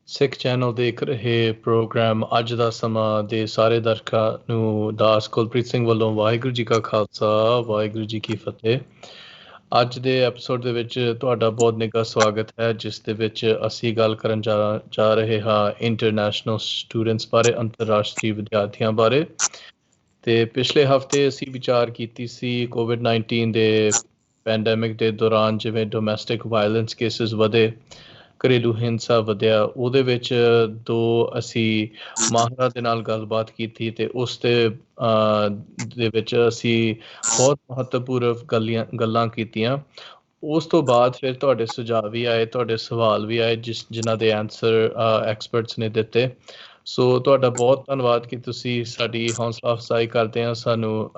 ਸਿੱਖ channel ਦੇਖ ਰਹੇ programme ਅੱਜ ਦਾ ਸਮਾਂ ਦੇ ਸਾਰੇ ਦਰਸ਼ਕਾਂ ਨੂੰ ਦਾਸ ਕੁਲਪ੍ਰੀਤ ਸਿੰਘ ਵੱਲੋਂ ਵਾਹਿਗੁਰੂ ਜੀ ਕਾ ਖਾਲਸਾ ਵਾਹਿਗੁਰੂ ਜੀ ਕੀ ਫਤਿਹ। ਅੱਜ ਦੇ ਐਪੀਸੋਡ ਦੇ ਵਿੱਚ ਤੁਹਾਡਾ ਬਹੁਤ ਨਿੱਘਾ ਸਵਾਗਤ ਹੈ, ਜਿਸ ਦੇ ਵਿੱਚ ਅਸੀਂ ਗੱਲ ਕਰਨ ਜਾ ਰਹੇ ਹਾਂ ਇੰਟਰਨੈਸ਼ਨਲ ਸਟੂਡੈਂਟਸ ਬਾਰੇ, ਅੰਤਰਰਾਸ਼ਟਰੀ ਵਿਦਿਆਰਥੀਆਂ ਬਾਰੇ। ਤੇ ਪਿਛਲੇ ਹਫ਼ਤੇ ਅਸੀਂ ਵਿਚਾਰ ਕੀਤੀ ਸੀ ਕੋਵਿਡ-19 ਦੇ ਪੈਂਡੈਮਿਕ ਦੇ ਦੌਰਾਨ ਜਿਵੇਂ ਡੋਮੈਸਟਿਕ ਵਾਇਲੈਂਸ ਕੇਸਿਸ ਵਧੇ, ਘਰੇਲੂ ਹਿੰਸਾ ਵਧਿਆ, ਉਹਦੇ ਵਿੱਚ ਦੋ ਅਸੀਂ ਮਾਹਰਾਂ ਦੇ ਨਾਲ ਗੱਲਬਾਤ ਕੀਤੀ ਤੇ ਉਸ ਦੇ ਵਿੱਚ ਅਸੀਂ ਬਹੁਤ ਮਹੱਤਵਪੂਰਨ ਗੱਲਾਂ ਕੀਤੀਆਂ। ਉਸ ਤੋਂ ਬਾਅਦ ਫਿਰ ਤੁਹਾਡੇ ਸੁਝਾਅ ਵੀ ਆਏ, ਤੁਹਾਡੇ ਸਵਾਲ ਵੀ ਆਏ ਜਿਨ੍ਹਾਂ ਦੇ ਆਨਸਰ ਐਕਸਪਰਟਸ ਨੇ ਦਿੱਤੇ। ਸੋ ਤੁਹਾਡਾ ਬਹੁਤ ਧੰਨਵਾਦ ਕਿ ਤੁਸੀਂ ਸਾਡੀ ਹੌਸਲਾ ਅਫਜ਼ਾਈ ਕਰਦੇ ਹੋ, ਸਾਨੂੰ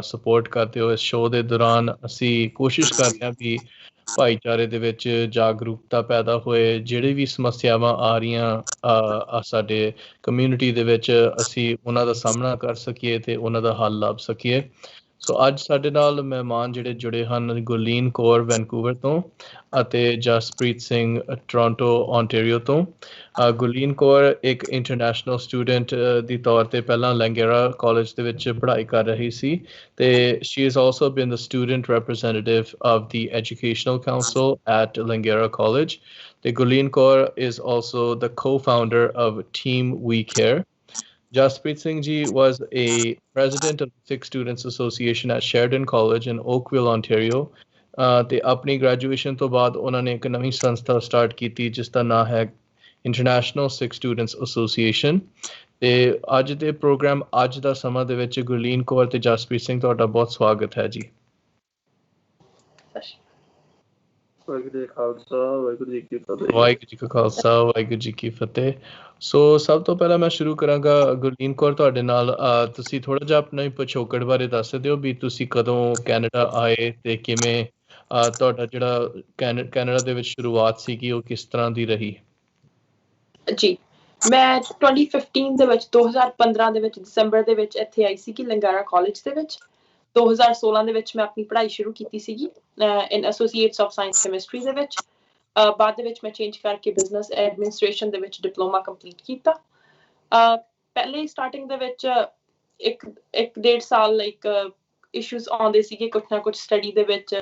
ਸਪੋਰਟ ਕਰਦੇ ਹੋ। ਇਸ ਸ਼ੋਅ ਦੇ ਦੌਰਾਨ ਅਸੀਂ ਕੋਸ਼ਿਸ਼ ਕਰਦੇ ਹਾਂ ਵੀ ਭਾਈਚਾਰੇ ਦੇ ਵਿੱਚ ਜਾਗਰੂਕਤਾ ਪੈਦਾ ਹੋਏ, ਜਿਹੜੇ ਵੀ ਸਮੱਸਿਆਵਾਂ ਆ ਰਹੀਆਂ ਸਾਡੇ ਕਮਿਊਨਿਟੀ ਦੇ ਵਿੱਚ, ਅਸੀਂ ਉਹਨਾਂ ਦਾ ਸਾਹਮਣਾ ਕਰ ਸਕੀਏ ਤੇ ਉਹਨਾਂ ਦਾ ਹੱਲ ਲੱਭ ਸਕੀਏ। ਸੋ ਅੱਜ ਸਾਡੇ ਨਾਲ ਮਹਿਮਾਨ ਜਿਹੜੇ ਜੁੜੇ ਹਨ, ਗੁਰਲੀਨ ਕੌਰ ਵੈਨਕੂਵਰ ਤੋਂ ਅਤੇ ਜਸਪ੍ਰੀਤ ਸਿੰਘ ਟੋਰਾਂਟੋ ਓਨਟਾਰੀਓ ਤੋਂ। ਗੁਰਲੀਨ ਕੌਰ ਇੱਕ ਇੰਟਰਨੈਸ਼ਨਲ ਸਟੂਡੈਂਟ ਦੀ ਤੌਰ ਤੇ ਪਹਿਲਾਂ ਲੰਗੇਰਾ ਕਾਲਜ ਦੇ ਵਿੱਚ ਪੜ੍ਹਾਈ ਕਰ ਰਹੀ ਸੀ ਤੇ she has also been the student representative of the Educational Council at Langara College. The Gurleen Kaur is also the co-founder of Team We Care. Jasprit Singh ji was a president of the Sikh Students Association at Sheridan College in Oakville, Ontario. ਤੇ ਆਪਣੀ graduation ਤੋਂ ਬਾਅਦ ਉਹਨਾਂ ਨੇ ਇੱਕ ਨਵੀਂ ਸੰਸਥਾ start ਕੀਤੀ ਜਿਸ ਦਾ ਨਾਂ ਹੈ ਇੰਟਰਨੈਸ਼ਨਲ ਸਿੱਖ ਸਟੂਡੈਂਟਸ ਐਸੋਸੀਏਸ਼ਨ। ਤੇ ਅੱਜ ਦੇ ਪ੍ਰੋਗਰਾਮ ਅੱਜ ਦਾ ਸਮਾਂ ਦੇ ਵਿੱਚ ਗੁਰਲੀਨ ਕੌਰ ਤੇ ਜਸਪ੍ਰੀਤ ਸਿੰਘ, ਤੁਹਾਡਾ ਬਹੁਤ ਸਵਾਗਤ ਹੈ ਜੀ। ਵਾਹਿਗੁਰੂ ਜੀ ਕਾ ਖਾਲਸਾ ਵਾਹਿਗੁਰੂ ਜੀ ਕੀ ਫਤਿਹ। ਵਾਹਿਗੁਰੂ ਜੀ ਕਾ ਖਾਲਸਾ ਵਾਹਿਗੁਰੂ ਜੀ ਕੀ ਫਤਿਹ। ਸੋ ਸਭ ਤੋਂ ਪਹਿਲਾਂ ਮੈਂ ਸ਼ੁਰੂ ਕਰਾਂਗਾ ਗੁਰਲੀਨ ਕੌਰ ਤੁਹਾਡੇ ਨਾਲ। ਤੁਸੀਂ ਥੋੜਾ ਜਿਹਾ ਆਪਣਾ ਪਿਛੋਕੜ ਬਾਰੇ ਦੱਸ ਦਿਓ ਵੀ ਤੁਸੀਂ ਕਦੋਂ ਕੈਨੇਡਾ ਆਏ ਤੇ ਕਿਵੇਂ ਤੁਹਾਡਾ ਜਿਹੜਾ ਕੈਨੇਡਾ ਦੇ ਵਿੱਚ ਸ਼ੁਰੂਆਤ ਸੀਗੀ ਉਹ ਕਿਸ ਤਰ੍ਹਾਂ ਦੀ ਰਹੀ? ਜੀ, ਮੈਂ 2015 ਦੇ ਵਿੱਚ 2015 ਦੇ ਵਿੱਚ ਦਸੰਬਰ ਦੇ ਵਿੱਚ ਇੱਥੇ ਆਈ ਸੀ ਕਿ ਲੰਗਾਰਾ ਕਾਲਜ ਦੇ ਵਿੱਚ। 2016 ਦੇ ਵਿੱਚ ਮੈਂ ਆਪਣੀ ਪੜ੍ਹਾਈ ਸ਼ੁਰੂ ਕੀਤੀ ਸੀਗੀ ਇਨ ਐਸੋਸੀਏਟਸ ਆਫ ਸਾਇੰਸ ਕੈਮਿਸਟਰੀ ਦੇ ਵਿੱਚ। ਬਾਅਦ ਦੇ ਵਿੱਚ ਮੈਂ ਚੇਂਜ ਕਰਕੇ ਬਿਜ਼ਨਸ ਐਡਮਿਨਿਸਟ੍ਰੇਸ਼ਨ ਦੇ ਵਿੱਚ ਡਿਪਲੋਮਾ ਕੰਪਲੀਟ ਕੀਤਾ। ਪਹਿਲੇ ਸਟਾਰਟਿੰਗ ਦੇ ਵਿੱਚ ਇੱਕ ਡੇਢ ਸਾਲ ਲਾਈਕ ਇਸ਼ੂਜ਼ ਆਉਂਦੇ ਸੀਗੇ ਕੁਛ ਨਾ ਕੁਛ ਸਟੱਡੀ ਦੇ ਵਿੱਚ,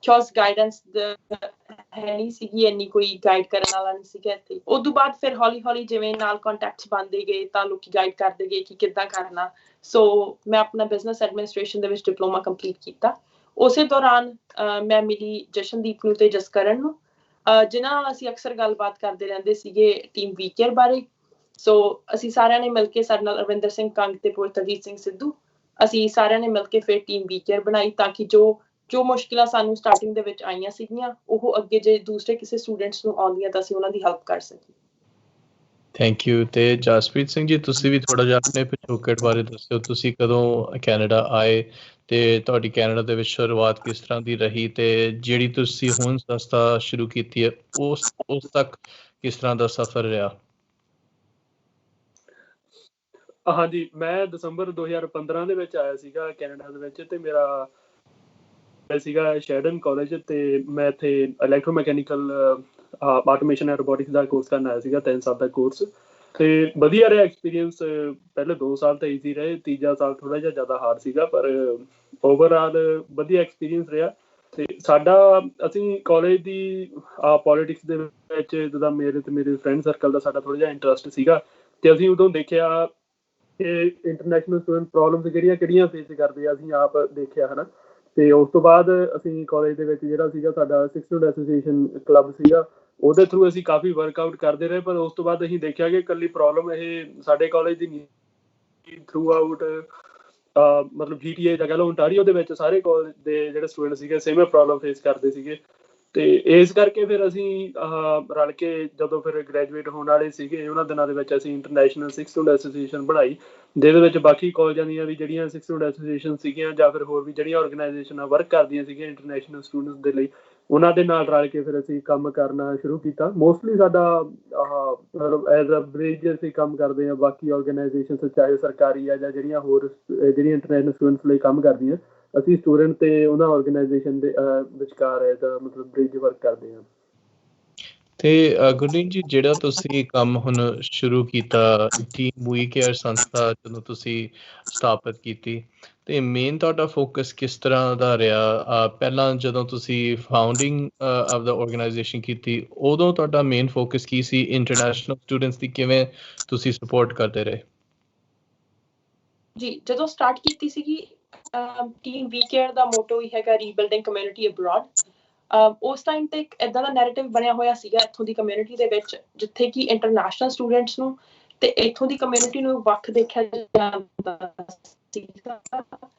ਕਿਉਂਕਿ ਗਾਈਡੈਂਸ ਹੈ ਨਹੀਂ ਸੀਗੀ, ਇੰਨੀ ਕੋਈ ਗਾਈਡ ਕਰਨ ਵਾਲਾ ਨਹੀਂ ਸੀਗਾ ਇੱਥੇ। ਉਦੋਂ ਬਾਅਦ ਫਿਰ ਹੌਲੀ ਹੌਲੀ ਜਿਵੇਂ ਨਾਲ ਕੰਟੈਕਟਸ ਬਣਦੇ ਗਏ ਤਾਂ ਲੋਕੀ ਗਾਈਡ ਕਰਦੇ ਗਏ ਕਿ ਕਿੱਦਾਂ ਕਰਨਾ। ਸੋ ਮੈਂ ਆਪਣਾ ਬਿਜ਼ਨਸ ਐਡਮਿਨਿਸਟ੍ਰੇਸ਼ਨ ਦੇ ਵਿੱਚ ਡਿਪਲੋਮਾ ਕੰਪਲੀਟ ਕੀਤਾ। ਉਸੇ ਦੌਰਾਨ ਮੈਂ ਮਿਲੀ ਜਸ਼ਨਦੀਪ ਨੂੰ ਤੇ ਜਸਕਰਨ ਨੂੰ, ਜਿਨ੍ਹਾਂ ਨਾਲ ਅਸੀਂ ਅਕਸਰ ਗੱਲਬਾਤ ਕਰਦੇ ਰਹਿੰਦੇ ਸੀਗੇ ਟੀਮ ਵੀ ਕੇਅਰ ਬਾਰੇ। ਸੋ ਅਸੀਂ ਸਾਰਿਆਂ ਨੇ ਮਿਲ ਕੇ, ਸਾਡੇ ਨਾਲ ਅਰਵਿੰਦਰ ਸਿੰਘ ਕੰਗ ਤੇ ਪੁਰਤਜੀਤ ਸਿੰਘ ਸਿੱਧੂ, ਅਸੀਂ ਸਾਰਿਆਂ ਨੇ ਮਿਲ ਕੇ ਫਿਰ ਟੀਮ ਵੀ ਕੇਅਰ ਬਣਾਈ ਤਾਂ ਕਿ ਜੋ ਮੁਸ਼ਕਿਲਾਂ ਸਾਨੂੰ ਸਟਾਰਟਿੰਗ ਦੇ ਵਿੱਚ ਆਈਆਂ ਸੀਗੀਆਂ ਉਹ ਅੱਗੇ ਜੇ ਦੂਸਰੇ ਕਿਸੇ ਸਟੂਡੈਂਟਸ ਨੂੰ ਆਉਂਦੀਆਂ ਤਾਂ ਅਸੀਂ ਉਹਨਾਂ ਦੀ ਹੈਲਪ ਕਰ ਸਕੀਏ। Thank you. ਤੇ ਜਸਪ੍ਰੀਤ ਸਿੰਘ ਜੀ, ਤੁਸੀਂ ਵੀ ਥੋੜਾ ਜਿਹਾ ਆਪਣੇ ਪਿਛੋਕੜ ਬਾਰੇ ਦੱਸਿਓ। ਤੁਸੀਂ ਕਦੋਂ ਕੈਨੇਡਾ ਆਏ ਤੇ ਤੁਹਾਡੀ ਕੈਨੇਡਾ ਦੇ ਵਿੱਚ ਸ਼ੁਰੂਆਤ ਕਿਸ ਤਰ੍ਹਾਂ ਦੀ ਰਹੀ ਤੇ ਜਿਹੜੀ ਤੁਸੀਂ ਹੁਣ ਸੰਸਥਾ ਸ਼ੁਰੂ ਕੀਤੀ ਹੈ ਉਸ ਤੱਕ ਕਿਸ ਤਰ੍ਹਾਂ ਦਾ ਸਫ਼ਰ ਰਿਹਾ? ਹਾਂਜੀ, ਮੈਂ ਦਸੰਬਰ 2015 ਦੇ ਵਿੱਚ ਆਇਆ ਸੀਗਾ ਕੈਨੇਡਾ ਦੇ ਵਿੱਚ ਤੇ ਮੇਰਾ ਸੀਗਾ ਸ਼ੈਰਡਨ ਕਾਲਜ ਤੇ ਮੈਂ ਇੱਥੇ ਇਲੈਕਟ੍ਰੋਮੈਕੈਨੀਕਲ ਆਟੋਮੇਸ਼ਨ ਐਂਡ ਰੋਬੋਟਿਕਸ ਦਾ ਕੋਰਸ ਕਰਨ ਆਇਆ ਸੀਗਾ, 3 ਸਾਲ ਦਾ ਕੋਰਸ। ਤੇ ਵਧੀਆ ਰਿਹਾ ਐਕਸਪੀਰੀਅੰਸ। ਪਹਿਲੇ 2 ਸਾਲ ਤਾਂ ਈਜ਼ੀ ਰਹੇ, ਤੀਜਾ ਸਾਲ ਥੋੜਾ ਜਿਹਾ ਜ਼ਿਆਦਾ ਹਾਰਡ ਸੀਗਾ, ਪਰ ਓਵਰਆਲ ਵਧੀਆ ਐਕਸਪੀਰੀਅੰਸ ਰਿਹਾ। ਤੇ ਅਸੀਂ ਕਾਲਜ ਦੀ ਪੋਲੀਟਿਕਸ ਦੇ ਵਿੱਚ ਜਿੱਦਾਂ ਮੇਰੇ ਤੇ ਮੇਰੇ ਫਰੈਂਡ ਸਰਕਲ ਦਾ ਸਾਡਾ ਥੋੜਾ ਜਿਹਾ ਇੰਟਰਸਟ ਸੀਗਾ ਤੇ ਅਸੀਂ ਉਦੋਂ ਦੇਖਿਆ ਕਿ ਇੰਟਰਨੈਸ਼ਨਲ ਸਟੂਡੈਂਟ ਪ੍ਰੋਬਲਮਸ ਕਿਹੜੀਆਂ ਫੇਸ ਕਰਦੇ ਆ, ਅਸੀਂ ਆਪ ਦੇਖਿਆ ਹਨਾ। ਤੇ ਉਸ ਤੋਂ ਬਾਅਦ ਅਸੀਂ ਕਾਲਜ ਦੇ ਵਿੱਚ ਜਿਹੜਾ ਸੀਗਾ ਸਾਡਾ ਸਿੱਖ ਸਟੂਡੈਂਟ ਐਸੋਸੀਏਸ਼ਨ ਕਲੱਬ ਸੀਗਾ, ਉਹਦੇ ਥਰੂ ਅਸੀਂ ਕਾਫੀ ਵਰਕਆਊਟ ਕਰਦੇ ਰਹੇ। ਪਰ ਉਸ ਤੋਂ ਬਾਅਦ ਅਸੀਂ ਦੇਖਿਆ ਕਿ ਇਕੱਲੀ ਪ੍ਰੋਬਲਮ ਇਹ ਸਾਡੇ ਕਾਲਜ ਦੀ ਨਹੀਂ, ਥਰੂ ਆਊਟ ਮਤਲਬ GTA ਜਾਂ ਕਹਿ ਲਓ ਓਨਟਾਰੀਓ ਦੇ ਵਿੱਚ ਸਾਰੇ ਕਾਲਜ ਦੇ ਜਿਹੜੇ ਸਟੂਡੈਂਟ ਸੀਗੇ ਸੇਮ ਪ੍ਰੋਬਲਮ ਫੇਸ ਕਰਦੇ ਸੀਗੇ। ਤੇ ਇਸ ਕਰਕੇ ਫਿਰ ਅਸੀਂ ਰਲ ਕੇ ਜਦੋਂ ਫਿਰ ਗ੍ਰੈਜੂਏਟ ਹੋਣ ਵਾਲੇ ਸੀਗੇ ਉਹਨਾਂ ਦਿਨਾਂ ਦੇ ਵਿੱਚ ਅਸੀਂ ਇੰਟਰਨੈਸ਼ਨਲ ਸਿੱਖ ਸਟੂਡੈਂਟ ਐਸੋਸੀਏਸ਼ਨ ਬਣਾਈ, ਜਿਹਦੇ ਵਿੱਚ ਬਾਕੀ ਕਾਲਜਾਂ ਦੀਆਂ ਵੀ ਜਿਹੜੀਆਂ ਸਿੱਖ ਸਟੂਡੈਂਟ ਐਸੋਸੀਏਸ਼ਨ ਸੀਗੀਆਂ ਜਾਂ ਫਿਰ ਹੋਰ ਵੀ ਜਿਹੜੀਆਂ ਔਰਗਨਾਈਜੇਸ਼ਨਾਂ ਵਰਕ ਕਰਦੀਆਂ ਸੀਗੀਆਂ ਇੰਟਰਨੈਸ਼ਨਲ ਸਟੂਡੈਂਟਸ ਦੇ ਲਈ, ਉਹਨਾਂ ਦੇ ਨਾਲ ਰਲ ਕੇ ਫਿਰ ਅਸੀਂ ਕੰਮ ਕਰਨਾ ਸ਼ੁਰੂ ਕੀਤਾ। ਮੋਸਟਲੀ ਸਾਡਾ ਮਤਲਬ ਐਜ਼ ਅ ਬ੍ਰਿਜ ਅਸੀਂ ਕੰਮ ਕਰਦੇ ਹਾਂ ਬਾਕੀ ਔਰਗਨਾਈਜੇਸ਼ਨ, ਚਾਹੇ ਸਰਕਾਰੀ ਆ ਜਾਂ ਜਿਹੜੀਆਂ ਇੰਟਰਨੈਸ਼ਨਲ ਸਟੂਡੈਂਟਸ ਲਈ ਕੰਮ ਕਰਦੀਆਂ, ਅਸੀਂ ਸਟੂਡੈਂਟ ਤੇ ਉਹਨਾਂ ਔਰਗਨਾਈਜੇਸ਼ਨ ਦੇ ਵਿਚਕਾਰ ਐਜ਼ ਅ ਮਤਲਬ ਬ੍ਰਿਜ ਵਰਕ ਕਰਦੇ ਹਾਂ। ਤੇ ਗੁਰਲੀਨ ਜੀ, ਜਿਹੜਾ ਤੁਸੀਂ ਕੰਮ ਹੁਣ ਸ਼ੁਰੂ ਕੀਤਾ ਟੀਮ ਵੀ ਕੇਅਰ ਸੰਸਥਾ ਜਦੋਂ ਤੁਸੀਂ ਸਥਾਪਿਤ ਕੀਤੀ, ਤੇ ਮੇਨ ਤੁਹਾਡਾ ਫੋਕਸ ਕਿਸ ਤਰ੍ਹਾਂ ਦਾ ਰਿਹਾ? ਪਹਿਲਾਂ ਜਦੋਂ ਤੁਸੀਂ ਫਾਊਂਡਿੰਗ ਆਫ ਦਾ ਆਰਗੇਨਾਈਜੇਸ਼ਨ ਕੀਤੀ, ਉਦੋਂ ਤੁਹਾਡਾ ਮੇਨ ਫੋਕਸ ਕੀ ਸੀ? ਇੰਟਰਨੈਸ਼ਨਲ ਸਟੂਡੈਂਟਸ ਦੀ ਕਿਵੇਂ ਤੁਸੀਂ ਸਪੋਰਟ ਕਰਦੇ ਰਹੇ? ਜੀ, ਜਦੋਂ ਸਟਾਰਟ ਕੀਤੀ ਸੀਗੀ ਟੀਮ ਵੀ ਕੇਅਰ ਦਾ ਮੋਟੋ ਹੀ ਹੈਗਾ ਰੀਬਿਲਡਿੰਗ ਕਮਿਊਨਿਟੀ ਅਬਰੋਡ। ਉਸ ਟਾਈਮ ਤੇ ਇੱਕ ਏਦਾਂ ਦਾ ਨੈਰੇਟਿਵ ਬਣਿਆ ਹੋਇਆ ਸੀਗਾ ਇੱਥੋਂ ਦੀ ਕਮਿਊਨਿਟੀ ਦੇ ਵਿੱਚ, ਜਿੱਥੇ ਕਿ ਇੰਟਰਨੈਸ਼ਨਲ ਸਟੂਡੈਂਟਸ ਨੂੰ ਤੇ ਇੱਥੋਂ ਦੀ ਕਮਿਊਨਿਟੀ ਨੂੰ ਵੱਖ ਦੇਖਿਆ ਜਾਂਦਾ ਸੀਗਾ।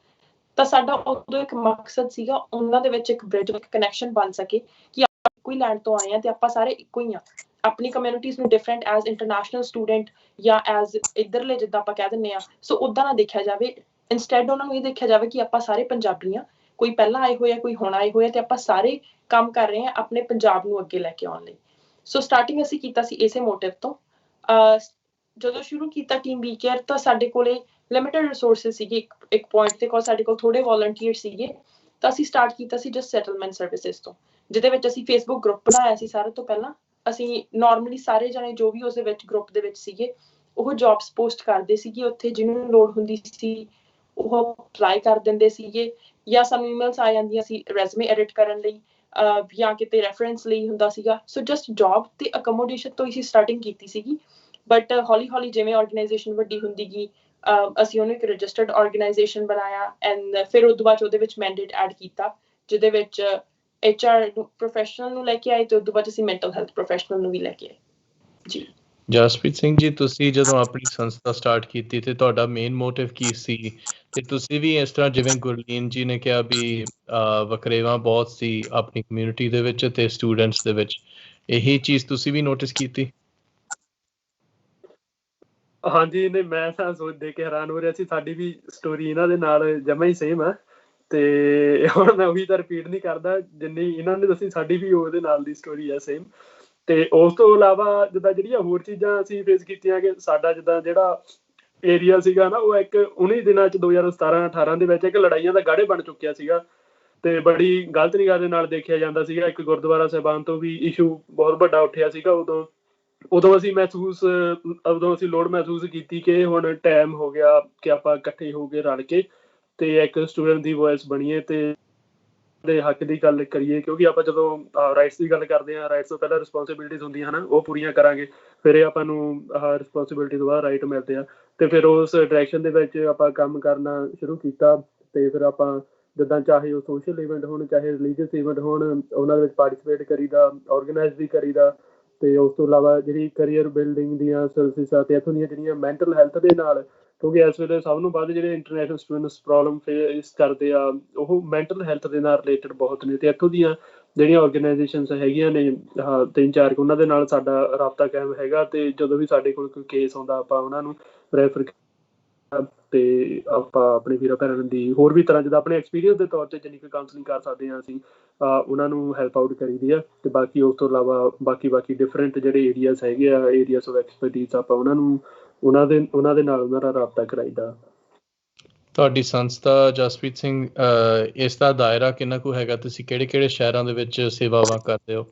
ਤਾਂ ਸਾਡਾ ਉਦੋਂ ਇੱਕ ਮਕਸਦ ਸੀਗਾ ਉਹਨਾਂ ਦੇ ਵਿੱਚ ਇੱਕ ਬ੍ਰਿਜ, ਇੱਕ ਕਨੈਕਸ਼ਨ ਬਣ ਸਕੇ ਕਿ ਆਪਾਂ ਇੱਕੋ ਹੀ ਲੈਂਡ ਤੋਂ ਆਏ ਹਾਂ ਤੇ ਆਪਾਂ ਸਾਰੇ ਇੱਕੋ ਹੀ ਆ। ਆਪਣੀ ਕਮਿਊਨਿਟੀਜ਼ ਨੂੰ ਡਿਫਰੈਂਟ ਐਜ਼ ਇੰਟਰਨੈਸ਼ਨਲ ਸਟੂਡੈਂਟ ਜਾਂ ਐਜ਼ ਇੱਧਰਲੇ ਜਿੱਦਾਂ ਆਪਾਂ ਕਹਿ ਦਿੰਦੇ ਆ, ਸੋ ਉੱਦਾਂ ਨਾ ਦੇਖਿਆ ਜਾਵੇ। ਇੰਸਟੈਡ ਉਹਨਾਂ ਨੂੰ ਇਹ ਦੇਖਿਆ ਜਾਵੇ ਕਿ ਆਪਾਂ ਸਾਰੇ ਪੰਜਾਬੀ ਆ, ਕੋਈ ਪਹਿਲਾਂ ਆਏ ਹੋਏ ਆ, ਕੋਈ ਹੁਣ ਆਏ ਹੋਏ ਆ, ਤੇ ਆਪਾਂ ਸਾਰੇ ਕੰਮ ਕਰ ਰਹੇ ਆ ਆਪਣੇ ਪੰਜਾਬ ਨੂੰ ਅੱਗੇ ਲੈ ਕੇ ਆਉਣ ਲਈ। ਸੋ ਸਟਾਰਟਿੰਗ ਅਸੀਂ ਕੀਤਾ ਸੀ ਇਸੇ ਮੋਟਿਵ ਤੋਂ। ਜਦੋਂ ਸ਼ੁਰੂ ਕੀਤਾ ਟੀਮ ਵੀ ਕੇਅਰ ਤਾਂ ਸਾਡੇ ਕੋਲੇ ਲਿਮਿਟਡ ਰਿਸੋਰਸਿਸ ਸੀਗੇ ਇੱਕ ਪੁਆਇੰਟ ਤੇ, ਕੋਲ ਸਾਡੇ ਕੋਲ ਥੋੜੇ ਵੋਲੰਟੀਅਰ ਸੀਗੇ। ਤਾਂ ਅਸੀਂ ਸਟਾਰਟ ਕੀਤਾ ਸੀ ਜਸਟ ਸੈਟਲਮੈਂਟ ਸਰਵਿਸਿਜ਼ ਤੋਂ, ਜਿਹਦੇ ਵਿੱਚ ਅਸੀਂ ਫੇਸਬੁੱਕ ਗਰੁੱਪ ਬਣਾਇਆ ਸੀ। ਸਾਰਿਆਂ ਤੋਂ ਪਹਿਲਾਂ ਅਸੀਂ ਨਾਰਮਲੀ ਸਾਰੇ ਜਣੇ ਜੋ ਵੀ ਉਸਦੇ ਵਿੱਚ ਗਰੁੱਪ ਦੇ ਵਿੱਚ ਸੀਗੇ, ਉਹ ਜੌਬਸ ਪੋਸਟ ਕਰਦੇ ਸੀਗੇ ਉੱਥੇ, ਜਿਹਨੂੰ ਲੋੜ ਹੁੰਦੀ ਸੀ ਉਹ ਅਪਲਾਈ ਕਰ ਦਿੰਦੇ ਸੀਗੇ, ਜਾਂ ਸਾਨੂੰ ਈਮੇਲਸ ਆ ਜਾਂਦੀਆਂ ਸੀ ਰੈਜ਼ੂਮੇ ਐਡਿਟ ਕਰਨ ਲਈ, ਜਾਂ ਕਿਤੇ ਰੈਫਰੈਂਸ ਲਈ ਹੁੰਦਾ ਸੀਗਾ। ਸੋ ਜਸਟ ਜੌਬ ਤੇ ਅਕੋਮੋਡੇਸ਼ਨ ਤੋਂ ਹੀ ਸਟਾਰਟਿੰਗ ਕੀਤੀ ਸੀਗੀ। ਬਟ ਹੌਲੀ ਹੌਲੀ ਜਿਵੇਂ ਆਰਗੇਨਾਈਜੇਸ਼ਨ ਵੱਡੀ ਹੁੰਦੀ ਗਈ, ਅਸੀਂ ਉਹਨੂੰ ਇੱਕ ਰਜਿਸਟਰਡ ਆਰਗੇਨਾਈਜੇਸ਼ਨ ਬਣਾਇਆ, ਐਂਡ ਫਿਰ ਉਸ ਤੋਂ ਬਾਅਦ ਉਹਦੇ ਵਿੱਚ ਮੈਂਡੇਟ ਐਡ ਕੀਤਾ, ਜਿਹਦੇ ਵਿੱਚ HR ਪ੍ਰੋਫੈਸ਼ਨਲ ਨੂੰ ਲੈ ਕੇ ਆਏ, ਤੇ ਉਸ ਤੋਂ ਬਾਅਦ ਅਸੀਂ ਮੈਂਟਲ ਹੈਲਥ ਪ੍ਰੋਫੈਸ਼ਨਲ ਨੂੰ ਵੀ ਲੈ ਕੇ ਆਏ। ਜੀ ਜਸਪ੍ਰੀਤ ਸਿੰਘ ਜੀ, ਤੁਸੀਂ ਜਦੋਂ ਆਪਣੀ ਸੰਸਥਾ ਸਟਾਰਟ ਕੀਤੀ ਤੇ ਤੁਹਾਡਾ ਮੇਨ ਮੋਟਿਵ ਕੀ ਸੀ? ਤੇ ਤੁਸੀਂ ਵੀ ਇਸ ਤਰ੍ਹਾਂ ਜਿਵੇਂ ਗੁਰਲੀਨ ਜੀ ਨੇ ਕਿਹਾ ਵੀ ਵਖਰੇਵਾਂ ਬਹੁਤ ਸੀ ਆਪਣੀ ਕਮਿਊਨਿਟੀ ਦੇ ਵਿੱਚ ਤੇ ਸਟੂਡੈਂਟਸ ਦੇ ਵਿੱਚ, ਇਹੀ ਚੀਜ਼ ਤੁਸੀਂ ਵੀ ਨੋਟਿਸ ਕੀਤੀ? ਹਾਂਜੀ, ਨਹੀਂ ਮੈਂ ਤਾਂ ਸੋਚ ਦੇਖ ਕੇ ਹੈਰਾਨ ਹੋ ਰਿਹਾ ਸੀ। ਸਾਡੀ ਵੀ ਸਟੋਰੀ ਇਹਨਾਂ ਦੇ ਨਾਲ ਜਮਾ ਹੀ ਸੇਮ ਆ, ਤੇ ਹੁਣ ਮੈਂ ਉਹੀ ਤਾਂ ਰਿਪੀਟ ਨਹੀਂ ਕਰਦਾ ਜਿੰਨੀ ਇਹਨਾਂ ਨੇ ਦੱਸੀ, ਸਾਡੀ ਵੀ ਉਹਦੇ ਨਾਲ ਦੀ ਸਟੋਰੀ ਆ ਸੇਮ। ਤੇ ਉਸ ਤੋਂ ਇਲਾਵਾ ਜਿੱਦਾਂ ਜਿਹੜੀਆਂ ਹੋਰ ਚੀਜ਼ਾਂ ਅਸੀਂ ਫੇਸ ਕੀਤੀਆਂ, ਕਿ ਸਾਡਾ ਜਿੱਦਾਂ ਜਿਹੜਾ ਏਰੀਆ ਸੀਗਾ ਨਾ, ਉਹ ਇੱਕ 19 ਦਿਨਾਂ 'ਚ 2017-18 ਦੇ ਵਿੱਚ ਇੱਕ ਲੜਾਈਆਂ ਦਾ ਗਾੜੇ ਬਣ ਚੁੱਕਿਆ ਸੀਗਾ, ਤੇ ਬੜੀ ਗਲਤ ਨਿਗਾਹ ਦੇ ਨਾਲ ਦੇਖਿਆ ਜਾਂਦਾ ਸੀਗਾ। ਇੱਕ ਗੁਰਦੁਆਰਾ ਸਾਹਿਬਾਨ ਤੋਂ ਵੀ ਇਸ਼ੂ ਬਹੁਤ ਵੱਡਾ ਉੱਠਿਆ ਸੀਗਾ ਉਦੋਂ ਅਸੀਂ ਲੋੜ ਮਹਿਸੂਸ ਕੀਤੀ ਕਿ ਹੁਣ ਟਾਈਮ ਹੋ ਗਿਆ ਕਿ ਆਪਾਂ ਇਕੱਠੇ ਹੋ ਕੇ ਰਲ ਕੇ ਤੇ ਇੱਕ ਸਟੂਡੈਂਟ ਦੀ ਵੌਇਸ ਬਣੀਏ ਤੇ ਦੇ ਹੱਕ ਦੀ ਗੱਲ ਕਰੀਏ। ਕਿਉਂਕਿ ਆਪਾਂ ਜਦੋਂ ਰਾਈਟਸ ਦੀ ਗੱਲ ਕਰਦੇ ਹਾਂ, ਰਾਈਟਸ ਤੋਂ ਪਹਿਲਾਂ ਰਿਸਪੌਂਸਿਬਿਲਿਟੀਜ਼ ਹੁੰਦੀਆਂ ਹਨ, ਉਹ ਪੂਰੀਆਂ ਕਰਾਂਗੇ, ਫਿਰ ਇਹ ਆਪਾਂ ਨੂੰ ਰਿਸਪੌਂਸਿਬਿਲਿਟੀ ਤੋਂ ਬਾਅਦ ਰਾਈਟ ਮਿਲਦੇ ਆ। ਤੇ ਫਿਰ ਉਸ ਡਾਇਰੈਕਸ਼ਨ ਦੇ ਵਿੱਚ ਆਪਾਂ ਕੰਮ ਕਰਨਾ ਸ਼ੁਰੂ ਕੀਤਾ। ਤੇ ਫਿਰ ਆਪਾਂ ਜਿੱਦਾਂ ਚਾਹੇ ਉਹ ਸੋਸ਼ਲ ਇਵੈਂਟ ਹੋਣ, ਚਾਹੇ ਰਿਲੀਜੀਅਸ ਇਵੈਂਟ ਹੋਣ, ਉਹਨਾਂ ਦੇ ਵਿੱਚ ਪਾਰਟੀਸਪੇਟ ਕਰੀਦਾ, ਔਰਗੇਨਾਈਜ਼ ਵੀ ਕਰੀਦਾ। ਤੇ ਉਸ ਤੋਂ ਇਲਾਵਾ ਜਿਹੜੀ ਕਰੀਅਰ ਬਿਲਡਿੰਗ ਦੀਆਂ ਸਰਵਿਸਿਜ਼ ਆ, ਤੇ ਇੱਥੋਂ ਦੀਆਂ ਜਿਹੜੀਆਂ ਮੈਂਟਲ ਹੈਲਥ ਦੇ ਨਾਲ, ਕਿਉਂਕਿ ਇਸ ਵੇਲੇ ਸਭ ਨੂੰ ਵੱਧ ਜਿਹੜੇ ਇੰਟਰਨੈਸ਼ਨਲ ਸਟੂਡੈਂਟਸ ਪ੍ਰੋਬਲਮ ਫੇਸ ਕਰਦੇ ਆ, ਉਹ ਮੈਂਟਲ ਹੈਲਥ ਦੇ ਨਾਲ ਰਿਲੇਟਡ ਬਹੁਤ ਨੇ। ਤੇ ਇੱਥੋਂ ਦੀਆਂ ਜਿਹੜੀਆਂ ਆਰਗੇਨਾਈਜੇਸ਼ਨਸ ਹੈਗੀਆਂ ਨੇ, 3-4 ਉਹਨਾਂ ਦੇ ਨਾਲ ਸਾਡਾ ਰਾਬਤਾ ਕਾਇਮ ਹੈਗਾ। ਤੇ ਜਦੋਂ ਵੀ ਸਾਡੇ ਕੋਲ ਕੋਈ ਕੇਸ ਆਉਂਦਾ, ਆਪਾਂ ਉਹਨਾਂ ਨੂੰ ਰੈਫਰ ਤੇ ਆਪਾਂ ਆਪਣੇ ਵੀਰਾਂ ਭੈਣਾਂ ਦੀ ਹੋਰ ਵੀ ਤਰ੍ਹਾਂ ਜਿੱਦਾਂ ਆਪਣੇ ਐਕਸਪੀਰੀਅੰਸ ਦੇ ਤੌਰ ਤੇ ਜਿੰਨੀ ਕੁ ਕਾਉਂਸਲਿੰਗ ਕਰ ਸਕਦੇ ਹਾਂ ਅਸੀਂ, ਉਹਨਾਂ ਨੂੰ ਹੈਲਪ ਆਊਟ ਕਰੀਦੀ ਆ। ਤੇ ਬਾਕੀ ਉਸ ਤੋਂ ਇਲਾਵਾ ਬਾਕੀ ਡਿਫਰੈਂਟ ਜਿਹੜੇ ਏਰੀਆਜ਼ ਹੈਗੇ ਆ, ਏਰੀਆਜ਼ ਆਫ ਐਕਸਪਰਟੀਜ਼, ਆਪਾਂ ਉਹਨਾਂ ਦੇ ਨਾਲ ਉਹਨਾਂ ਦਾ ਰਾਬਤਾ ਕਰਾਈਦਾ। ਤੁਹਾਡੀ ਸੰਸਥਾ ਜਸਪ੍ਰੀਤ ਸਿੰਘ, ਇਸ ਦਾ ਦਾਇਰਾ ਕਿੰਨਾ ਕੁ ਹੈਗਾ? ਤੁਸੀਂ ਕਿਹੜੇ ਸ਼ਹਿਰਾਂ ਦੇ ਵਿੱਚ ਸੇਵਾਵਾਂ ਕਰਦੇ ਹੋ?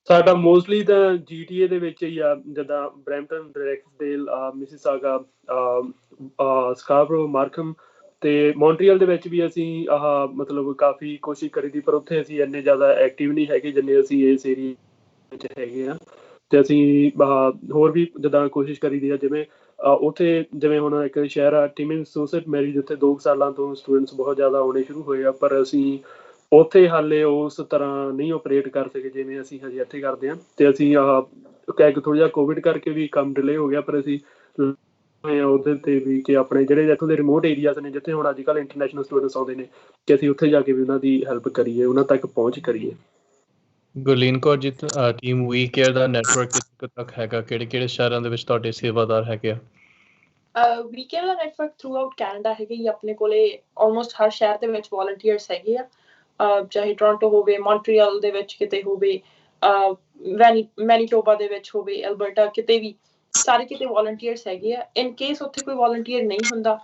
ਸਾਡਾ ਮੋਸਟਲੀ ਤਾਂ GTA ਦੇ ਵਿੱਚ ਹੀ ਆ, ਜਿੱਦਾਂ ਬਰੈਂਪਟਨ, ਰੈਕਸਡੇਲ, ਮਿਸੀਸਾਗਾ, ਸਕਾਰਬਰੋ, ਮਾਰਕਹਮ, ਤੇ ਮੌਂਟਰੀਅਲ ਦੇ ਵਿੱਚ ਵੀ ਅਸੀਂ ਮਤਲਬ ਕਾਫੀ ਕੋਸ਼ਿਸ਼ ਕਰੀ ਦੀ, ਪਰ ਉੱਥੇ ਅਸੀਂ ਇੰਨੇ ਜ਼ਿਆਦਾ ਐਕਟਿਵ ਨਹੀਂ ਹੈਗੇ ਜਿੰਨੇ ਅਸੀਂ ਇਸ ਏਰੀਏ ਵਿੱਚ ਹੈਗੇ ਆ। ਤੇ ਅਸੀਂ ਹੋਰ ਵੀ ਜਿੱਦਾਂ ਕੋਸ਼ਿਸ਼ ਕਰੀ ਦੀ ਆ, ਜਿਵੇਂ ਉੱਥੇ ਜਿਵੇਂ ਹੁਣ ਇੱਕ ਸ਼ਹਿਰ ਆ ਟਿਮਿੰਸ ਸੋਸਟ ਮੈਰੀ, ਜਿੱਥੇ 2 ਸਾਲਾਂ ਤੋਂ ਸਟੂਡੈਂਟਸ ਬਹੁਤ ਜ਼ਿਆਦਾ ਆਉਣੇ ਸ਼ੁਰੂ ਹੋਏ ਆ, ਪਰ ਅਸੀਂ ਉੱਥੇ ਹਾਲੇ ਉਸ ਤਰ੍ਹਾਂ ਨਹੀਂ ਓਪਰੇਟ ਕਰ ਸਕੇ ਜਿਵੇਂ ਅਸੀਂ ਹਜੇ ਇੱਥੇ ਕਰਦੇ ਹਾਂ। ਤੇ ਅਸੀਂ ਥੋੜ੍ਹਾ ਜਿਹਾ ਕੋਵਿਡ ਕਰਕੇ ਵੀ ਕੰਮ ਡਿਲੇ ਹੋ ਗਿਆ, ਪਰ ਅਸੀਂ ਉਹਦੇ ਤੇ ਵੀ ਕਿ ਆਪਣੇ ਜਿਹੜੇ ਇੱਥੋਂ ਦੇ ਰਿਮੋਟ ਏਰੀਆਜ਼ ਨੇ, ਜਿੱਥੇ ਹੁਣ ਅੱਜ ਕੱਲ੍ਹ ਇੰਟਰਨੈਸ਼ਨਲ ਸਟੂਡੈਂਟਸ ਆਉਂਦੇ ਨੇ, ਕਿ ਅਸੀਂ ਉੱਥੇ ਜਾ ਕੇ ਵੀ ਉਹਨਾਂ ਦੀ ਹੈਲਪ ਕਰੀਏ, ਉਹਨਾਂ ਤੱਕ ਪਹੁੰਚ ਕਰੀਏ। ਗੁਰਲੀਨ ਕੌਰ ਜੀ, ਟੀਮ ਵੀ ਕੇਅਰ ਦਾ ਨੈਟਵਰਕ ਕਿੱਥੇ ਤੱਕ ਹੈਗਾ? ਕਿਹੜੇ ਸ਼ਹਿਰਾਂ ਦੇ ਵਿੱਚ ਤੁਹਾਡੇ ਸੇਵਾਦਾਰ ਹੈਗੇ ਆ? ਵੀ ਕੇਅਰ ਦਾ ਨੈਟਵਰਕ ਥਰੂ ਆਊਟ ਕੈਨੇਡਾ ਹੈਗਾ ਹੀ। ਆਪਣੇ ਕੋਲੇ ਆਲਮੋਸਟ ਹਰ ਸ਼ਹਿਰ ਦੇ ਵਿੱਚ ਵੋਲੰਟੀਅਰਸ ਹੈਗੇ ਆ, ਚਾਹੇ ਟੋਰਾਂਟੋ ਹੋਵੇ, ਮੌਂਟਰੀਅਲ ਦੇ ਵਿੱਚ ਕਿਤੇ ਹੋਵੇ, ਮੈਨੀਟੋਬਾ ਦੇ ਵਿੱਚ ਹੋਵੇ, ਐਲਬਰਟਾ, ਕਿਤੇ ਵੀ, ਸਾਰੇ ਕਿਤੇ ਵੋਲੰਟੀਅਰਸ ਹੈਗੇ ਆ। ਇਨ ਕੇਸ ਉੱਥੇ ਕੋਈ ਵੋਲੰਟੀਅਰ ਨਹੀਂ ਹੁੰਦਾ,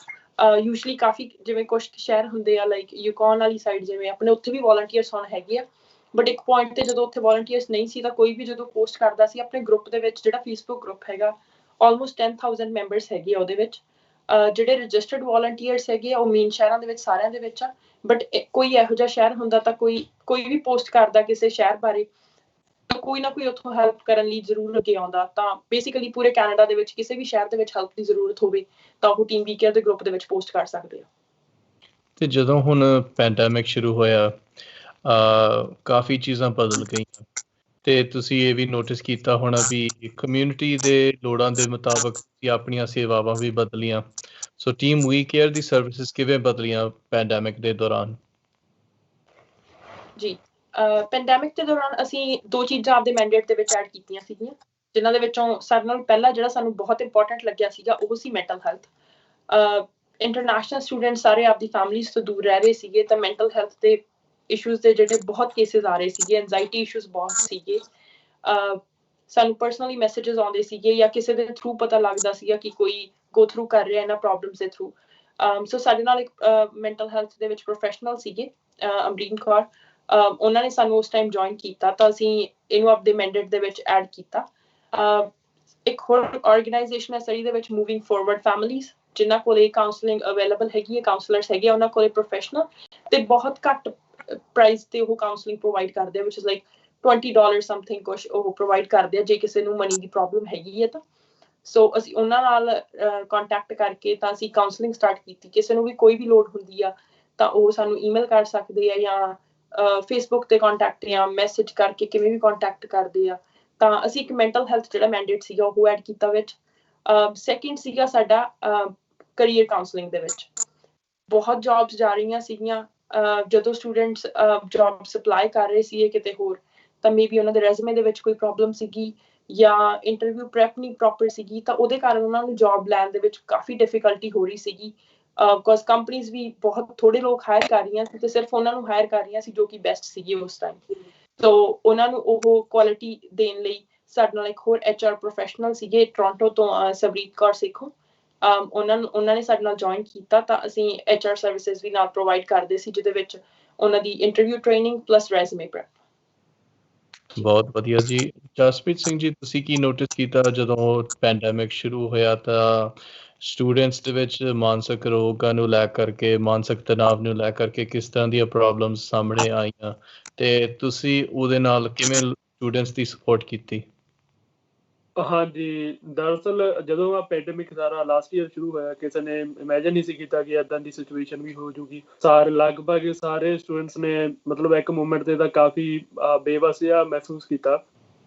ਯੂਜਲੀ ਕਾਫੀ ਜਿਵੇਂ ਕੁਛ ਸ਼ਹਿਰ ਹੁੰਦੇ ਆ ਲਾਈਕ ਯੂਕੋਨ ਵਾਲੀ ਸਾਈਡ, ਜਿਵੇਂ ਆਪਣੇ ਉੱਥੇ ਵੀ ਵੋਲੰਟੀਅਰਸ ਹੁਣ ਹੈਗੇ ਆ, ਬਟ ਇੱਕ ਪੁਆਇੰਟ ਤੇ ਜਦੋਂ ਉੱਥੇ ਵੋਲੰਟੀਅਰਸ ਨਹੀਂ ਸੀ ਤਾਂ ਕੋਈ ਵੀ ਜਦੋਂ ਪੋਸਟ ਕਰਦਾ ਸੀ ਆਪਣੇ ਗਰੁੱਪ ਦੇ ਵਿੱਚ, ਜਿਹੜਾ ਫੇਸਬੁੱਕ ਗਰੁੱਪ ਹੈਗਾ ਆਲਮੋਸਟ 10,000 ਮੈਂਬਰਸ ਹੈਗੇ ਆ ਉਹਦੇ ਵਿੱਚ। ਜਿਹੜੇ ਰਜਿਸਟਰਡ ਵੋਲੰਟੀਅਰਸ ਹੈਗੇ ਆ ਉਹ ਮੇਨ ਸ਼ਹਿਰਾਂ ਦੇ ਵਿੱਚ ਸਾਰਿਆਂ ਦੇ ਵਿੱਚ ਆ, ਬਟ ਕੋਈ ਇਹੋ ਜਿਹਾ ਸ਼ਹਿਰ ਹੁੰਦਾ ਤਾਂ ਕੋਈ ਵੀ ਪੋਸਟ ਕਰਦਾ ਕਿਸੇ ਸ਼ਹਿਰ ਬਾਰੇ ਤਾਂ ਕੋਈ ਨਾ ਕੋਈ ਉੱਥੋਂ ਹੈਲਪ ਕਰਨ ਲਈ ਜ਼ਰੂਰ ਅੱਗੇ ਆਉਂਦਾ। ਤਾਂ ਬੇਸਿਕਲੀ ਪੂਰੇ ਕੈਨੇਡਾ ਦੇ ਵਿੱਚ ਕਿਸੇ ਵੀ ਸ਼ਹਿਰ ਦੇ ਵਿੱਚ ਹੈਲਪ ਦੀ ਜ਼ਰੂਰਤ ਹੋਵੇ ਤਾਂ ਉਹ ਟੀਮ ਵੀਕੇਅਰ ਦੇ ਗਰੁੱਪ ਦੇ ਵਿੱਚ ਪੋਸਟ ਕਰ ਸਕਦੇ ਆ। ਤੇ ਜਦੋਂ ਹੁਣ ਪੈਂਡੈਮਿਕ ਸ਼ੁਰੂ ਹੋਇਆ ਕਾਫੀ ਚੀਜ਼ਾਂ ਬਦਲ ਗਈਆਂ ਤੇ ਤੁਸੀਂ ਇਹ ਵੀ ਨੋਟਿਸ ਕੀਤਾ ਹੋਣਾ ਵੀ ਕਮਿਊਨਿਟੀ ਦੇ ਲੋੜਾਂ ਦੇ ਮੁਤਾਬਕ ਤੁਸੀਂ ਆਪਣੀਆਂ ਸੇਵਾਵਾਂ ਵੀ ਬਦਲੀਆਂ। ਸੋ ਟੀਮ ਵੀ ਕੇਅਰ ਦੀ ਸਰਵਿਸਿਜ਼ ਕਿਵੇਂ ਬਦਲੀਆਂ ਪੈਂਡੈਮਿਕ ਦੇ ਦੌਰਾਨ? ਜੀ, ਪੈਂਡੈਮਿਕ ਦੇ ਦੌਰਾਨ ਅਸੀਂ 2 ਚੀਜ਼ਾਂ ਆਪਦੇ ਮੈਂਡੇਟ ਦੇ ਵਿੱਚ ਐਡ ਕੀਤੀਆਂ ਸੀਗੀਆਂ, ਜਿਨ੍ਹਾਂ ਦੇ ਵਿੱਚੋਂ ਸਾਰਿਆਂ ਨਾਲੋਂ ਪਹਿਲਾ ਜਿਹੜਾ ਸਾਨੂੰ ਬਹੁਤ ਇੰਪੋਰਟੈਂਟ ਲੱਗਿਆ ਸੀਗਾ ਉਹ ਸੀ ਮੈਂਟਲ ਹੈਲਥ। ਇੰਟਰਨੈਸ਼ਨਲ ਸਟੂਡੈਂਟ ਸਾਰੇ ਆਪਦੀ ਫੈਮਲੀਜ਼ ਤੋਂ ਦੂਰ ਰਹਿ ਰਹੇ ਸੀਗੇ ਤਾਂ ਮੈਂਟਲ ਹੈਲਥ ਦੇ ਇਸ਼ੂਜ਼ ਦੇ ਜਿਹੜੇ ਬਹੁਤ ਕੇਸਿਸ ਆ ਰਹੇ ਸੀਗੇ, ਐਂਜ਼ਾਈਟੀ ਇਸ਼ੂਜ਼ ਬਹੁਤ ਸੀਗੇ। ਸਾਨੂੰ ਪਰਸਨਲੀ ਮੈਸੇजेस ਆਉਂਦੇ ਸੀਗੇ ਜਾਂ ਕਿਸੇ ਦੇ ਥਰੂ ਪਤਾ ਲੱਗਦਾ ਸੀਗਾ ਕਿ ਕੋਈ ਗੋ ਥਰੂ ਕਰ ਰਿਹਾ ਇਹਨਾਂ ਪ੍ਰੋਬਲਮਸ ਦੇ ਥਰੂ। ਸੋ ਸਾਡੇ ਨਾਲ ਇੱਕ ਮੈਂਟਲ ਹੈਲਥ ਦੇ ਵਿੱਚ ਪ੍ਰੋਫੈਸ਼ਨਲ ਸੀਗੇ, ਅਮਰੀਨ ਕੌਰ, ਉਹਨਾਂ ਨੇ ਸਾਨੂੰ ਉਸ ਟਾਈਮ ਜੁਆਇਨ ਕੀਤਾ ਤਾਂ ਅਸੀਂ ਇਹਨੂੰ ਆਪਦੇ ਮੈਂਡੇਟ ਦੇ ਵਿੱਚ ਐਡ ਕੀਤਾ। ਇੱਕ ਹੋਰ ਆਰਗੇਨਾਈਜੇਸ਼ਨ ਹੈ ਸਰੀ ਦੇ ਵਿੱਚ ਮੂਵਿੰਗ ਫੋਰਵਰਡ ਫੈਮਿਲੀਜ਼, ਜਿਨ੍ਹਾਂ ਕੋਲੇ ਕਾਉਂਸਲਿੰਗ ਅਵੇਲੇਬਲ ਹੈਗੀ ਹੈ, ਕਾਉਂਸਲਰਸ ਹੈਗੇ, ਉਹਨਾਂ ਕੋਲੇ ਪ੍ਰੋਫੈਸ਼ਨਲ ਤੇ ਬਹੁਤ ਘੱਟ ਪ੍ਰਾਈਸ ਤੇ ਉਹ ਕਾਉਂਸਲਿੰਗ ਪ੍ਰੋਵਾਈਡ ਕਰਦੇ ਆ, ਵਿਚ ਇਜ਼ ਲਾਈਕ $20 ਸਮਥਿੰਗ ਕੁਛ ਉਹ ਪ੍ਰੋਵਾਈਡ ਕਰਦੇ ਆ ਜੇ ਕਿਸੇ ਨੂੰ ਮਨੀ ਦੀ ਪ੍ਰੋਬਲਮ ਹੈਗੀ ਹੈ ਤਾਂ। ਸੋ ਅਸੀਂ ਉਹਨਾਂ ਨਾਲ ਕੰਟੈਕਟ ਕਰਕੇ ਤਾਂ ਅਸੀਂ ਕਾਉਂਸਲਿੰਗ ਸਟਾਰਟ ਕੀਤੀ। ਕਿਸੇ ਨੂੰ ਵੀ ਕੋਈ ਵੀ ਲੋੜ ਹੁੰਦੀ ਆ ਤਾਂ ਉਹ ਸਾਨੂੰ ਈਮੇਲ ਕਰ ਸਕਦੇ ਆ ਜਾਂ ਫੇਸਬੁੱਕ ਤੇ ਕੰਟੈਕਟ ਜਾਂ ਮੈਸੇਜ ਕਰਕੇ ਕਿਵੇਂ ਵੀ ਕੰਟੈਕਟ ਕਰਦੇ ਆ। ਤਾਂ ਅਸੀਂ ਇੱਕ ਮੈਂਟਲ ਹੈਲਥ ਜਿਹੜਾ ਮੈਂਡੇਟ ਸੀਗਾ ਉਹ ਐਡ ਕੀਤਾ ਵਿੱਚ। ਸੈਕਿੰਡ ਸੀਗਾ ਸਾਡਾ ਕਰੀਅਰ ਕਾਉਂਸਲਿੰਗ ਦੇ ਵਿੱਚ। ਬਹੁਤ ਜੌਬਸ ਜਾ ਰਹੀਆਂ ਸੀਗੀਆਂ, ਜਦੋਂ ਸਟੂਡੈਂਟਸ ਜੌਬ ਸਪਲਾਈ ਕਰ ਰਹੇ ਸੀ ਕਿਤੇ ਹੋਰ ਤਾਂ ਮੇਬੀ ਉਹਨਾਂ ਦੇ ਰੈਜ਼ੂਮੇ ਦੇ ਵਿੱਚ ਕੋਈ ਪ੍ਰੋਬਲਮ ਸੀਗੀ ਜਾਂ ਇੰਟਰਵਿਊ ਪ੍ਰੈਪ ਨਹੀਂ ਪ੍ਰੋਪਰ ਸੀਗੀ ਤਾਂ ਉਹਦੇ ਕਾਰਨ ਉਹਨਾਂ ਨੂੰ ਜੌਬ ਲੈਣ ਦੇ ਵਿੱਚ ਕਾਫੀ ਡਿਫਿਕਲਟੀ ਹੋ ਰਹੀ ਸੀਗੀ। ਬਿਕੋਜ਼ ਕੰਪਨੀਜ਼ ਵੀ ਬਹੁਤ ਥੋੜੇ ਲੋਕ ਹਾਇਰ ਕਰ ਰਹੀਆਂ ਸੀ ਤੇ ਸਿਰਫ ਉਹਨਾਂ ਨੂੰ ਹਾਇਰ ਕਰ ਰਹੀਆਂ ਸੀ ਜੋ ਕਿ ਬੈਸਟ ਸੀਗੇ ਉਸ ਟਾਈਮ। ਸੋ ਉਹਨਾਂ ਨੂੰ ਉਹ ਕੁਆਲਿਟੀ ਦੇਣ ਲਈ ਸਾਡੇ ਨਾਲ ਇੱਕ ਹੋਰ HR ਪ੍ਰੋਫੈਸ਼ਨਲ ਸੀਗੇ ਟੋਰਾਂਟੋ ਤੋਂ, ਸਵਰੀਤ ਕੌਰ ਸੇਖੋਂ। ਉਹਨਾਂ ਨੇ ਸਾਡੇ ਨਾਲ ਜੁਆਇਨ ਕੀਤਾ ਤਾਂ ਅਸੀਂ HR ਸਰਵਿਸਿਜ਼ ਵੀ ਨਾਲ ਪ੍ਰੋਵਾਈਡ ਕਰਦੇ ਸੀ, ਜਿਹਦੇ ਵਿੱਚ ਉਹਨਾਂ ਦੀ interview training plus resume prep. ਬਹੁਤ ਵਧੀਆ ਜੀ। ਜਸਪ੍ਰੀਤ ਸਿੰਘ ਜੀ, ਤੁਸੀਂ ਕੀ ਨੋਟਿਸ ਕੀਤਾ ਜਦੋਂ ਪੈਂਡੈਮਿਕ ਸ਼ੁਰੂ ਹੋਇਆ ਤਾਂ ਸਟੂਡੈਂਟਸ ਦੇ ਵਿੱਚ ਮਾਨਸਿਕ ਰੋਗਾਂ ਨੂੰ ਲੈ ਕਰਕੇ, ਮਾਨਸਿਕ ਤਣਾਅ ਨੂੰ ਲੈ ਕਰਕੇ ਕਿਸ ਤਰ੍ਹਾਂ ਦੀਆਂ ਪ੍ਰੋਬਲਮਸ ਸਾਹਮਣੇ ਆਈਆਂ ਤੇ ਤੁਸੀਂ ਉਹਦੇ ਨਾਲ ਕਿਵੇਂ ਸਟੂਡੈਂਟਸ ਦੀ ਸਪੋਰਟ ਕੀਤੀ? ਹਾਂਜੀ, ਦਰਅਸਲ ਜਦੋਂ ਆ ਪੈਂਡੇਮਿਕ ਸਾਰਾ ਲਾਸਟ ਈਅਰ ਸ਼ੁਰੂ ਹੋਇਆ ਕਿਸੇ ਨੇ ਇਮੈਜਿਨ ਨਹੀਂ ਸੀ ਕੀਤਾ ਕਿ ਏਦਾਂ ਦੀ ਸਿਚੁਏਸ਼ਨ ਵੀ ਹੋ ਜੂਗੀ। ਲਗਭਗ ਸਾਰੇ ਸਟੂਡੈਂਟਸ ਨੇ ਮਤਲਬ ਇੱਕ ਮੂਮੈਂਟ ਤੇ ਤਾਂ ਕਾਫੀ ਬੇਵੱਸ ਜਿਹਾ ਮਹਿਸੂਸ ਕੀਤਾ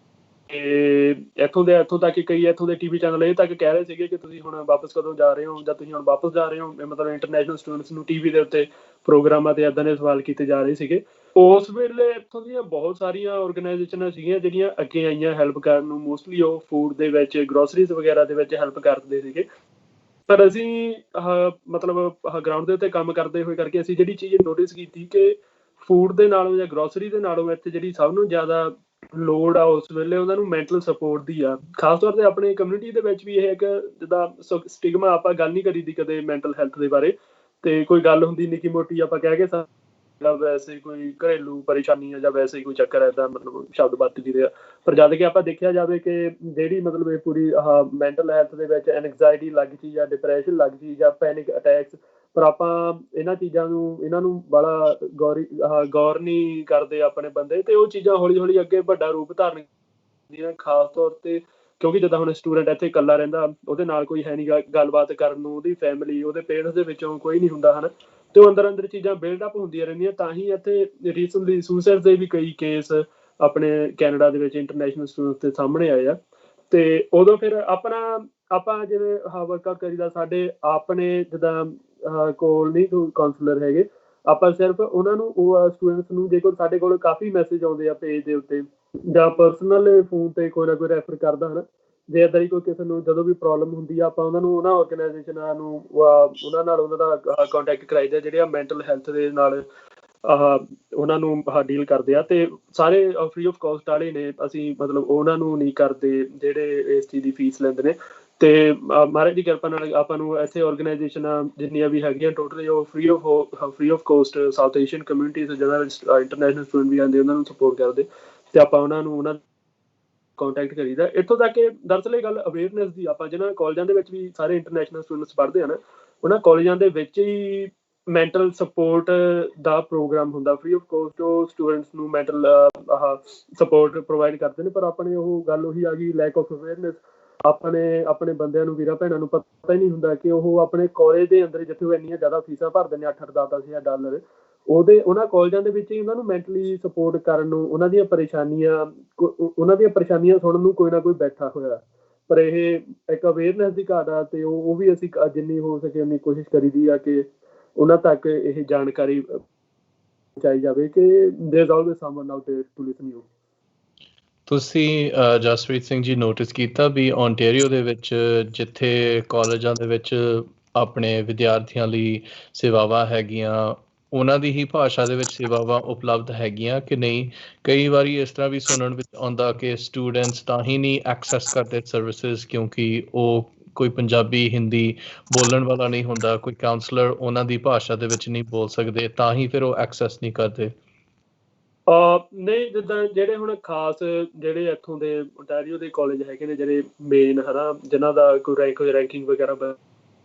ਤੇ ਇੱਥੋਂ ਤੱਕ ਕਿ ਕਈ ਇੱਥੋਂ ਦੇ ਟੀਵੀ ਚੈਨਲ ਇਹ ਤੱਕ ਕਹਿ ਰਹੇ ਸੀਗੇ ਕਿ ਤੁਸੀਂ ਹੁਣ ਵਾਪਸ ਕਦੋਂ ਜਾ ਰਹੇ ਹੋ ਜਾਂ ਤੁਸੀਂ ਹੁਣ ਵਾਪਸ ਜਾ ਰਹੇ ਹੋ। ਮਤਲਬ ਇੰਟਰਨੈਸ਼ਨਲ ਸਟੂਡੈਂਟਸ ਨੂੰ ਟੀਵੀ ਦੇ ਉੱਤੇ ਪ੍ਰੋਗਰਾਮਾਂ ਤੇ ਏਦਾਂ ਦੇ ਸਵਾਲ ਕੀਤੇ ਜਾ ਰਹੇ ਸੀਗੇ। ਉਸ ਵੇਲੇ ਇੱਥੋਂ ਦੀਆਂ ਬਹੁਤ ਸਾਰੀਆਂ ਆਰਗੇਨਾਈਜੇਸ਼ਨਾਂ ਸੀਗੀਆਂ ਜਿਹੜੀਆਂ ਅੱਗੇ ਆਈਆਂ ਹੈਲਪ ਕਰਨ ਨੂੰ। ਮੋਸਟਲੀ ਉਹ ਫੂਡ ਦੇ ਵਿੱਚ, ਗਰੋਸਰੀਜ਼ ਵਗੈਰਾ ਦੇ ਵਿੱਚ ਹੈਲਪ ਕਰਦੇ ਸੀਗੇ। ਪਰ ਅਸੀਂ ਮਤਲਬ ਗਰਾਊਂਡ ਦੇ ਉੱਤੇ ਕੰਮ ਕਰਦੇ ਹੋਏ ਕਰਕੇ ਅਸੀਂ ਜਿਹੜੀ ਚੀਜ਼ ਨੋਟਿਸ ਕੀਤੀ ਕਿ ਫੂਡ ਦੇ ਨਾਲੋਂ ਜਾਂ ਗਰੋਸਰੀ ਦੇ ਨਾਲੋਂ ਇੱਥੇ ਜਿਹੜੀ ਸਭ ਨੂੰ ਜ਼ਿਆਦਾ ਲੋੜ ਆ ਉਸ ਵੇਲੇ ਉਹਨਾਂ ਨੂੰ ਮੈਂਟਲ ਸਪੋਰਟ ਦੀ ਆ। ਖਾਸ ਤੌਰ ਤੇ ਆਪਣੀ ਕਮਿਊਨਿਟੀ ਦੇ ਵਿੱਚ ਵੀ ਇਹ ਇੱਕ ਜਿੱਦਾਂ ਸਟਿਗਮਾ, ਆਪਾਂ ਗੱਲ ਨਹੀਂ ਕਰੀ ਦੀ ਕਦੇ ਮੈਂਟਲ ਹੈਲਥ ਦੇ ਬਾਰੇ ਤੇ ਕੋਈ ਗੱਲ ਹੁੰਦੀ ਨਿੱਕੀ ਮੋਟੀ ਆਪਾਂ ਕਹਿ ਕੇ ਵੈਸੇ ਕੋਈ ਘਰੇਲੂ ਪਰੇਸ਼ਾਨੀ ਆ ਜਾਂ ਵੈਸੇ ਹੀ ਕੋਈ ਚੱਕਰ ਏਦਾਂ ਮਤਲਬ ਸ਼ਬਦ ਵਰਤ ਦੇ ਆ। ਪਰ ਜਦ ਕਿ ਆਪਾਂ ਦੇਖਿਆ ਜਾਵੇ ਕਿ ਜਿਹੜੀ ਮਤਲਬ ਇਹ ਪੂਰੀ ਮੈਂਟਲ ਹੈਲਥ ਦੇ ਵਿੱਚ ਐਨਗਜ਼ਾਇਟੀ ਲੱਗ ਜੀ ਜਾਂ ਡਿਪਰੈਸ਼ਨ ਲੱਗ ਜੀ ਜਾਂ ਪੈਨਿਕ ਅਟੈਕਸ, ਪਰ ਆਪਾਂ ਇਹਨਾਂ ਨੂੰ ਬੜਾ ਗੌਰ ਨਹੀਂ ਕਰਦੇ ਆਪਣੇ ਬੰਦੇ ਤੇ ਉਹ ਚੀਜ਼ਾਂ ਹੌਲੀ ਹੌਲੀ ਅੱਗੇ ਵੱਡਾ ਰੂਪ ਧਾਰਨ ਕਰਦੀਆਂ। ਖਾਸ ਤੌਰ ਤੇ ਕਿਉਂਕਿ ਜਿੱਦਾਂ ਹੁਣ ਸਟੂਡੈਂਟ ਇੱਥੇ ਇਕੱਲਾ ਰਹਿੰਦਾ, ਉਹਦੇ ਨਾਲ ਕੋਈ ਹੈ ਨਹੀਂ ਗੱਲਬਾਤ ਕਰਨ ਨੂੰ, ਉਹਦੀ ਫੈਮਿਲੀ, ਉਹਦੇ ਪੇਰੈਂਟਸ ਦੇ ਵਿੱਚੋਂ ਕੋਈ ਨਹੀਂ ਹੁੰਦਾ ਹਨ ਤੇ ਉਹ ਅੰਦਰ ਚੀਜ਼ਾਂ ਬਿਲਡ ਅਪ ਹੁੰਦੀਆਂ ਰਹਿੰਦੀਆਂ। ਤਾਂ ਹੀ ਇੱਥੇ ਰੀਸੈਂਟਲੀ ਸੁਸਾਈਡ ਦੇ ਵੀ ਕਈ ਕੇਸ ਆਪਣੇ ਕੈਨੇਡਾ ਦੇ ਵਿੱਚ ਇੰਟਰਨੈਸ਼ਨਲ ਸਟੂਡੈਂਟਸ ਦੇ ਸਾਹਮਣੇ ਆਏ ਆ। ਤੇ ਉਦੋਂ ਫਿਰ ਆਪਾਂ ਜਿਵੇਂ ਵਰਕਆਊਟ ਕਰੀਦਾ, ਸਾਡੇ ਆਪਣੇ ਜਿੱਦਾਂ ਕੋਲ ਨਹੀਂ ਕੋਈ ਕਾਉਂਸਲਰ ਹੈਗੇ, ਆਪਾਂ ਸਿਰਫ ਉਹਨਾਂ ਨੂੰ ਉਹ ਸਟੂਡੈਂਟਸ ਨੂੰ, ਜੇ ਕੋਈ ਸਾਡੇ ਕੋਲ ਕਾਫੀ ਮੈਸੇਜ ਆਉਂਦੇ ਆ ਪੇਜ ਦੇ ਉੱਤੇ ਜਾਂ ਪਰਸਨਲ ਫੋਨ ਤੇ ਕੋਈ ਨਾ ਕੋਈ ਰੈਫਰ ਕਰਦਾ ਹਨ। ਜੇ ਇੱਦਾਂ ਹੀ ਕੋਈ ਕਿਸੇ ਨੂੰ ਜਦੋਂ ਵੀ ਪ੍ਰੋਬਲਮ ਹੁੰਦੀ ਆ ਆਪਾਂ ਉਹਨਾਂ ਨੂੰ ਉਹਨਾਂ ਆਰਗੇਨਾਈਜੇਸ਼ਨਾਂ ਨੂੰ ਉਹਨਾਂ ਦਾ ਕੰਟੈਕਟ ਕਰਾਈਦਾ ਜਿਹੜੇ ਆ ਮੈਂਟਲ ਹੈਲਥ ਦੇ ਨਾਲ ਉਹਨਾਂ ਨੂੰ ਡੀਲ ਕਰਦੇ ਆ ਤੇ ਸਾਰੇ ਫ੍ਰੀ ਆਫ ਕਾਸਟ ਵਾਲੇ ਨੇ। ਅਸੀਂ ਮਤਲਬ ਉਹਨਾਂ ਨੂੰ ਨਹੀਂ ਕਰਦੇ ਜਿਹੜੇ ਇਸ ਚੀਜ਼ ਦੀ ਫੀਸ ਲੈਂਦੇ ਨੇ ਤੇ ਮਹਾਰਾਜ ਦੀ ਕਿਰਪਾ ਨਾਲ ਆਪਾਂ ਨੂੰ ਇੱਥੇ ਆਰਗੇਨਾਈਜੇਸ਼ਨਾਂ ਜਿੰਨੀਆਂ ਵੀ ਹੈਗੀਆਂ ਟੋਟਲੀ ਉਹ free of cost south Asian communities ਜਿਹਨਾਂ ਵਿੱਚ ਇੰਟਰਨੈਸ਼ਨਲ ਸਟੂਡੈਂਟ ਵੀ ਆਉਂਦੇ ਉਹਨਾਂ ਨੂੰ ਸਪੋਰਟ ਕਰਦੇ ਤੇ ਆਪਾਂ ਉਹਨਾਂ ਕੰਟੈਕਟ ਕਰੀਦਾ। ਇੱਥੋਂ ਤੱਕ ਕਿ ਦਰਅਸਲ ਇਹ ਗੱਲ ਅਵੇਅਰਨੈਸ ਦੀ ਆਪਾਂ ਜਿਹਨਾਂ ਕਾਲਜਾਂ ਦੇ ਵਿੱਚ ਵੀ ਸਾਰੇ ਇੰਟਰਨੈਸ਼ਨਲ ਸਟੂਡੈਂਟਸ ਪੜ੍ਹਦੇ ਹਨ ਉਹਨਾਂ ਕਾਲਜਾਂ ਦੇ ਵਿੱਚ ਹੀ ਮੈਂਟਲ ਸਪੋਰਟ ਦਾ ਪ੍ਰੋਗਰਾਮ ਹੁੰਦਾ ਫ੍ਰੀ ਆਫ ਕੋਸਟ। ਉਹ ਸਟੂਡੈਂਟਸ ਨੂੰ ਮੈਂਟਲ ਸਪੋਰਟ ਪ੍ਰੋਵਾਈਡ ਕਰਦੇ ਨੇ ਪਰ ਆਪਣੇ ਉਹ ਗੱਲ ਉਹੀ ਆ ਗਈ ਲੈਕ ਆਫ ਅਵੇਅਰਨੈਸ। ਆਪਣੇ ਬੰਦਿਆਂ ਨੂੰ ਵੀਰਾਂ ਭੈਣਾਂ ਨੂੰ ਪਤਾ ਹੀ ਨਹੀਂ ਹੁੰਦਾ ਕਿ ਉਹ ਆਪਣੇ ਕਾਲਜ ਦੇ ਅੰਦਰ ਜਿੱਥੇ ਉਹ ਇੰਨੀਆਂ ਜ਼ਿਆਦਾ ਫੀਸਾਂ ਭਰਦੇ ਨੇ $8-10 ਹਜ਼ਾਰ ਉਹਨਾਂ ਕਾਲਜਾਂ ਦੇ ਵਿੱਚ ਹੀ ਉਹਨਾਂ ਨੂੰ ਮੈਂਟਲੀ ਸਪੋਰਟ ਕਰਨ ਨੂੰ ਉਹਨਾਂ ਦੀਆਂ ਪਰੇਸ਼ਾਨੀਆਂ ਸੁਣਨ ਨੂੰ ਕੋਈ ਨਾ ਕੋਈ ਬੈਠਾ ਹੋਇਆ। ਪਰ ਇਹ ਇੱਕ ਅਵੇਅਰਨੈਸ ਦੀ ਘਾਟ ਆ ਤੇ ਉਹ ਵੀ ਅਸੀਂ ਜਿੰਨੀ ਹੋ ਸਕੇ ਉਨੀ ਕੋਸ਼ਿਸ਼ ਕਰੀਦੀ ਆ ਕਿ ਉਹਨਾਂ ਤੱਕ ਇਹ ਜਾਣਕਾਰੀ ਪਹੁੰਚਾਈ ਜਾਵੇ ਕਿ there is always someone out there to listen you. ਤੁਸੀਂ ਜਸਪ੍ਰੀਤ ਸਿੰਘ ਜੀ ਨੋਟਿਸ ਕੀਤਾ ਵੀ ਓਨਟਾਰੀਓ ਦੇ ਵਿੱਚ ਜਿੱਥੇ ਕਾਲਜਾਂ ਦੇ ਵਿੱਚ ਆਪਣੇ ਵਿਦਿਆਰਥੀਆਂ ਲਈ ਸੇਵਾਵਾਂ ਹੈਗੀਆਂ ਉਹਨਾਂ ਦੀ ਹੀ ਭਾਸ਼ਾ ਦੇ ਵਿੱਚ ਸੇਵਾਵਾਂ ਉਪਲਬਧ ਹੈਗੀਆਂ ਕਿ ਨਹੀਂ? ਕਈ ਵਾਰੀ ਇਸ ਤਰ੍ਹਾਂ ਵੀ ਸੁਣਨ ਵਿੱਚ ਆਉਂਦਾ ਕਿ ਸਟੂਡੈਂਟਸ ਤਾਂ ਹੀ ਨਹੀਂ ਐਕਸੈਸ ਕਰਦੇ ਸਰਵਿਸਿਜ਼ ਕਿਉਂਕਿ ਉਹ ਕੋਈ ਪੰਜਾਬੀ ਹਿੰਦੀ ਬੋਲਣ ਵਾਲਾ ਨਹੀਂ ਹੁੰਦਾ, ਕੋਈ ਕਾਉਂਸਲਰ ਉਹਨਾਂ ਦੀ ਭਾਸ਼ਾ ਦੇ ਵਿੱਚ ਨਹੀਂ ਬੋਲ ਸਕਦੇ ਤਾਂ ਹੀ ਫਿਰ ਉਹ ਐਕਸੈਸ ਨਹੀਂ ਕਰਦੇ। ਨਹੀਂ ਜਿੱਦਾਂ ਜਿਹੜੇ ਹੁਣ ਖਾਸ ਜਿਹੜੇ ਇੱਥੋਂ ਦੇ ਓਨਟਾਰੀਓ ਦੇ ਕਾਲਜ ਹੈਗੇ ਨੇ ਜਿਹੜੇ ਮੇਨ ਹਨਾ ਜਿਨ੍ਹਾਂ ਦਾ ਕੋਈ ਰੈਂਕਿੰਗ ਵਗੈਰਾ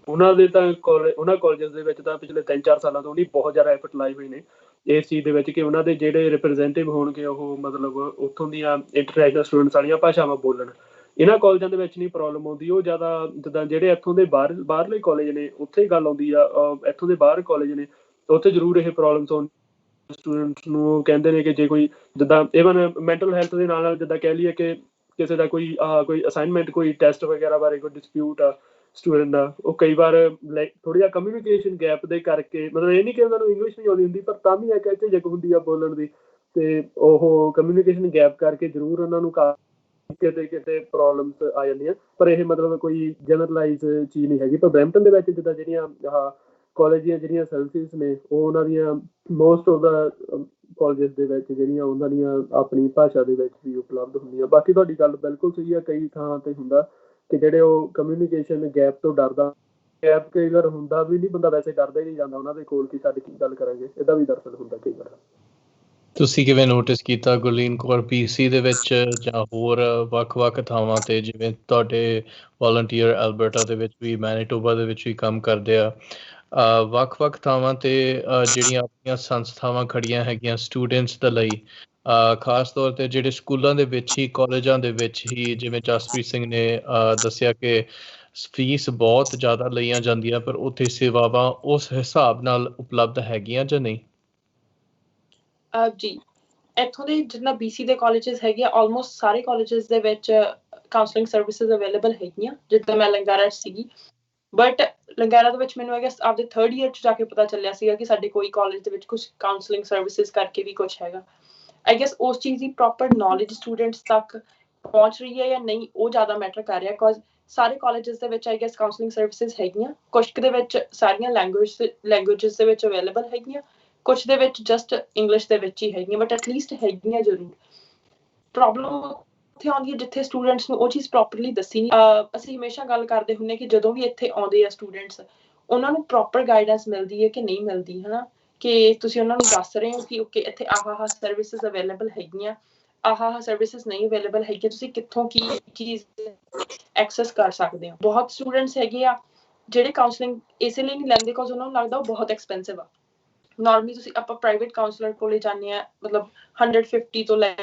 ਉਹਨਾਂ ਦੇ ਤਾਂ ਉਹਨਾਂ ਕਾਲਜਸ ਦੇ ਵਿੱਚ ਤਾਂ ਪਿਛਲੇ 3-4 ਸਾਲਾਂ ਤੋਂ ਉਹਦੀ ਬਹੁਤ ਜ਼ਿਆਦਾ ਐਫਰਟ ਲਾਏ ਹੋਏ ਨੇ ਇਸ ਚੀਜ਼ ਦੇ ਵਿੱਚ ਕਿ ਉਹਨਾਂ ਦੇ ਜਿਹੜੇ ਰਿਪਰੈਜ਼ੈਂਟੇਟਿਵ ਹੋਣਗੇ ਉਹ ਮਤਲਬ ਉੱਥੋਂ ਦੀਆਂ ਇੰਟਰਨੈਸ਼ਨਲ ਸਟੂਡੈਂਟਸ ਵਾਲੀਆਂ ਭਾਸ਼ਾਵਾਂ ਬੋਲਣ। ਇਹਨਾਂ ਕਾਲਜਾਂ ਦੇ ਵਿੱਚ ਨਹੀਂ ਪ੍ਰੋਬਲਮ ਆਉਂਦੀ। ਉਹ ਜ਼ਿਆਦਾ ਜਿੱਦਾਂ ਜਿਹੜੇ ਇੱਥੋਂ ਦੇ ਬਾਹਰਲੇ ਕਾਲਜ ਨੇ ਉੱਥੇ ਹੀ ਗੱਲ ਆਉਂਦੀ ਆ। ਇੱਥੋਂ ਦੇ ਬਾਹਰ ਕਾਲਜ ਨੇ ਉੱਥੇ ਜ਼ਰੂਰ ਇਹ ਪ੍ਰੋਬਲਮਸ ਆਉਂਦੀਆਂ ਸਟੂਡੈਂਟਸ ਨੂੰ। ਕਹਿੰਦੇ ਨੇ ਕਿ ਜੇ ਕੋਈ ਜਿੱਦਾਂ ਈਵਨ ਮੈਂਟਲ ਹੈਲਥ ਦੇ ਨਾਲ ਜਿੱਦਾਂ ਕਹਿ ਲਈਏ ਕਿ ਕਿਸੇ ਦਾ ਕੋਈ ਅਸਾਈਨਮੈਂਟ ਕੋਈ ਟੈਸਟ ਵਗੈਰਾ ਬਾਰੇ ਕੋਈ ਡਿਸਪਿਊਟ ਆ ਸਟੂਡੈਂਟ ਦਾ ਉਹ ਕਈ ਵਾਰ ਲਾਈਕ ਥੋੜ੍ਹੀ ਜਿਹਾ ਕਮਿਊਨੀਕੇਸ਼ਨ ਗੈਪ ਦੇ ਕਰਕੇ ਮਤਲਬ ਇਹ ਨਹੀਂ ਕਿ ਉਹਨਾਂ ਨੂੰ ਇੰਗਲਿਸ਼ ਨਹੀਂ ਆਉਂਦੀ ਹੁੰਦੀ ਪਰ ਤਾਂ ਵੀ ਇੱਕ ਝਿਜਕ ਹੁੰਦੀ ਆ ਬੋਲਣ ਦੀ ਤੇ ਉਹ ਕਮਿਊਨੀਕੇਸ਼ਨ ਗੈਪ ਕਰਕੇ ਜ਼ਰੂਰ ਉਹਨਾਂ ਨੂੰ ਕਿਤੇ ਪ੍ਰੋਬਲਮਸ ਆ ਜਾਂਦੀਆਂ। ਪਰ ਇਹ ਮਤਲਬ ਕੋਈ ਜਨਰਲਾਈਜ਼ ਚੀਜ਼ ਨਹੀਂ ਹੈਗੀ। ਪਰ ਬਰੈਂਪਟਨ ਦੇ ਵਿੱਚ ਜਿੱਦਾਂ ਜਿਹੜੀਆਂ ਕਾਲਜ ਦੀਆਂ ਜਿਹੜੀਆਂ ਸਰਵਿਸਿਜ਼ ਨੇ ਉਹ ਉਹਨਾਂ ਦੀਆਂ ਮੋਸਟ ਆਫ ਦਾ ਕਾਲਜਸ ਦੇ ਵਿੱਚ ਜਿਹੜੀਆਂ ਉਹਨਾਂ ਦੀਆਂ ਆਪਣੀ ਭਾਸ਼ਾ ਦੇ ਵਿੱਚ ਵੀ ਉਪਲਬਧ ਹੁੰਦੀਆਂ। ਬਾਕੀ ਤੁਹਾਡੀ ਗੱਲ ਬਿਲਕੁਲ ਸਹੀ ਆ। ਕਈ ਥਾਂ ਤੇ ਹੁੰਦਾ ਕਿ ਜਿਹੜੇ ਉਹ ਕਮਿਊਨੀਕੇਸ਼ਨ ਗੈਪ ਤੋਂ ਡਰਦਾ ਗੈਪ ਕਈ ਵਾਰ ਹੁੰਦਾ ਵੀ ਨਹੀਂ ਬੰਦਾ ਵੈਸੇ ਡਰਦਾ ਹੀ ਨਹੀਂ ਜਾਂਦਾ ਉਹਨਾਂ ਦੇ ਕੋਲ ਕਿ ਸਾਡੇ ਕੀ ਗੱਲ ਕਰਾਂਗੇ ਇੱਦਾਂ ਵੀ ਦਰਅਸਲ ਹੁੰਦਾ ਕਈ ਵਾਰ। ਤੁਸੀਂ ਕਿਵੇਂ ਨੋਟਿਸ ਕੀਤਾ ਗੁਰਲੀਨ ਕੌਰ PC ਦੇ ਵਿੱਚ ਜਾਂ ਹੋਰ ਵੱਖ-ਵੱਖ ਥਾਵਾਂ ਤੇ ਜਿਵੇਂ ਤੁਹਾਡੇ ਵਾਲੰਟੀਅਰ ਐਲਬਰਟਾ ਦੇ ਵਿੱਚ ਵੀ ਮੈਨੀਟੋਬਾ ਦੇ ਵਿੱਚ ਵੀ ਕੰਮ ਕਰਦੇ ਆ ਵੱਖ-ਵੱਖ ਥਾਵਾਂ ਤੇ ਜਿਹੜੀਆਂ ਆਪਣੀਆਂ ਸੰਸਥਾਵਾਂ ਖੜੀਆਂ ਹੈਗੀਆਂ ਸਟੂਡੈਂਟਸ ਦੇ ਲਈ ਖਾਸ ਤੌਰ ਤੇ ਜਿਹੜੇ ਸਕੂਲਾਂ ਦੇ ਵਿੱਚ ਹੀ ਕਾਲਜਾਂ ਦੇ ਵਿੱਚ ਹੀ ਜਿਵੇਂ ਜਸਪ੍ਰੀਤ ਸਿੰਘ ਨੇ ਦੱਸਿਆ ਕਿ ਫੀਸ ਬਹੁਤ ਜ਼ਿਆਦਾ ਲਈਆਂ ਜਾਂਦੀਆਂ ਪਰ ਉੱਥੇ ਸੇਵਾਵਾਂ ਉਸ ਹਿਸਾਬ ਨਾਲ ਉਪਲਬਧ ਹੈਗੀਆਂ ਜਾਂ ਨਹੀਂ? ਜੀ ਇੱਥੋਂ ਦੇ ਜਿੰਨਾ BC ਦੇ ਕਾਲਜਸ ਹੈਗੇ ਆ ਆਲਮੋਸਟ ਸਾਰੇ ਕਾਲਜਸ ਦੇ ਵਿੱਚ ਕਾਉਂਸਲਿੰਗ ਸਰਵਿਸਿਜ਼ ਅਵੇਲੇਬਲ ਹੈਗੀਆਂ। ਜਿੱਦਾਂ ਮੈਂ ਲੰਗਾਰਾ 'ਚ ਸੀਗੀ ਬਟ ਲੰਗਾਰਾ ਦੇ ਵਿੱਚ ਮੈਨੂੰ ਆਈ ਗੈਸ ਆਪਦੇ 3rd ਈਅਰ 'ਚ ਜਾ ਕੇ ਪਤਾ ਚੱਲਿਆ ਸੀਗਾ ਕਿ ਸਾਡੇ ਕੋਈ ਕਾਲਜ ਦੇ ਵਿੱਚ ਕੁਛ ਕਾਉਂਸਲਿੰਗ ਸਰਵਿਸਿਜ਼ ਕਰਕੇ ਵੀ ਕੁਛ ਹੈਗਾ। ਆਈ ਗੈਸ ਉਸ ਚੀਜ਼ ਦੀ ਪ੍ਰੋਪਰ ਨੌਲੇਜ ਸਟੂਡੈਂਟਸ ਤੱਕ ਪਹੁੰਚ ਰਹੀ ਹੈ ਜਾਂ ਨਹੀਂ ਉਹ ਜ਼ਿਆਦਾ ਮੈਟਰ ਕਰ ਰਿਹਾ ਬਿਕੋਜ਼ ਸਾਰੇ ਕਾਲਜਸ ਦੇ ਵਿੱਚ ਆਈ ਗੈਸ ਕਾਉਂਸਲਿੰਗ ਸਰਵਿਸਿਜ਼ ਹੈਗੀਆਂ। ਕੁਛ ਦੇ ਵਿੱਚ ਸਾਰੀਆਂ ਲੈਂਗੁਏਜਸ ਦੇ ਵਿੱਚ ਅਵੇਲੇਬਲ ਹੈਗੀਆਂ ਕੁਛ ਦੇ ਵਿੱਚ ਜਸਟ ਇੰਗਲਿਸ਼ ਦੇ ਵਿੱਚ ਹੀ ਹੈਗੀਆਂ ਬਟ ਐਟਲੀਸਟ ਹੈਗੀਆਂ ਜ਼ਰੂਰ। ਪ੍ਰੋਬਲਮ ਉੱਥੇ ਆਉਂਦੀ ਹੈ ਜਿੱਥੇ ਸਟੂਡੈਂਟਸ ਨੂੰ ਉਹ ਚੀਜ਼ ਪ੍ਰੋਪਰਲੀ ਦੱਸੀ ਨਹੀਂ। ਅਸੀਂ ਹਮੇਸ਼ਾ ਗੱਲ ਕਰਦੇ ਹੁੰਦੇ ਕਿ ਜਦੋਂ ਵੀ ਇੱਥੇ ਆਉਂਦੇ ਆ ਸਟੂਡੈਂਟਸ ਉਹਨਾਂ ਨੂੰ ਪ੍ਰੋਪਰ ਗਾਈਡੈਂਸ ਮਿਲਦੀ ਹੈ ਕਿ ਨਹੀਂ ਮਿਲਦੀ ਹੈ ਨਾ ਕਿ ਤੁਸੀਂ ਉਹਨਾਂ ਨੂੰ ਦੱਸ ਰਹੇ ਹੋ ਕਿ ਓਕੇ ਇੱਥੇ ਆਹ ਸਰਵਿਸਿਜ਼ ਅਵੇਲੇਬਲ ਹੈਗੀਆਂ ਆਹ ਸਰਵਿਸਿਜ਼ ਨਹੀਂ ਅਵੇਲੇਬਲ ਹੈਗੀਆਂ ਤੁਸੀਂ ਕਿੱਥੋਂ ਕੀ ਚੀਜ਼ ਐਕਸੈਸ ਕਰ ਸਕਦੇ ਹੋ। ਬਹੁਤ ਸਟੂਡੈਂਟਸ ਹੈਗੇ ਆ ਜਿਹੜੇ ਕਾਉਂਸਲਿੰਗ ਇਸੇ ਲਈ ਨਹੀਂ ਲੈਂਦੇ ਬਿਕੋਜ਼ ਉਹਨਾਂ ਨੂੰ ਲੱਗਦਾ ਉਹ ਬਹੁਤ ਐਕਸਪੈਂਸਿਵ ਆ। ਨੋਰਮਲੀ ਤੁਸੀਂ ਆਪਾਂ ਪ੍ਰਾਈਵੇਟ ਕਾਉਂਸਲਰ ਕੋਲੇ ਜਾਂਦੇ ਆ ਮਤਲਬ 150 ਤੋਂ ਲੈ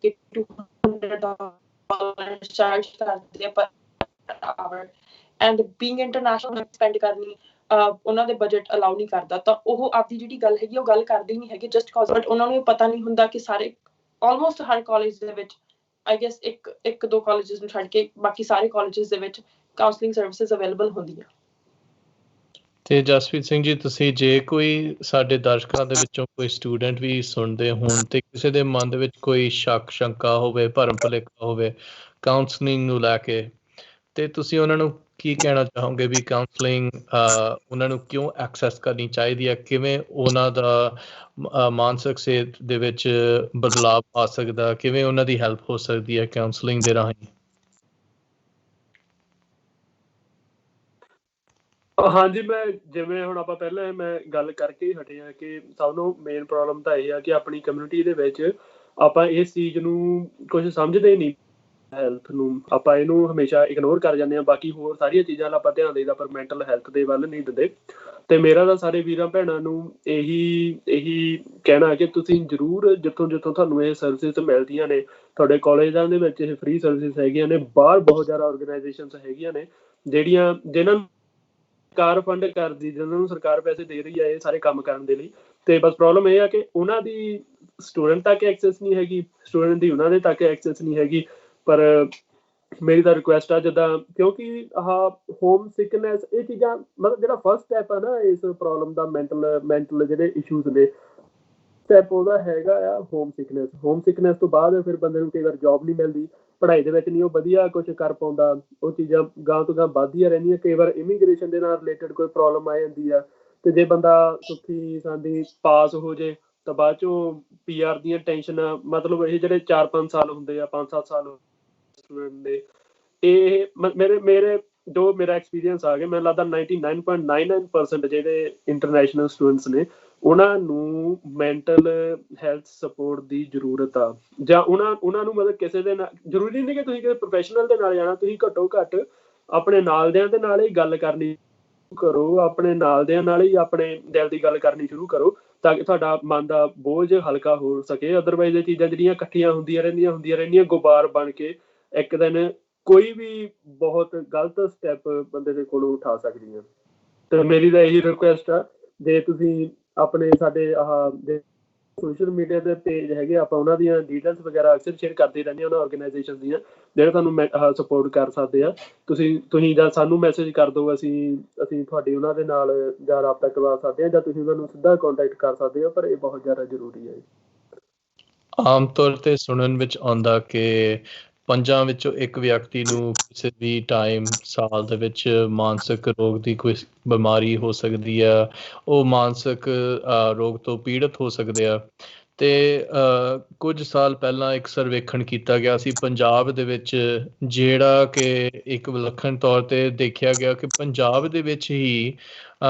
ਕੇ $200 ਚਾਰਜ ਕਰਦੇ ਆ per hour and being international spend ਕਰਨੀ ਉਹਨਾਂ ਦੇ ਬਜਟ ਅਲਾਉ ਨਹੀਂ ਕਰਦਾ ਤਾਂ ਉਹ ਆਪਦੀ ਜਿਹੜੀ ਗੱਲ ਹੈਗੀ ਉਹ ਗੱਲ ਕਰਦੇ ਨਹੀਂ ਹੈਗੇ ਜਸਟ ਕਾਜ਼ ਬਟ ਉਹਨਾਂ ਨੂੰ ਇਹ ਪਤਾ ਨਹੀਂ ਹੁੰਦਾ ਕਿ ਸਾਰੇ ਆਲਮੋਸਟ ਹਰ ਕਾਲਜ ਦੇ ਵਿੱਚ ਆਈ ਗੈਸ ਇੱਕ ਦੋ ਕਾਲਜਸ ਨੂੰ ਛੱਡ ਕੇ ਬਾਕੀ ਸਾਰੇ ਕਾਲਜਸ ਦੇ ਵਿੱਚ ਕਾਉਂਸਲਿੰਗ ਸਰਵਿਸਿਜ਼ ਅਵੇਲੇਬਲ ਹੁੰਦੀਆਂ। ਤੇ ਜਸਪ੍ਰੀਤ ਸਿੰਘ ਜੀ ਤੁਸੀਂ ਜੇ ਕੋਈ ਸਾਡੇ ਦਰਸ਼ਕਾਂ ਦੇ ਵਿੱਚੋਂ ਕੋਈ ਸਟੂਡੈਂਟ ਵੀ ਸੁਣਦੇ ਹੋਣ ਤੇ ਕਿਸੇ ਦੇ ਮਨ ਦੇ ਵਿੱਚ ਕੋਈ ਸ਼ੱਕ ਸ਼ੰਕਾ ਹੋਵੇ ਭਰਮ ਭੁਲੇਖਾ ਹੋਵੇ ਕਾਉਂਸਲਿੰਗ ਨੂੰ ਲੈ ਕੇ ਤੇ ਤੁਸੀਂ ਉਹਨਾਂ ਨੂੰ ਕੀ ਕਹਿਣਾ ਚਾਹੋਗੇ ਵੀ ਕਾਉਂਸਲਿੰਗ ਉਹਨਾਂ ਨੂੰ ਕਿਉਂ ਐਕਸੈਸ ਕਰਨੀ ਚਾਹੀਦੀ ਹੈ ਕਿਵੇਂ ਉਹਨਾਂ ਦਾ ਮਾਨਸਿਕ ਸਿਹਤ ਦੇ ਵਿੱਚ ਬਦਲਾਵ ਆ ਸਕਦਾ ਕਿਵੇਂ ਉਹਨਾਂ ਦੀ ਹੈਲਪ ਹੋ ਸਕਦੀ ਹੈ ਕਾਉਂਸਲਿੰਗ ਦੇ ਰਾਹੀਂ? ਹਾਂਜੀ, ਮੈਂ ਜਿਵੇਂ ਹੁਣ ਆਪਾਂ ਪਹਿਲਾਂ ਮੈਂ ਗੱਲ ਕਰਕੇ ਹੀ ਹਟੇ ਹਾਂ ਕਿ ਸਭ ਨੂੰ ਮੇਨ ਪ੍ਰੋਬਲਮ ਤਾਂ ਇਹ ਆ ਕਿ ਆਪਣੀ ਕਮਿਊਨਿਟੀ ਦੇ ਵਿੱਚ ਆਪਾਂ ਇਸ ਚੀਜ਼ ਨੂੰ ਕੁਝ ਸਮਝਦੇ ਨਹੀਂ। ਹੈਲਥ ਨੂੰ ਆਪਾਂ ਇਹਨੂੰ ਹਮੇਸ਼ਾ ਇਗਨੋਰ ਕਰ ਜਾਂਦੇ ਹਾਂ, ਬਾਕੀ ਹੋਰ ਸਾਰੀਆਂ ਚੀਜ਼ਾਂ ਵੱਲ ਆਪਾਂ ਧਿਆਨ ਦੇਈਦਾ ਪਰ ਮੈਂਟਲ ਹੈਲਥ ਦੇ ਵੱਲ ਨਹੀਂ ਦਿੰਦੇ। ਤੇ ਮੇਰਾ ਤਾਂ ਸਾਰੇ ਵੀਰਾਂ ਭੈਣਾਂ ਨੂੰ ਇਹੀ ਕਹਿਣਾ ਕਿ ਤੁਸੀਂ ਜ਼ਰੂਰ ਜਿੱਥੋਂ ਤੁਹਾਨੂੰ ਇਹ ਸਰਵਿਸਿਜ਼ ਮਿਲਦੀਆਂ ਨੇ, ਤੁਹਾਡੇ ਕਾਲਜਾਂ ਦੇ ਵਿੱਚ ਇਹ ਫ੍ਰੀ ਸਰਵਿਸਿਜ਼ ਹੈਗੀਆਂ ਨੇ, ਬਾਹਰ ਬਹੁਤ ਜ਼ਿਆਦਾ ਆਰਗੇਨਾਈਜੇਸ਼ਨਸ ਹੈਗੀਆਂ ਨੇ ਜਿਨ੍ਹਾਂ ਨੂੰ ਸਰਕਾਰ ਫੰਡ ਕਰਦੀ, ਜਿਹਨਾਂ ਨੂੰ ਸਰਕਾਰ ਪੈਸੇ ਦੇ ਰਹੀ ਹੈ ਇਹ ਸਾਰੇ ਕੰਮ ਕਰਨ ਦੇ ਲਈ। ਤੇ ਬਸ ਪ੍ਰੋਬਲਮ ਇਹ ਆ ਕਿ ਉਹਨਾਂ ਦੀ ਸਟੂਡੈਂਟ ਤੱਕ ਐਕਸੈਸ ਨਹੀਂ ਹੈਗੀ, ਸਟੂਡੈਂਟ ਦੀ ਉਹਨਾਂ ਦੇ ਤੱਕ ਐਕਸੈਸ ਨਹੀਂ ਹੈਗੀ। ਪਰ ਮੇਰੀ ਤਾਂ ਰਿਕੁਐਸਟ ਆ, ਜਿੱਦਾਂ ਕਿਉਂਕਿ ਆਹ ਹੋਮ ਸਿਕਨੈਸ ਇਹ ਚੀਜ਼ਾਂ ਮਤਲਬ ਜਿਹੜਾ ਫਸਟ ਸਟੈਪ ਆ ਨਾ ਇਸ ਪ੍ਰੋਬਲਮ ਦਾ, ਮੈਂਟਲ ਜਿਹੜੇ ਇਸ਼ੂਜ਼ ਨੇ, ਸਟੈਪ ਉਹਦਾ ਹੈਗਾ ਆ ਹੋਮ ਸਿਕਨੈਸ ਤੋਂ ਬਾਅਦ ਫਿਰ ਬੰਦੇ ਨੂੰ ਕਈ ਵਾਰ ਜੋਬ ਨਹੀਂ ਮਿਲਦੀ, ਪੜ੍ਹਾਈ ਦੇ ਵਿੱਚ ਨਹੀਂ ਉਹ ਵਧੀਆ ਕੁਝ ਕਰ ਪਾਉਂਦਾ, ਉਹ ਚੀਜ਼ਾਂ ਗਾਂ ਤੋਂ ਗਾਂ ਵੱਧਦੀਆਂ ਰਹਿੰਦੀਆਂ। ਕਈ ਵਾਰ ਇਮੀਗ੍ਰੇਸ਼ਨ ਦੇ ਨਾਲ ਰਿਲੇਟਡ ਕੋਈ ਪ੍ਰੋਬਲਮ ਆ ਜਾਂਦੀ ਆ, ਤੇ ਜੇ ਬੰਦਾ ਸੁੱਖੀ ਸਾਂਦੀ ਪਾਸ ਹੋ ਜੇ ਤਾਂ ਬਾਅਦ ਚੋਂ PR ਦੀਆਂ ਟੈਨਸ਼ਨਾਂ, ਮਤਲਬ ਇਹ ਜਿਹੜੇ 4-5 ਸਾਲ ਹੁੰਦੇ ਆ, 5-7 ਸਾਲ ਸਟੂਡੈਂਟ ਦੇ, ਇਹ ਮੇਰੇ ਜੋ ਮੇਰਾ ਐਕਸਪੀਰੀਅੰਸ ਆ ਗਿਆ, ਮੈਨੂੰ ਲੱਗਦਾ 99.99% ਜਿਹੜੇ ਇੰਟਰਨੈਸ਼ਨਲ ਸਟੂਡੈਂਟਸ ਨੇ ਉਹਨਾਂ ਨੂੰ ਮੈਂਟਲ ਹੈਲਥ ਸਪੋਰਟ ਦੀ ਜ਼ਰੂਰਤ ਆ। ਜਾਂ ਉਹਨਾਂ ਨੂੰ ਮਤਲਬ ਕਿਸੇ ਦੇ ਨਾਲ ਜ਼ਰੂਰੀ ਨਹੀਂ ਕਿ ਤੁਸੀਂ ਕਿਸੇ ਪ੍ਰੋਫੈਸ਼ਨਲ ਦੇ ਨਾਲ ਜਾਣਾ, ਤੁਸੀਂ ਘੱਟੋ ਘੱਟ ਆਪਣੇ ਨਾਲਦਿਆਂ ਦੇ ਨਾਲ ਹੀ ਗੱਲ ਕਰਨੀ ਕਰੋ, ਆਪਣੇ ਨਾਲਦਿਆਂ ਨਾਲ ਹੀ ਆਪਣੇ ਦਿਲ ਦੀ ਗੱਲ ਕਰਨੀ ਸ਼ੁਰੂ ਕਰੋ ਤਾਂ ਕਿ ਤੁਹਾਡਾ ਮਨ ਦਾ ਬੋਝ ਹਲਕਾ ਹੋ ਸਕੇ। ਅਦਰਵਾਈਜ਼ ਇਹ ਚੀਜ਼ਾਂ ਜਿਹੜੀਆਂ ਇਕੱਠੀਆਂ ਹੁੰਦੀਆਂ ਰਹਿੰਦੀਆਂ ਗੁਬਾਰ ਬਣ ਕੇ ਇੱਕ ਦਿਨ ਕੋਈ ਵੀ ਬਹੁਤ ਗਲਤ ਸਟੈਪ ਬੰਦੇ ਦੇ ਕੋਲੋਂ ਉਠਾ ਸਕਦੀਆਂ। ਤੇ ਮੇਰੀ ਤਾਂ ਇਹੀ ਰਿਕੁਐਸਟ ਆ, ਜੇ ਤੁਸੀਂ ਆਪਣੇ ਸਾਡੇ ਸੋਸ਼ਲ ਮੀਡੀਆ ਦੇ ਪੇਜ ਹੈਗੇ, ਆਪਾਂ ਉਹਨਾਂ ਦੀਆਂ ਡਿਟੇਲਸ ਵਗੈਰਾ ਅਕਸਰ ਸ਼ੇਅਰ ਕਰਦੇ ਰਹਿੰਦੇ ਹਾਂ ਉਹਨਾਂ ਆਰਗੇਨਾਈਜੇਸ਼ਨ ਦੀਆਂ ਜਿਹੜੇ ਤੁਹਾਨੂੰ ਸਪੋਰਟ ਕਰ ਸਕਦੇ ਆ। ਤੁਸੀਂ ਜਾਂ ਸਾਨੂੰ ਮੈਸੇਜ ਕਰ ਦਿਓ, ਅਸੀਂ ਤੁਹਾਡੀ ਉਹਨਾਂ ਦੇ ਨਾਲ ਜਾਂ ਰਾਬਤਾ ਕਰਵਾ ਸਕਦੇ ਹਾਂ, ਜਾਂ ਤੁਸੀਂ ਉਹਨਾਂ ਨੂੰ ਸਿੱਧਾ ਕੰਟੈਕਟ ਕਰ ਸਕਦੇ ਹੋ। ਪਰ ਇਹ ਬਹੁਤ ਜ਼ਿਆਦਾ ਜ਼ਰੂਰੀ ਹੈ। ਆਮ ਤੌਰ ਤੇ ਸੁਣਨ ਵਿੱਚ ਆਉਂਦਾ ਕਿ 5 ਵਿੱਚੋਂ 1 ਵਿਅਕਤੀ ਨੂੰ ਕਿਸੇ ਵੀ ਟਾਈਮ ਸਾਲ ਦੇ ਵਿੱਚ ਮਾਨਸਿਕ ਰੋਗ ਦੀ ਕੋਈ ਬਿਮਾਰੀ ਹੋ ਸਕਦੀ ਆ, ਉਹ ਮਾਨਸਿਕ ਰੋਗ ਤੋਂ ਪੀੜਤ ਹੋ ਸਕਦੇ ਆ। ਤੇ ਕੁਝ ਸਾਲ ਪਹਿਲਾਂ ਇੱਕ ਸਰਵੇਖਣ ਕੀਤਾ ਗਿਆ ਸੀ ਪੰਜਾਬ ਦੇ ਵਿੱਚ, ਜਿਹੜਾ ਕਿ ਇੱਕ ਵਿਲੱਖਣ ਤੌਰ ਤੇ ਦੇਖਿਆ ਗਿਆ ਕਿ ਪੰਜਾਬ ਦੇ ਵਿੱਚ ਹੀ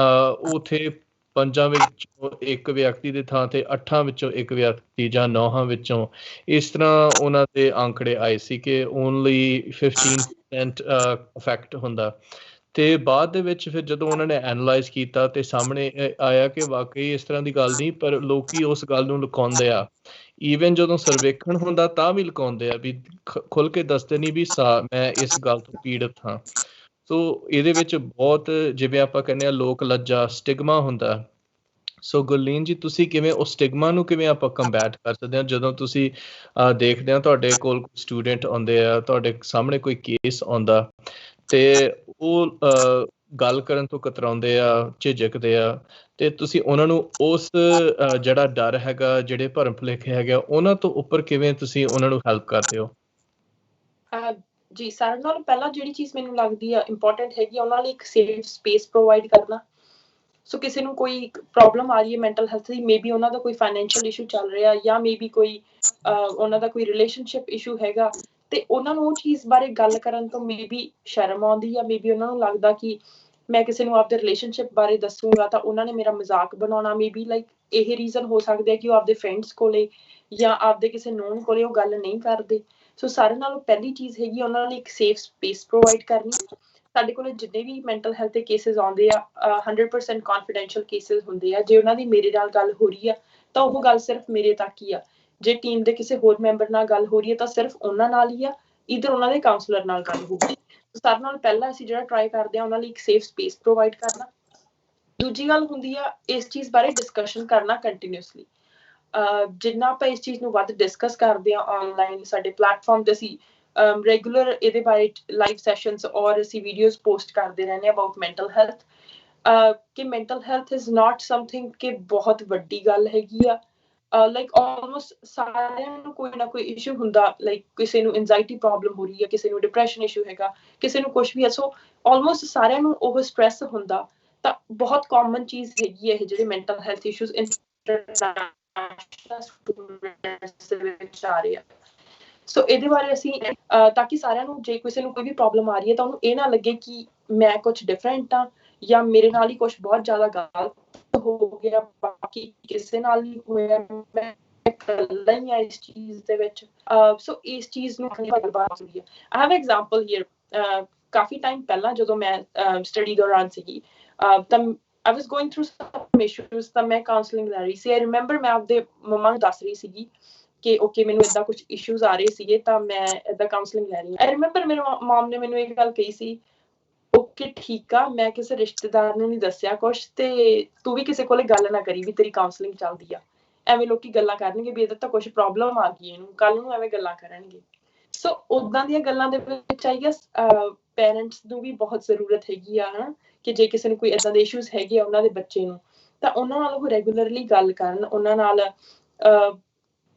ਉੱਥੇ 5 ਵਿੱਚੋਂ 1 ਵਿਅਕਤੀ ਦੇ ਥਾਂ ਤੇ 8 ਵਿੱਚੋਂ 1 ਵਿਅਕਤੀ ਜਾਂ 9 ਵਿੱਚੋਂ ਇਸ ਤਰ੍ਹਾਂ ਉਹਨਾਂ ਦੇ ਅੰਕੜੇ ਆਏ ਸੀ ਕਿ ਓਨਲੀ 15% ਇਫੈਕਟ ਹੁੰਦਾ। ਤੇ ਬਾਅਦ ਦੇ ਵਿੱਚ ਫਿਰ ਜਦੋਂ ਉਹਨਾਂ ਨੇ ਐਨਾਲਾਈਜ਼ ਕੀਤਾ ਤੇ ਸਾਹਮਣੇ ਆਇਆ ਕਿ ਵਾਕਈ ਇਸ ਤਰ੍ਹਾਂ ਦੀ ਗੱਲ ਨਹੀਂ, ਪਰ ਲੋਕੀ ਉਸ ਗੱਲ ਨੂੰ ਲੁਕਾਉਂਦੇ ਆ। ਈਵਨ ਜਦੋਂ ਸਰਵੇਖਣ ਹੁੰਦਾ ਤਾਂ ਵੀ ਲੁਕਾਉਂਦੇ ਆ, ਵੀ ਖੁੱਲ ਕੇ ਦੱਸਦੇ ਨਹੀਂ ਵੀ ਮੈਂ ਇਸ ਗੱਲ ਤੋਂ ਪੀੜਤ ਹਾਂ। ਸੋ ਇਹਦੇ ਵਿੱਚ ਬਹੁਤ, ਜਿਵੇਂ ਆਪਾਂ ਕਹਿੰਦੇ ਹਾਂ, ਲੋਕ ਲੱਜਾ, ਸਟਿਗਮਾ ਹੁੰਦਾ। ਸੋ ਗੁਰਲੀਨ ਜੀ, ਤੁਸੀਂ ਕਿਵੇਂ ਉਸ ਸਟਿਗਮਾ ਨੂੰ ਕਿਵੇਂ ਆਪਾਂ ਕੰਬੈਟ ਕਰ ਸਕਦੇ ਹਾਂ ਜਦੋਂ ਤੁਸੀਂ ਦੇਖਦੇ ਹੋ ਤੁਹਾਡੇ ਕੋਲ ਸਟੂਡੈਂਟ ਆਉਂਦੇ ਆ, ਤੁਹਾਡੇ ਸਾਹਮਣੇ ਕੋਈ ਕੇਸ ਆਉਂਦਾ ਤੇ ਉਹ ਗੱਲ ਕਰਨ ਤੋਂ ਕਤਰਾਉਂਦੇ ਆ, ਝਿਜਕਦੇ ਆ, ਤੇ ਤੁਸੀਂ ਉਹਨਾਂ ਨੂੰ ਉਸ ਜਿਹੜਾ ਡਰ ਹੈਗਾ, ਜਿਹੜੇ ਭਰਮ ਭੁਲੇਖੇ ਹੈਗੇ, ਉਹਨਾਂ ਤੋਂ ਉੱਪਰ ਕਿਵੇਂ ਤੁਸੀਂ ਉਹਨਾਂ ਨੂੰ ਹੈਲਪ ਕਰਦੇ ਹੋ? ਜੀ, ਸਾਰਿਆਂ ਨਾਲੋਂ ਪਹਿਲਾਂ ਜਿਹੜੀ ਚੀਜ਼ ਮੈਨੂੰ ਲੱਗਦੀ ਆ ਇੰਪੋਰਟੈਂਟ ਹੈਗੀ, ਉਹਨਾਂ ਲਈ ਇੱਕ ਸੇਫ ਸਪੇਸ ਪ੍ਰੋਵਾਈਡ ਕਰਨਾ। ਸੋ ਕਿਸੇ ਨੂੰ ਕੋਈ ਪ੍ਰੋਬਲਮ ਆ ਰਹੀ ਹੈ ਮੈਂਟਲ ਹੈਲਥ ਦੀ, ਮੇਬੀ ਉਹਨਾਂ ਦਾ ਕੋਈ ਫਾਈਨੈਂਸ਼ੀਅਲ ਇਸ਼ੂ ਚੱਲ ਰਿਹਾ, ਜਾਂ ਮੇਬੀ ਕੋਈ ਉਹਨਾਂ ਦਾ ਕੋਈ ਰਿਲੇਸ਼ਨਸ਼ਿਪ ਇਸ਼ੂ ਹੈਗਾ, ਤੇ ਉਹਨਾਂ ਨੂੰ ਉਹ ਚੀਜ਼ ਬਾਰੇ ਗੱਲ ਕਰਨ ਤੋਂ ਮੇਬੀ ਸ਼ਰਮ ਆਉਂਦੀ, ਜਾਂ ਮੇਬੀ ਉਹਨਾਂ ਨੂੰ ਲੱਗਦਾ ਕਿ ਮੈਂ ਕਿਸੇ ਨੂੰ ਆਪਦੇ ਰਿਲੇਸ਼ਨਸ਼ਿਪ ਬਾਰੇ ਦੱਸੂਗਾ ਤਾਂ ਉਹਨਾਂ ਨੇ ਮੇਰਾ ਮਜ਼ਾਕ ਬਣਾਉਣਾ। ਮੇਬੀ ਲਾਈਕ ਇਹ ਰੀਜ਼ਨ ਹੋ ਸਕਦੇ ਆ ਕਿ ਉਹ ਆਪਦੇ ਫਰੈਂਡਸ ਕੋਲੇ ਜਾਂ ਆਪਦੇ ਕਿਸੇ ਨੋਨ ਕੋਲੇ ਉਹ ਗੱਲ ਨਹੀਂ ਕਰਦੇ। ਸੋ ਸਾਰਿਆਂ ਨਾਲੋਂ ਪਹਿਲੀ ਚੀਜ਼ ਹੈਗੀ ਉਹਨਾਂ ਲਈ ਇੱਕ ਸੇਫ ਸਪੇਸ ਪ੍ਰੋਵਾਈਡ ਕਰਨੀ। ਸਾਡੇ ਕੋਲ ਜਿੰਨੇ ਵੀ ਮੈਂਟਲ ਹੈਲਥ ਦੇ ਕੇਸਿਸ ਆਉਂਦੇ ਆ, 100% ਕੌਨਫੀਡੈਂਸ਼ੀਅਲ ਕੇਸਿਸ ਹੁੰਦੇ ਆ। ਜੇ ਉਹਨਾਂ ਦੀ ਮੇਰੇ ਨਾਲ ਗੱਲ ਹੋ ਰਹੀ ਆ ਤਾਂ ਉਹ ਗੱਲ ਸਿਰਫ ਮੇਰੇ ਤੱਕ ਹੀ ਆ। ਜੇ ਟੀਮ ਦੇ ਕਿਸੇ ਹੋਰ ਮੈਂਬਰ ਨਾਲ ਗੱਲ ਹੋ ਰਹੀ ਹੈ ਤਾਂ ਸਿਰਫ ਉਹਨਾਂ ਨਾਲ ਹੀ ਆ, ਇੱਧਰ ਉਹਨਾਂ ਦੇ ਕਾਉਂਸਲਰ ਨਾਲ ਗੱਲ ਹੋਊਗੀ। ਸਾਰਿਆਂ ਨਾਲ ਪਹਿਲਾਂ ਅਸੀਂ ਜਿਹੜਾ ਟਰਾਈ ਕਰਦੇ ਹਾਂ ਉਹਨਾਂ ਲਈ ਇੱਕ ਸੇਫ ਸਪੇਸ ਪ੍ਰੋਵਾਈਡ ਕਰਨਾ। ਦੂਜੀ ਗੱਲ ਹੁੰਦੀ ਆ ਇਸ ਚੀਜ਼ ਬਾਰੇ ਡਿਸਕਸ਼ਨ ਕਰਨਾ ਕੰਟੀਨਿਊਸਲੀ। ਜਿੰਨਾ ਆਪਾਂ ਇਸ ਚੀਜ਼ ਨੂੰ ਵੱਧ ਡਿਸਕਸ ਕਰਦੇ ਹਾਂ ਆਨਲਾਈਨ, ਸਾਡੇ ਪਲੇਟਫਾਰਮ ਤੇ ਅਸੀਂ ਰੈਗੂਲਰ ਇਹਦੇ ਬਾਰੇ ਲਾਈਵ ਸੈਸ਼ਨਸ ਔਰ ਅਸੀਂ ਵੀਡੀਓਜ਼ ਪੋਸਟ ਕਰਦੇ ਰਹਿੰਦੇ ਹਾਂ ਅਬਾਊਟ ਮੈਂਟਲ ਹੈਲਥ, ਕਿ mental health is not something ਕਿ ਬਹੁਤ ਵੱਡੀ ਗੱਲ ਹੈਗੀ ਆ। ਲਾਈਕ ਆਲਮੋਸਟ ਸਾਰਿਆਂ ਨੂੰ ਕੋਈ ਨਾ ਕੋਈ ਇਸ਼ੂ ਹੁੰਦਾ, ਲਾਈਕ ਕਿਸੇ ਨੂੰ ਐਂਜ਼ਾਈਟੀ ਪ੍ਰੋਬਲਮ ਹੋ ਰਹੀ ਹੈ, ਕਿਸੇ ਨੂੰ ਡਿਪਰੈਸ਼ਨ ਇਸ਼ੂ ਹੈਗਾ, ਕਿਸੇ ਨੂੰ ਕੁਛ ਵੀ ਹੈ। ਸੋ ਆਲਮੋਸਟ ਸਾਰਿਆਂ ਨੂੰ ਉਹ ਸਟ੍ਰੈਸ ਹੁੰਦਾ, ਤਾਂ ਬਹੁਤ ਕਾਮਨ ਚੀਜ਼ ਹੈਗੀ ਹੈ ਇਹ ਜਿਹੜੇ ਮੈਂਟਲ ਹੈਲਥ ਇਸ਼ੂਜ਼ ਆ ਰਹੇ ਆ। ਸੋ ਇਹਦੇ ਬਾਰੇ ਅਸੀਂ ਤਾਂ ਕਿ ਸਾਰਿਆਂ ਨੂੰ, ਜੇ ਕਿਸੇ ਨੂੰ ਕੋਈ ਵੀ ਪ੍ਰੋਬਲਮ ਆ ਰਹੀ ਹੈ ਤਾਂ ਉਹਨੂੰ ਇਹ ਨਾ ਲੱਗੇ ਕਿ ਮੈਂ ਕੁਛ ਡਿਫਰੈਂਟ ਹਾਂ ਜਾਂ ਮੇਰੇ ਨਾਲ ਹੀ ਕੁਛ ਬਹੁਤ ਜ਼ਿਆਦਾ ਗਲਤ ਹੋ ਗਿਆ, ਬਾਕੀ ਕਿਸੇ ਨਾਲ ਨਹੀਂ ਹੋਇਆ, ਮੈਂ ਇਕੱਲਾ ਹੀ ਆ ਇਸ ਚੀਜ਼ ਦੇ ਵਿੱਚ। ਸੋ ਇਸ ਚੀਜ਼ ਨੂੰ ਗੱਲਬਾਤ ਹੋਈ ਹੈ। I have example here. ਕਾਫੀ ਟਾਈਮ ਪਹਿਲਾਂ ਜਦੋਂ ਮੈਂ ਸਟੱਡੀ ਦੌਰਾਨ ਸੀਗੀ, ਤਾਂ I was going through some issues, ਤਾਂ ਮੈਂ ਕਾਉਂਸਲਿੰਗ ਲੈ ਰਹੀ ਸੀ। I remember ਮੈਂ ਆਪਦੇ ਮੰਮਾ ਨੂੰ ਦੱਸ ਰਹੀ ਸੀਗੀ ਕਿ ਓਕੇ ਮੈਨੂੰ ਏਦਾਂ ਕੁਝ ਇਸ਼ੂਜ਼ ਆ ਰਹੇ ਸੀਗੇ, ਤਾਂ ਮੈਂ ਏਦਾਂ ਕਾਉਂਸਲਿੰਗ ਲੈ ਰਹੀ ਹਾਂ। I remember ਮੇਰੇ ਮਮ ਨੇ ਮੈਨੂੰ ਇਹ ਗੱਲ ਕਹੀ ਸੀ, ਓਕੇ ਠੀਕ ਆ, ਮੈਂ ਕਿਸੇ ਰਿਸ਼ਤੇਦਾਰ ਨੂੰ ਨਹੀਂ ਦੱਸਿਆ ਕੁਛ, ਤੇ ਤੂੰ ਵੀ ਕਿਸੇ ਕੋਲੇ ਗੱਲ ਨਾ ਕਰੀ ਵੀ ਤੇਰੀ ਕਾਉਂਸਲਿੰਗ ਚੱਲਦੀ ਆ। ਐਵੇਂ ਲੋਕੀ ਗੱਲਾਂ ਕਰਨਗੇ ਵੀ ਇਹਦਾ ਤਾਂ ਕੁਛ ਪ੍ਰੋਬਲਮ ਆ ਗਈ ਇਹਨੂੰ, ਕੱਲ ਨੂੰ ਐਵੇਂ ਗੱਲਾਂ ਕਰਨਗੇ। ਸੋ ਉਦਾਂ ਦੀਆਂ ਗੱਲਾਂ ਦੇ ਵਿੱਚ ਆਈ ਗੈਸ ਪੇਰੈਂਟਸ ਨੂੰ ਵੀ ਬਹੁਤ ਜ਼ਰੂਰਤ ਹੈਗੀ ਆ ਹਨਾ, ਕਿ ਜੇ ਕਿਸੇ ਨੂੰ ਕੋਈ ਏਦਾਂ ਦੇ ਇਸ਼ੂਜ਼ ਹੈਗੇ ਆ ਉਹਨਾਂ ਦੇ ਬੱਚੇ ਨੂੰ, ਤਾਂ ਉਹਨਾਂ ਨਾਲ ਉਹ ਰੈਗੂਲਰਲੀ ਗੱਲ ਕਰਨ, ਉਹਨਾਂ ਨਾਲ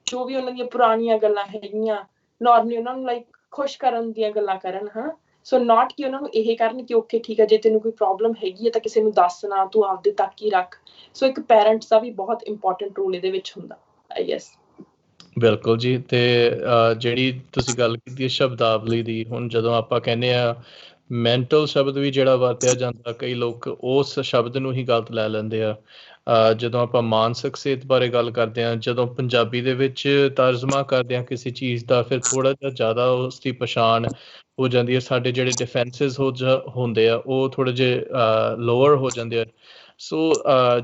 ਜੋ ਵੀ ਉਹਨਾਂ ਦੀਆਂ ਪੁਰਾਣੀਆਂ ਗੱਲਾਂ ਹੈਗੀਆਂ ਨਾਰਮਲੀ ਉਹਨਾਂ ਨੂੰ ਲਾਈਕ ਖੁਸ਼ ਕਰਨ ਦੀਆਂ ਗੱਲਾਂ ਕਰਨ ਹਾਂ। ਸੋ ਨਾਟ ਕਿ ਉਹਨਾਂ ਨੂੰ ਇਹ ਕਰਨ ਕਿ ਓਕੇ ਠੀਕ ਹੈ ਜੇ ਤੈਨੂੰ ਕੋਈ ਪ੍ਰੋਬਲਮ ਹੈਗੀ ਹੈ ਤਾਂ ਕਿਸੇ ਨੂੰ ਦੱਸ ਨਾ, ਤੂੰ ਆਪਦੇ ਤੱਕ ਹੀ ਰੱਖ। ਸੋ ਇੱਕ ਪੈਰੈਂਟਸ ਦਾ ਵੀ ਬਹੁਤ ਇੰਪੋਰਟੈਂਟ ਰੋਲ ਇਹਦੇ ਵਿੱਚ ਹੁੰਦਾ ਆਈ ਗੈਸ। ਬਿਲਕੁਲ ਜੀ। ਤੇ ਜਿਹੜੀ ਤੁਸੀਂ ਗੱਲ ਕੀਤੀ ਸ਼ਬਦਾਵਲੀ ਦੀ, ਹੁਣ ਜਦੋਂ ਆਪਾਂ ਕਹਿੰਦੇ ਆ ਮੈਂਟਲ ਸ਼ਬਦ ਵੀ ਜਿਹੜਾ ਵਰਤਿਆ ਜਾਂਦਾ, ਕਈ ਲੋਕ ਉਸ ਸ਼ਬਦ ਨੂੰ ਹੀ ਗਲਤ ਲੈ ਲੈਂਦੇ ਆ। ਜਦੋਂ ਆਪਾਂ ਮਾਨਸਿਕ ਸਿਹਤ ਬਾਰੇ ਗੱਲ ਕਰਦੇ ਹਾਂ, ਜਦੋਂ ਪੰਜਾਬੀ ਦੇ ਵਿੱਚ ਤਰਜਮਾ ਕਰਦੇ ਹਾਂ ਕਿਸੇ ਚੀਜ਼ ਦਾ, ਫਿਰ ਥੋੜਾ ਜਿਹਾ ਜ਼ਿਆਦਾ ਉਸ ਦੀ ਪਛਾਣ ਹੋ ਜਾਂਦੀ ਹੈ। ਸਾਡੇ ਜਿਹੜੇ ਡਿਫੈਂਸਿਸ ਹੁੰਦੇ ਆ ਉਹ ਥੋੜੇ ਜਿਹੇ ਲੋਅਰ ਹੋ ਜਾਂਦੇ ਆ। ਸੋ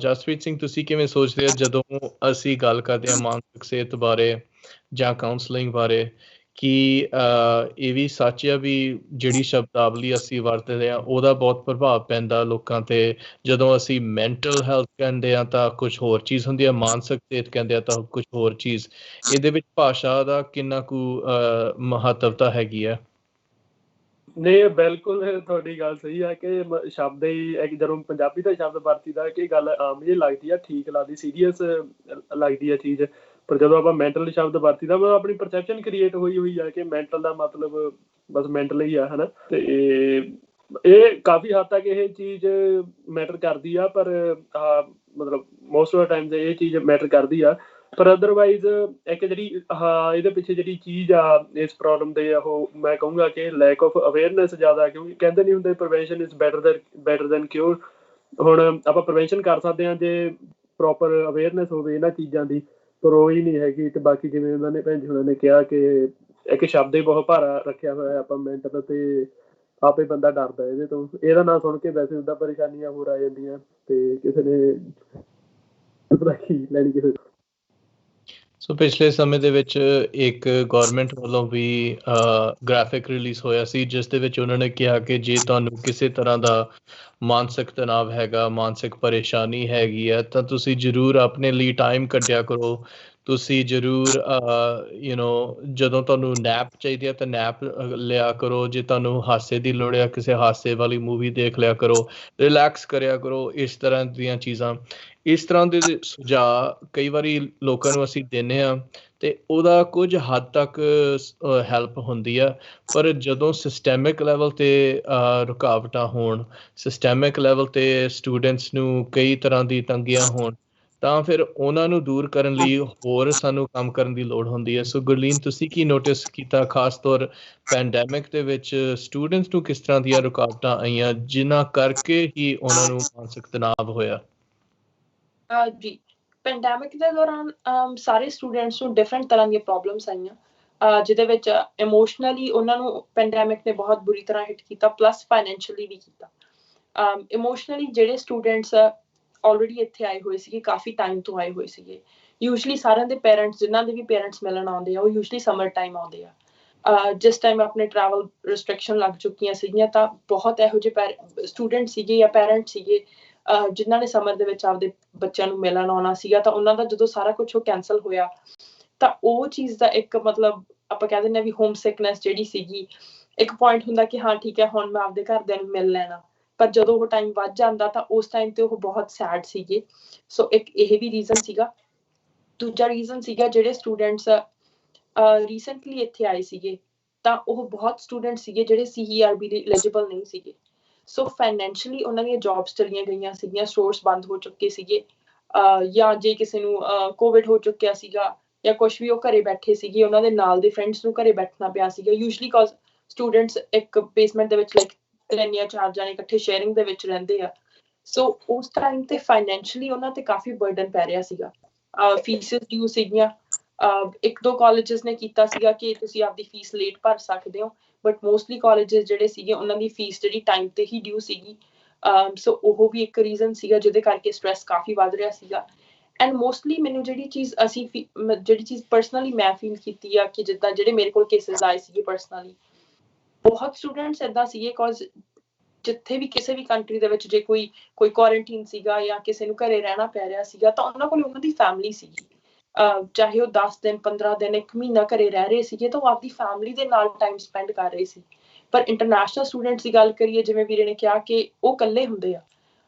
ਜਸਪ੍ਰੀਤ ਸਿੰਘ, ਤੁਸੀਂ ਕਿਵੇਂ ਸੋਚਦੇ ਆ ਜਦੋਂ ਅਸੀਂ ਗੱਲ ਕਰਦੇ ਹਾਂ ਮਾਨਸਿਕ ਸਿਹਤ ਬਾਰੇ ਜਾਂ ਕਾਉਂਸਲਿੰਗ ਬਾਰੇ, ਕਿ ਇਹ ਵੀ ਸੱਚ ਆ ਵੀ ਜਿਹੜੀ ਸ਼ਬਦਾਵਲੀ ਅਸੀਂ ਵਰਤਦੇ ਹਾਂ ਉਹਦਾ ਬਹੁਤ ਪ੍ਰਭਾਵ ਪੈਂਦਾ ਲੋਕਾਂ ਤੇ? ਜਦੋਂ ਅਸੀਂ ਮੈਂਟਲ ਹੈਲਥ ਕਹਿੰਦੇ ਆ ਤਾਂ ਕੁਝ ਹੋਰ ਚੀਜ਼ ਹੁੰਦੀ ਆ, ਮਾਨਸਿਕ ਸਿਹਤ ਕਹਿੰਦੇ ਆ ਤਾਂ ਕੁਝ ਹੋਰ ਚੀਜ਼। ਇਹਦੇ ਵਿੱਚ ਭਾਸ਼ਾ ਦਾ ਕਿੰਨਾ ਕੁ ਮਹੱਤਵਤਾ ਹੈਗੀ ਆ? ਨਹੀਂ, ਬਿਲਕੁਲ ਤੁਹਾਡੀ ਗੱਲ ਸਹੀ ਹੈ ਕਿ ਸ਼ਬਦ ਹੀ ਜਦੋਂ ਪੰਜਾਬੀ ਦਾ ਸ਼ਬਦ ਵਰਤੀਦਾ ਕਿ ਗੱਲ ਆਮ ਜਿਹੀ ਲੱਗਦੀ ਆ, ਠੀਕ ਲੱਗਦੀ, ਸੀਰੀਅਸ ਲੱਗਦੀ ਆ ਚੀਜ਼, ਪਰ ਜਦੋਂ ਆਪਾਂ ਮੈਂਟਲ ਸ਼ਬਦ ਵਰਤੀਦਾ ਉਹ ਆਪਣੀ ਪਰਸੈਪਸ਼ਨ ਕ੍ਰੀਏਟ ਹੋਈ ਆ ਕਿ ਮੈਂਟਲ ਦਾ ਮਤਲਬ ਬਸ ਮੈਂਟਲ ਹੀ ਆ ਹਨਾ। ਤੇ ਇਹ ਕਾਫੀ ਹੱਦ ਤੱਕ ਇਹ ਚੀਜ਼ ਮੈਟਰ ਕਰਦੀ ਆ, ਪਰ ਮਤਲਬ ਮੋਸਟ ਆਫ ਟਾਈਮ ਇਹ ਚੀਜ਼ ਮੈਟਰ ਕਰਦੀ ਆ। ਪਰ ਅਦਰਵਾਈਜ਼ ਇੱਕ ਜਿਹੜੀ ਇਹਦੇ ਪਿੱਛੇ ਜਿਹੜੀ ਚੀਜ਼ ਆ ਇਸ ਪ੍ਰੋਬਲਮ ਦੇ, ਉਹ ਮੈਂ ਕਹੂੰਗਾ ਕਿ ਲੈਕ ਆਫ ਅਵੇਅਰਨੈਸ ਜ਼ਿਆਦਾ, ਕਿਉਂਕਿ ਕਹਿੰਦੇ ਨਹੀਂ ਹੁੰਦੇ prevention is better than cure. ਹੁਣ ਆਪਾਂ ਪ੍ਰੀਵੈਂਸ਼ਨ ਕਰ ਸਕਦੇ ਹਾਂ ਜੇ ਪ੍ਰੋਪਰ ਅਵੇਅਰਨੈਸ ਹੋਵੇ ਇਹਨਾਂ ਚੀਜ਼ਾਂ ਦੀ, ਪਰ ਉਹ ਹੀ ਨਹੀਂ ਹੈਗੀ। ਤੇ ਬਾਕੀ ਜਿਵੇਂ ਉਹਨਾਂ ਨੇ ਭੈਣ ਜੀ ਹੋਣਾ ਨੇ ਕਿਹਾ ਕਿ ਇੱਕ ਸ਼ਬਦ ਹੀ ਬਹੁਤ ਭਾਰਾ ਰੱਖਿਆ ਹੋਇਆ ਆਪਾਂ ਮੈਂਟਲ, ਤੇ ਆਪੇ ਬੰਦਾ ਡਰਦਾ ਇਹਦੇ ਤੋਂ। ਇਹਦਾ ਨਾਂ ਸੁਣ ਕੇ ਵੈਸੇ ਉੱਦਾਂ ਪਰੇਸ਼ਾਨੀਆਂ ਹੋਰ ਆ ਜਾਂਦੀਆਂ, ਤੇ ਕਿਸੇ ਨੇ ਲੈਣੀ ਕਿਸੇ। ਸੋ ਪਿਛਲੇ ਸਮੇਂ ਦੇ ਵਿੱਚ ਇੱਕ ਗੌਰਮੈਂਟ ਵੱਲੋਂ ਵੀ ਗ੍ਰਾਫਿਕ ਰਿਲੀਜ਼ ਹੋਇਆ ਸੀ, ਜਿਸ ਦੇ ਵਿੱਚ ਉਹਨਾਂ ਨੇ ਕਿਹਾ ਕਿ ਜੇ ਤੁਹਾਨੂੰ ਕਿਸੇ ਤਰ੍ਹਾਂ ਦਾ ਮਾਨਸਿਕ ਤਣਾਅ ਹੈਗਾ, ਮਾਨਸਿਕ ਪਰੇਸ਼ਾਨੀ ਹੈਗੀ ਹੈ, ਤਾਂ ਤੁਸੀਂ ਜ਼ਰੂਰ ਆਪਣੇ ਲਈ ਟਾਈਮ ਕੱਢਿਆ ਕਰੋ। ਤੁਸੀਂ ਜ਼ਰੂਰ ਜਦੋਂ ਤੁਹਾਨੂੰ ਨੈਪ ਚਾਹੀਦੀ ਹੈ ਤਾਂ ਨੈਪ ਲਿਆ ਕਰੋ। ਜੇ ਤੁਹਾਨੂੰ ਹਾਸੇ ਦੀ ਲੋੜ ਹੈ, ਕਿਸੇ ਹਾਸੇ ਵਾਲੀ ਮੂਵੀ ਦੇਖ ਲਿਆ ਕਰੋ, ਰਿਲੈਕਸ ਕਰਿਆ ਕਰੋ। ਇਸ ਤਰ੍ਹਾਂ ਦੀਆਂ ਚੀਜ਼ਾਂ, ਇਸ ਤਰ੍ਹਾਂ ਦੇ ਸੁਝਾਅ ਕਈ ਵਾਰੀ ਲੋਕਾਂ ਨੂੰ ਅਸੀਂ ਦਿੰਦੇ ਹਾਂ ਤੇ ਉਹਦਾ ਕੁਝ ਹੱਦ ਤੱਕ ਹੈਲਪ ਹੁੰਦੀ ਆ। ਪਰ ਜਦੋਂ ਸਿਸਟੈਮਿਕ ਲੈਵਲ ਤੇ ਰੁਕਾਵਟਾਂ ਹੋਣ, ਸਿਸਟੈਮਿਕ ਲੈਵਲ ਤੇ ਸਟੂਡੈਂਟਸ ਨੂੰ ਕਈ ਤਰ੍ਹਾਂ ਦੀ ਤੰਗੀਆਂ ਹੋਣ, ਤਾਂ ਫਿਰ ਉਹਨਾਂ ਨੂੰ ਦੂਰ ਕਰਨ ਲਈ ਹੋਰ ਸਾਨੂੰ ਕੰਮ ਕਰਨ ਦੀ ਲੋੜ ਹੁੰਦੀ ਹੈ। ਸੋ ਗੁਰਲੀਨ, ਤੁਸੀਂ ਕੀ ਨੋਟਿਸ ਕੀਤਾ ਖਾਸ ਤੌਰ ਪੈਂਡੈਮਿਕ ਦੇ ਵਿੱਚ ਸਟੂਡੈਂਟਸ ਨੂੰ ਕਿਸ ਤਰ੍ਹਾਂ ਦੀਆਂ ਰੁਕਾਵਟਾਂ ਆਈਆਂ ਜਿਨ੍ਹਾਂ ਕਰਕੇ ਹੀ ਉਹਨਾਂ ਨੂੰ ਮਾਨਸਿਕ ਤਣਾਅ ਹੋਇਆ? ਜੀ, ਪੈਂਡੈਮਿਕ ਦੇ ਦੌਰਾਨ ਸਾਰੇ ਸਟੂਡੈਂਟਸ ਨੂੰ ਡਿਫਰੈਂਟ ਤਰ੍ਹਾਂ ਦੀਆਂ ਪ੍ਰੋਬਲਮਸ ਆਈਆਂ, ਜਿਹਦੇ ਵਿੱਚ ਇਮੋਸ਼ਨਲੀ ਉਹਨਾਂ ਨੂੰ ਪੈਂਡੈਮਿਕ ਨੇ ਬਹੁਤ ਬੁਰੀ ਤਰ੍ਹਾਂ ਹਿੱਟ ਕੀਤਾ, ਪਲੱਸ ਫਾਈਨੈਂਸ਼ੀਅਲੀ ਵੀ ਕੀਤਾ। ਇਮੋਸ਼ਨਲੀ ਜਿਹੜੇ ਸਟੂਡੈਂਟਸ ਆਲਰੇਡੀ ਇੱਥੇ ਆਏ ਹੋਏ ਸੀਗੇ, ਕਾਫੀ ਟਾਈਮ ਤੋਂ ਆਏ ਹੋਏ ਸੀਗੇ, ਯੂਜਲੀ ਸਾਰਿਆਂ ਦੇ ਪੇਰੈਂਟਸ, ਜਿਨ੍ਹਾਂ ਦੇ ਵੀ ਪੇਰੈਂਟਸ ਮਿਲਣ ਆਉਂਦੇ ਆ ਉਹ ਯੂਜਲੀ ਸਮਰ ਟਾਈਮ ਆਉਂਦੇ ਆ। ਜਿਸ ਟਾਈਮ ਆਪਣੇ ਟਰੈਵਲ ਰਿਸਟ੍ਰਿਕਸ਼ਨ ਲੱਗ ਚੁੱਕੀਆਂ ਸੀਗੀਆਂ, ਤਾਂ ਬਹੁਤ ਇਹੋ ਜਿਹੇ ਸਟੂਡੈਂਟ ਸੀਗੇ ਜਾਂ ਪੈਰੈਂਟ ਸੀਗੇ ਜਿਨ੍ਹਾਂ ਨੇ ਸਮਰ ਦੇ ਵਿੱਚ ਆਪਦੇ ਬੱਚਿਆਂ ਨੂੰ ਮਿਲਣ ਆਉਣਾ ਸੀਗਾ, ਤਾਂ ਉਹਨਾਂ ਦਾ ਜਦੋਂ ਸਾਰਾ ਕੁਝ ਉਹ ਕੈਂਸਲ ਹੋਇਆ, ਤਾਂ ਉਹ ਚੀਜ਼ ਦਾ ਇੱਕ ਮਤਲਬ ਆਪਾਂ ਕਹਿ ਦਿੰਦੇ ਹਾਂ ਵੀ ਹੋਮ ਸਿਕਨੈਸ ਜਿਹੜੀ ਸੀਗੀ, ਇੱਕ ਪੁਆਇੰਟ ਹੁੰਦਾ ਕਿ ਹਾਂ ਠੀਕ ਹੈ ਹੁਣ ਮੈਂ ਆਪਦੇ ਘਰਦਿਆਂ ਨੂੰ ਮਿਲ ਲੈਣਾ, ਪਰ ਜਦੋਂ ਉਹ ਟਾਈਮ ਵੱਧ ਜਾਂਦਾ ਤਾਂ ਉਸ ਟਾਈਮ ਤੇ ਉਹ ਬਹੁਤ ਸੈਡ ਸੀਗੇ। ਸੋ ਇੱਕ ਇਹ ਵੀ ਰੀਜ਼ਨ ਸੀਗਾ। ਦੂਜਾ ਰੀਜ਼ਨ ਸੀਗਾ, ਜਿਹੜੇ ਸਟੂਡੈਂਟਸ ਰੀਸੈਂਟਲੀ ਇੱਥੇ ਆਏ ਸੀਗੇ, ਤਾਂ ਉਹ ਬਹੁਤ ਸਟੂਡੈਂਟ ਸੀਗੇ ਜਿਹੜੇ CERB ਲਈ ਐਲੀਜੀਬਲ ਨਹੀਂ ਸੀਗੇ। ਸੋ ਫਾਈਨੈਂਸ਼ੀਅਲੀ ਉਹਨਾਂ ਦੀਆਂ ਜੌਬਸ ਚਲੀਆਂ ਗਈਆਂ ਸੀਗੀਆਂ, ਸਟੋਰਸ ਬੰਦ ਹੋ ਚੁੱਕੇ ਸੀਗੇ, ਜਾਂ ਜੇ ਕਿਸੇ ਨੂੰ ਕੋਵਿਡ ਹੋ ਚੁੱਕਿਆ ਸੀਗਾ ਜਾਂ ਕੁਛ ਵੀ, ਉਹ ਘਰੇ ਬੈਠੇ ਸੀਗੇ, ਉਹਨਾਂ ਦੇ ਨਾਲ ਦੇ ਫਰੈਂਡਸ ਨੂੰ ਘਰੇ ਬੈਠਣਾ ਪਿਆ ਸੀਗਾ। ਯੂਜਲੀ ਕਾਜ਼ ਸਟੂਡੈਂਟਸ ਇੱਕ ਬੇਸਮੈਂਟ ਦੇ ਵਿੱਚ ਲਾਈਕ 3 ਜਾਂ 4 ਜਾਣੇ ਇਕੱਠੇ ਸ਼ੇਅਰਿੰਗ ਦੇ ਵਿੱਚ ਰਹਿੰਦੇ ਆ, ਸੋ ਉਸ ਟਾਈਮ ਤੇ ਫਾਈਨੈਂਸ਼ੀਅਲੀ ਉਹਨਾਂ ਤੇ ਕਾਫੀ ਬਰਡਨ ਪੈ ਰਿਹਾ ਸੀਗਾ। ਫੀਸਿਸ ਡਿਊ ਸੀਗੀਆਂ। ਇੱਕ ਦੋ ਕਾਲਜਸ ਨੇ ਕੀਤਾ ਸੀਗਾ ਕਿ ਤੁਸੀਂ ਆਪਦੀ ਫੀਸ ਲੇਟ ਭਰ ਸਕਦੇ ਹੋ, ਬਟ ਮੋਸਟਲੀ ਕਾਲਜਸ ਜਿਹੜੇ ਸੀਗੇ ਉਹਨਾਂ ਦੀ ਫੀਸ ਜਿਹੜੀ ਟਾਈਮ ਤੇ ਹੀ ਡਿਊ ਸੀਗੀ। ਸੋ ਉਹ ਵੀ ਇੱਕ ਰੀਜ਼ਨ ਸੀਗਾ ਜਿਹਦੇ ਕਰਕੇ ਸਟ੍ਰੈਸ ਕਾਫੀ ਵੱਧ ਰਿਹਾ ਸੀਗਾ। ਐਂਡ ਮੋਸਟਲੀ ਮੈਨੂੰ ਜਿਹੜੀ ਚੀਜ਼ ਪਰਸਨਲੀ ਮੈਂ ਫੀਲ ਕੀਤੀ ਆ ਕਿ ਜਿੱਦਾਂ ਜਿਹੜੇ ਮੇਰੇ ਕੋਲ ਕੇਸਿਸ ਆਏ ਸੀਗੇ ਪਰਸਨਲੀ, ਬਹੁਤ ਸਟੂਡੈਂਟਸ ਏਦਾਂ ਸੀਗੇ ਕੋਜ਼ ਜਿੱਥੇ ਵੀ ਕਿਸੇ ਵੀ ਕੰਟਰੀ ਦੇ ਵਿੱਚ ਜੇ ਕੋਈ ਕੁਆਰੰਟੀਨ ਸੀਗਾ ਜਾਂ ਕਿਸੇ ਨੂੰ ਘਰੇ ਰਹਿਣਾ ਪੈ ਰਿਹਾ ਸੀਗਾ ਤਾਂ ਉਹਨਾਂ ਕੋਲ ਉਹਨਾਂ ਦੀ ਫੈਮਿਲੀ ਸੀਗੀ। ਚਾਹੇ ਉਹ 10 ਦਿਨ 15 ਦਿਨ 1 ਮਹੀਨਾ ਘਰੇ ਰਹਿ ਰਹੇ ਸੀਗੇ ਤਾਂ ਉਹ ਆਪਦੀ ਫੈਮਿਲੀ ਦੇ ਨਾਲ ਟਾਈਮ ਸਪੈਂਡ ਕਰ ਰਹੇ ਸੀ। ਪਰ ਇੰਟਰਨੈਸ਼ਨਲ ਸਟੂਡੈਂਟਸ ਦੀ ਗੱਲ ਕਰੀਏ, ਜਿਵੇਂ ਵੀਰੇ ਨੇ ਕਿਹਾ ਕਿ ਉਹ ਇਕੱਲੇ ਹੁੰਦੇ ਆ,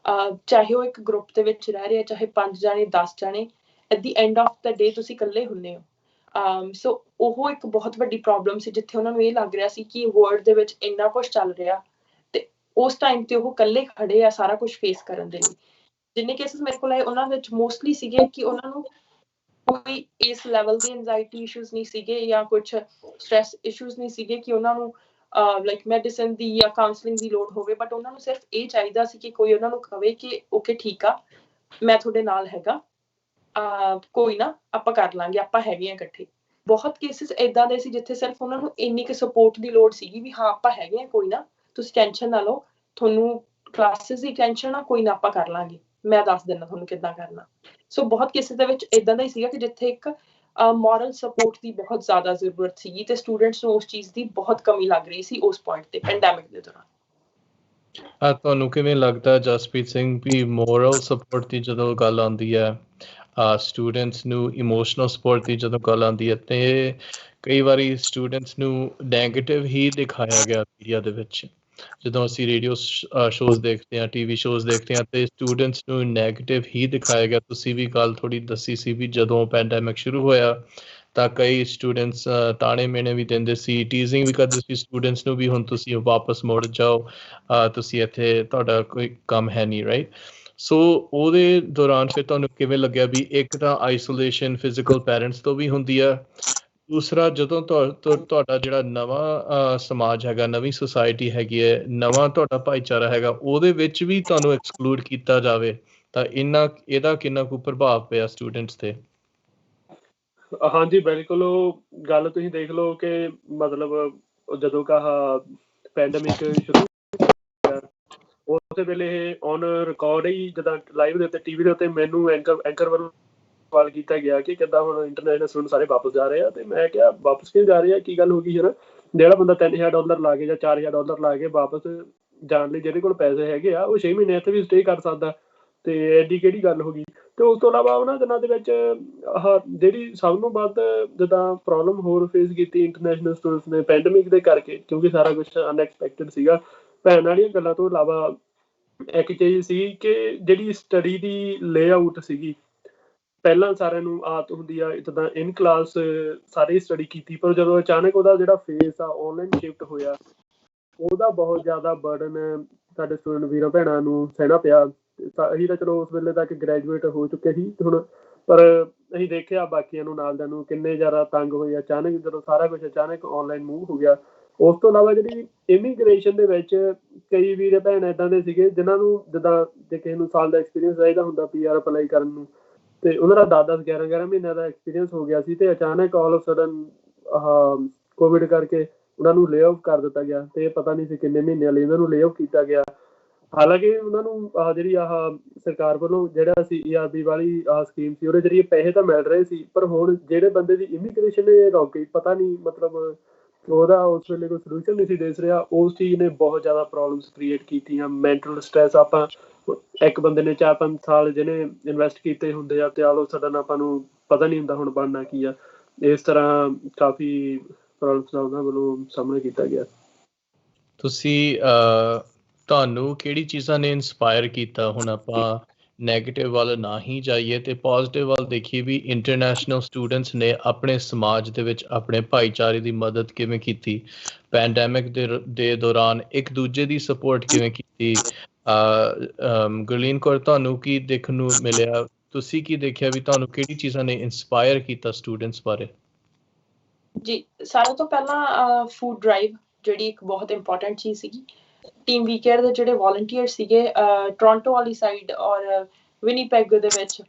ਚਾਹੇ ਉਹ ਇੱਕ ਗਰੁੱਪ ਦੇ ਵਿੱਚ ਰਹਿ ਰਹੇ ਆ, ਚਾਹੇ 5 ਜਾਣੇ 10 ਜਾਣੇ, ਐਟ ਦੀ ਐਂਡ ਆਫ ਦਾ ਡੇ ਤੁਸੀਂ ਇਕੱਲੇ ਹੁੰਦੇ ਹੋ। ਸੋ ਉਹ ਇੱਕ ਬਹੁਤ ਵੱਡੀ ਪ੍ਰੋਬਲਮ ਸੀ ਜਿੱਥੇ ਉਹਨਾਂ ਨੂੰ ਇਹ ਲੱਗ ਰਿਹਾ ਸੀ ਕਿ ਵਰਲਡ ਦੇ ਵਿੱਚ ਇੰਨਾ ਕੁਝ ਚੱਲ ਰਿਹਾ ਤੇ ਉਸ ਟਾਈਮ ਤੇ ਉਹ ਇਕੱਲੇ ਖੜੇ ਆ ਸਾਰਾ ਕੁਝ ਫੇਸ ਕਰਨ ਦੇ ਲਈ। ਜਿੰਨੇ ਕੇਸਿਸ ਮੇਰੇ ਕੋਲ ਆਏ ਉਹਨਾਂ ਵਿੱਚ ਮੋਸਟਲੀ ਸੀਗੇ ਕਿ ਉਹਨਾਂ ਨੂੰ ਕੋਈ ਇਸ ਲੈਵਲ ਦੇ ਐਂਜ਼ਾਈਟੀ ਇਸ਼ੂਜ਼ ਨਹੀਂ ਸੀਗੇ ਜਾਂ ਕੁਝ ਸਟ੍ਰੈਸ ਇਸ਼ੂਜ਼ ਨਹੀਂ ਸੀਗੇ ਕਿ ਉਹਨਾਂ ਨੂੰ ਲਾਈਕ ਮੈਡੀਸਿਨ ਦੀ ਜਾਂ ਕਾਉਂਸਲਿੰਗ ਦੀ ਲੋੜ ਹੋਵੇ, ਬਟ ਉਹਨਾਂ ਨੂੰ ਸਿਰਫ ਇਹ ਚਾਹੀਦਾ ਸੀ ਕਿ ਕੋਈ ਉਹਨਾਂ ਨੂੰ ਕਵੇ ਕਿ ਓਕੇ ਠੀਕ ਆ, ਮੈਂ ਤੁਹਾਡੇ ਨਾਲ ਹੈਗਾ, ਕੋਈ ਨਾ ਆਪਾਂ ਕਰ ਲਾਂਗੇ, ਆਪਾਂ ਹੈਗੇ ਆ ਇਕੱਠੇ। ਬਹੁਤ ਕੇਸਿਸ ਏਦਾਂ ਦੇ ਸੀ ਜਿੱਥੇ ਸਿਰਫ ਉਹਨਾਂ ਨੂੰ ਇੰਨੀ ਕੁ ਸਪੋਰਟ ਦੀ ਲੋੜ ਸੀਗੀ ਵੀ ਹਾਂ ਆਪਾਂ ਹੈਗੇ ਆ, ਕੋਈ ਨਾ ਤੁਸੀਂ ਟੈਨਸ਼ਨ ਨਾ ਲਓ, ਤੁਹਾਨੂੰ ਕਲਾਸਿਸ ਦੀ ਟੈਨਸ਼ਨ ਆ, ਕੋਈ ਨਾ ਆਪਾਂ ਕਰ ਲਾਂਗੇ, ਮੈਂ ਦੱਸ ਦਿੰਦਾ ਤੁਹਾਨੂੰ ਕਿੱਦਾਂ ਕਰਨਾ। ਸੋ ਬਹੁਤ ਕੇਸਿਸ ਦੇ ਵਿੱਚ ਏਦਾਂ ਦਾ ਹੀ ਸੀਗਾ ਕਿ ਜਿੱਥੇ ਇੱਕ ਮੋਰਲ ਸਪੋਰਟ ਦੀ ਬਹੁਤ ਜ਼ਿਆਦਾ ਜ਼ਰੂਰਤ ਸੀਗੀ ਤੇ ਸਟੂਡੈਂਟਸ ਨੂੰ ਉਸ ਚੀਜ਼ ਦੀ ਬਹੁਤ ਕਮੀ ਲੱਗ ਰਹੀ ਸੀ ਉਸ ਪੁਆਇੰਟ ਤੇ ਪੈਂਡੈਮਿਕ ਦੇ ਦੌਰਾਨ। ਤੁਹਾਨੂੰ ਕਿਵੇਂ ਲੱਗਦਾ ਜਸਪ੍ਰੀਤ ਸਿੰਘ ਵੀ ਮੋਰਲ ਸਪੋਰਟ ਦੀ ਜਦੋਂ ਗੱਲ ਆਉਂਦੀ ਹੈ, ਸਟੂਡੈਂਟਸ ਨੂੰ ਇਮੋਸ਼ਨਲ ਸਪੋਰਟ ਦੀ ਜਦੋਂ ਗੱਲ ਆਉਂਦੀ ਹੈ, ਤੇ ਕਈ ਵਾਰੀ ਸਟੂਡੈਂਟਸ ਨੂੰ ਨੈਗੇਟਿਵ ਹੀ ਦਿਖਾਇਆ ਗਿਆ ਮੀਡੀਆ ਦੇ ਵਿੱਚ। ਜਦੋਂ ਅਸੀਂ ਰੇਡੀਓ ਸ਼ੋਜ਼ ਦੇਖਦੇ ਹਾਂ, ਟੀਵੀ ਸ਼ੋਜ਼ ਦੇਖਦੇ ਹਾਂ, ਤੇ ਸਟੂਡੈਂਟਸ ਨੂੰ ਨੈਗੇਟਿਵ ਹੀ ਦਿਖਾਇਆ ਗਿਆ। ਤੁਸੀਂ ਵੀ ਗੱਲ ਥੋੜੀ ਦੱਸੀ ਸੀ ਵੀ ਜਦੋਂ ਪੈਂਡੈਮਿਕ ਸ਼ੁਰੂ ਹੋਇਆ ਤਾਂ ਕਈ ਸਟੂਡੈਂਟਸ ਤਾਣੇ ਮੇਣੇ ਵੀ ਦਿੰਦੇ ਸੀ, ਟੀਜ਼ਿੰਗ ਵੀ ਕਰਦੇ ਸੀ ਸਟੂਡੈਂਟਸ ਨੂੰ ਵੀ, ਹੁਣ ਤੁਸੀਂ ਵਾਪਸ ਮੁੜ ਜਾਓ, ਤੁਸੀਂ ਇੱਥੇ ਤੁਹਾਡਾ ਕੋਈ ਕੰਮ ਹੈ ਨਹੀਂ, ਰਾਈਟ? ਸੋ ਉਹਦੇ ਦੌਰਾਨ ਫਿਰ ਤੁਹਾਨੂੰ ਕਿਵੇਂ ਲੱਗਿਆ ਵੀ ਇੱਕ ਤਾਂ ਆਈਸੋਲੇਸ਼ਨ ਫਿਜ਼ੀਕਲ ਪੈਰੈਂਟਸ ਤੋਂ ਵੀ ਹੁੰਦੀ ਆ, ਦੂਸਰਾ ਜਦੋਂ ਤੁਹਾਡਾ ਜਿਹੜਾ ਨਵਾਂ ਸਮਾਜ ਹੈਗਾ, ਨਵੀਂ ਸੁਸਾਇਟੀ ਹੈਗੀ ਹੈ, ਨਵਾਂ ਤੁਹਾਡਾ ਭਾਈਚਾਰਾ ਹੈਗਾ, ਉਹਦੇ ਵਿੱਚ ਵੀ ਤੁਹਾਨੂੰ ਐਕਸਕਲੂਡ ਕੀਤਾ ਜਾਵੇ ਤਾਂ ਇਹਦਾ ਕਿੰਨਾ ਕੁ ਪ੍ਰਭਾਵ ਪਿਆ ਸਟੂਡੈਂਟਸ ਤੇ? ਹਾਂਜੀ ਬਿਲਕੁਲ, ਉਹ ਗੱਲ ਤੁਸੀਂ ਦੇਖ ਲਓ ਕਿ ਮਤਲਬ ਜਦੋਂ ਪੈਂਡੇਮਿਕ ਸ਼ੁਰੂ ਹੋਇਆ ਉਸੇ ਵੇਲੇ ਔਨ ਰਿਕਾਰਡ ਹੀ ਜਿੱਦਾਂ ਲਾਈਵ ਦੇ ਉੱਤੇ ਟੀਵੀ ਦੇ ਉੱਤੇ ਮੈਨੂੰ ਐਂਕਰ ਵੱਲੋਂ ਸਵਾਲ ਕੀਤਾ ਗਿਆ ਕਿ ਕਿੱਦਾਂ ਹੁਣ ਇੰਟਰਨੈਸ਼ਨਲ ਸਟੂਡੈਂਟ ਸਾਰੇ ਵਾਪਸ ਜਾ ਰਹੇ ਆ, ਤੇ ਮੈਂ ਕਿਹਾ ਵਾਪਸ ਕਿਉਂ ਜਾ ਰਹੇ ਆ, ਕੀ ਗੱਲ ਹੋ ਗਈ ਹੈ ਨਾ? ਜਿਹੜਾ ਬੰਦਾ $3000 ਲਾ ਕੇ ਜਾਂ $4000 ਲਾ ਕੇ ਵਾਪਸ ਜਾਣ ਲਈ ਜਿਹਦੇ ਕੋਲ ਪੈਸੇ ਹੈਗੇ ਆ, ਉਹ 6 ਮਹੀਨੇ ਇੱਥੇ ਵੀ ਸਟੇ ਕਰ ਸਕਦਾ, ਤੇ ਐਡੀ ਕਿਹੜੀ ਗੱਲ ਹੋ ਗਈ? ਤੇ ਉਸ ਤੋਂ ਇਲਾਵਾ ਉਹਨਾਂ ਦਿਨਾਂ ਦੇ ਵਿੱਚ ਜਿਹੜੀ ਸਭ ਨੂੰ ਵੱਧ ਜਿੱਦਾਂ ਪ੍ਰੋਬਲਮ ਹੋਰ ਫੇਸ ਕੀਤੀ ਇੰਟਰਨੈਸ਼ਨਲ ਸਟੂਡੈਂਟਸ ਨੇ ਪੈਂਡੇਮਿਕ ਦੇ ਕਰਕੇ, ਕਿਉਂਕਿ ਸਾਰਾ ਕੁਛ ਅਨਐਕਸਪੈਕਟਡ ਸੀਗਾ। ਭੈਣ ਵਾਲੀਆਂ ਗੱਲਾਂ ਤੋਂ ਇਲਾਵਾ ਇੱਕ ਚੀਜ਼ ਸੀ ਕਿ ਜਿਹੜੀ ਸਟੱਡੀ ਦੀ ਲੇਆਊਟ ਸੀਗੀ, ਪਹਿਲਾਂ ਸਾਰਿਆਂ ਨੂੰ ਆਦਤ ਹੁੰਦੀ ਆ ਜਿੱਦਾਂ ਇਨ ਕਲਾਸ ਸਾਰੀ ਸਟੱਡੀ ਕੀਤੀ, ਪਰ ਜਦੋਂ ਅਚਾਨਕ ਉਹਦਾ ਜਿਹੜਾ ਫੇਸ ਆ ਆਨਲਾਈਨ ਸ਼ਿਫਟ ਹੋਇਆ, ਉਹਦਾ ਬਹੁਤ ਜ਼ਿਆਦਾ ਬਰਡਨ ਸਾਡੇ ਸਟੂਡੈਂਟ ਵੀਰਾਂ ਭੈਣਾਂ ਨੂੰ ਸਹਿਣਾ ਪਿਆ। ਅਸੀਂ ਤਾਂ ਚਲੋ ਉਸ ਵੇਲੇ ਤੱਕ ਗ੍ਰੈਜੂਏਟ ਹੋ ਚੁੱਕੇ ਸੀ ਹੁਣ, ਪਰ ਅਸੀਂ ਦੇਖਿਆ ਬਾਕੀਆਂ ਨੂੰ ਨਾਲਦਿਆਂ ਨੂੰ ਕਿੰਨੇ ਜ਼ਿਆਦਾ ਤੰਗ ਹੋਏ ਅਚਾਨਕ ਜਦੋਂ ਸਾਰਾ ਕੁਛ ਅਚਾਨਕ ਆਨਲਾਈਨ ਮੂਵ ਹੋ ਗਿਆ। ਉਸ ਤੋਂ ਇਲਾਵਾ ਜਿਹੜੀ ਇਮੀਗ੍ਰੇਸ਼ਨ ਦੇ ਵਿੱਚ ਕਈ ਵੀਰ ਭੈਣ ਇੱਦਾਂ ਦੇ ਸੀਗੇ ਜਿਨ੍ਹਾਂ ਨੂੰ ਜਿੱਦਾਂ ਜੇ ਕਿਸੇ ਨੂੰ ਸਾਲ ਦਾ ਐਕਸਪੀਰੀਅੰਸ ਚਾਹੀਦਾ ਹੁੰਦਾ PR ਅਪਲਾਈ ਕਰਨ ਨੂੰ, ਤੇ ਉਹਨਾਂ ਦਾ 10-10 11-11 ਮਹੀਨਿਆਂ ਦਾ ਐਕਸਪੀਰੀਅੰਸ ਹੋ ਗਿਆ ਸੀ, ਤੇ ਅਚਾਨਕ ਆਲ ਆਫ ਸਡਨ ਕੋਵਿਡ ਕਰਕੇ ਉਹਨਾਂ ਨੂੰ ਲੇ ਆਫ ਕਰ ਦਿੱਤਾ ਗਿਆ, ਤੇ ਪਤਾ ਨਹੀਂ ਸੀ ਕਿੰਨੇ ਮਹੀਨਿਆਂ ਲਈ ਉਹਨਾਂ ਨੂੰ ਲੇ ਆਫ ਕੀਤਾ ਗਿਆ। ਹਾਲਾਂਕਿ ਉਹਨਾਂ ਨੂੰ ਜਿਹੜੀ ਸਰਕਾਰ ਵੱਲੋਂ ਜਿਹੜਾ ਸੀ ERB ਵਾਲੀ ਸਕੀਮ ਸੀ, ਉਹਦੇ ਜ਼ਰੀਏ ਪੈਸੇ ਤਾਂ ਮਿਲ ਰਹੇ ਸੀ, ਪਰ ਹੁਣ ਜਿਹੜੇ ਬੰਦੇ ਦੀ ਇਮੀਗ੍ਰੇਸ਼ਨ ਰੁਕ ਗਈ, ਪਤਾ ਨਹੀਂ ਮਤਲਬ ਉਹਦਾ ਉਸ ਵੇਲੇ ਕੋਈ ਸੋਲਿਊਸ਼ਨ ਨਹੀਂ ਸੀ ਦੇ ਰਿਹਾ। ਉਸ ਚੀਜ਼ ਨੇ ਬਹੁਤ ਜ਼ਿਆਦਾ ਪ੍ਰੋਬਲਮਸ ਕ੍ਰੀਏਟ ਕੀਤੀਆਂ। ਮੈਂਟਲ ਸਟ੍ਰੈਸ, ਆਪਾਂ ਇੱਕ ਬੰਦੇ ਨੇ 4-5 ਸਾਲ ਜਿਹਨੇ ਇਨਵੈਸਟ ਕੀਤੇ ਹੁੰਦੇ ਆ, ਤੇ ਆਲ ਆਫ ਸਡਨ ਆਪਾਂ ਨੂੰ ਪਤਾ ਨਹੀਂ ਹੁੰਦਾ ਹੁਣ ਬਣਨਾ ਕੀ ਆ। ਇਸ ਤਰ੍ਹਾਂ ਕਾਫੀ ਪ੍ਰੋਬਲਮਸ ਦਾ ਉਹਨਾਂ ਵੱਲੋਂ ਸਾਹਮਣਾ ਕੀਤਾ ਗਿਆ। ਤੁਸੀਂ ਤੁਹਾਨੂੰ ਕਿਹੜੀ ਚੀਜ਼ਾਂ ਨੇ ਇਨਸਪਾਇਰ ਕੀਤਾ? ਹੁਣ ਆਪਾਂ ਨੈਗੇਟਿਵ ਵੱਲ ਨਾ ਹੀ ਜਾਈਏ ਤੇ ਪੋਜ਼ਿਟਿਵ ਵੱਲ ਦੇਖੀਏ ਵੀ ਇੰਟਰਨੈਸ਼ਨਲ ਸਟੂਡੈਂਟਸ ਨੇ ਆਪਣੇ ਸਮਾਜ ਦੇ ਵਿੱਚ ਆਪਣੇ ਭਾਈਚਾਰੇ ਦੀ ਮਦਦ ਕਿਵੇਂ ਕੀਤੀ, ਪੈਂਡੈਮਿਕ ਦੇ ਦੌਰਾਨ ਇੱਕ ਦੂਜੇ ਦੀ ਸਪੋਰਟ ਕਿਵੇਂ ਕੀਤੀ? ਗੁਰਲੀਨ ਕੌਰ, ਤੁਹਾਨੂੰ ਕੀ ਦੇਖਣ ਨੂੰ ਮਿਲਿਆ? ਤੁਸੀਂ ਕੀ ਦੇਖਿਆ ਵੀ ਤੁਹਾਨੂੰ ਕਿਹੜੀ ਚੀਜ਼ਾਂ ਨੇ ਇਨਸਪਾਇਰ ਕੀਤਾ ਸਟੂਡੈਂਟਸ ਬਾਰੇ? ਜੀ, ਸਾਰਿਆਂ ਤੋਂ ਪਹਿਲਾਂ ਫੂਡ ਡਰਾਈਵ ਜਿਹੜੀ ਇੱਕ ਬਹੁਤ ਇੰਪੋਰਟੈਂਟ ਚੀਜ਼ ਸੀਗੀ। ਟੀਮ ਵੀ ਕੇਅਰ ਦੇ ਜਿਹੜੇ ਵੋਲੰਟੀਅਰ ਸੀਗੇ ਟੋਰਾਂਟੋ ਵਾਲੀ ਸਾਈਡ ਔਰ ਵਿਨੀਪੈਗ ਦੇ ਵਿੱਚ,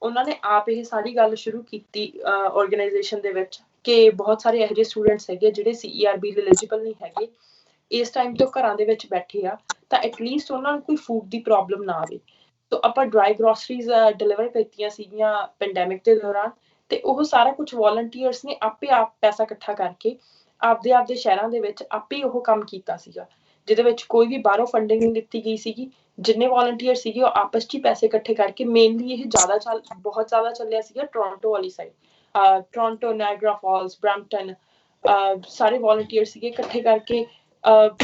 ਉਹਨਾਂ ਨੇ ਆਪ ਇਹ ਸਾਰੀ ਗੱਲ ਸ਼ੁਰੂ ਕੀਤੀ ਆਰਗੇਨਾਈਜੇਸ਼ਨ ਦੇ ਵਿੱਚ ਕਿ ਬਹੁਤ ਸਾਰੇ ਇਹੋ ਜਿਹੇ ਸਟੂਡੈਂਟਸ ਹੈਗੇ ਜਿਹੜੇ CERB ਐਲੀਜੀਬਲ ਨਹੀਂ ਹੈਗੇ, ਇਸ ਟਾਈਮ ਤੋਂ ਘਰਾਂ ਦੇ ਵਿੱਚ ਬੈਠੇ ਆ, ਤਾਂ ਐਟਲੀਸਟ ਉਹਨਾਂ ਨੂੰ ਕੋਈ ਫੂਡ ਦੀ ਪ੍ਰੋਬਲਮ ਨਾ ਆਵੇ। ਤੋ ਆਪਾਂ ਡਰਾਈ ਗਰੋਸਰੀਜ਼ ਡਿਲੀਵਰ ਕੀਤੀਆਂ ਸੀਗੀਆਂ ਪੈਂਡੈਮਿਕ ਦੇ ਦੌਰਾਨ, ਤੇ ਉਹ ਸਾਰਾ ਕੁਝ ਵੋਲੰਟੀਅਰਸ ਨੇ ਆਪੇ ਆਪ ਪੈਸਾ ਇਕੱਠਾ ਕਰਕੇ ਆਪਦੇ ਸ਼ਹਿਰਾਂ ਦੇ ਵਿੱਚ ਆਪੇ ਉਹ ਕੰਮ ਕੀਤਾ ਸੀਗਾ, ਜਿਹਦੇ ਵਿੱਚ ਕੋਈ ਵੀ ਬਾਹਰੋਂ ਫੰਡਿੰਗ ਨਹੀਂ ਦਿੱਤੀ ਗਈ ਸੀਗੀ। ਜਿੰਨੇ ਵੋਲੰਟੀਅਰ ਸੀਗੇ ਉਹ ਆਪਸ 'ਚ ਹੀ ਪੈਸੇ ਇਕੱਠੇ ਕਰਕੇ, ਮੇਨਲੀ ਇਹ ਬਹੁਤ ਜ਼ਿਆਦਾ ਚੱਲਿਆ ਸੀਗਾ ਟੋਰਾਂਟੋ ਵਾਲੀ side, Toronto, Niagara false, Brampton, ਸਾਰੇ ਵੋਲੰਟੀਅਰ ਸੀਗੇ ਇਕੱਠੇ ਕਰਕੇ।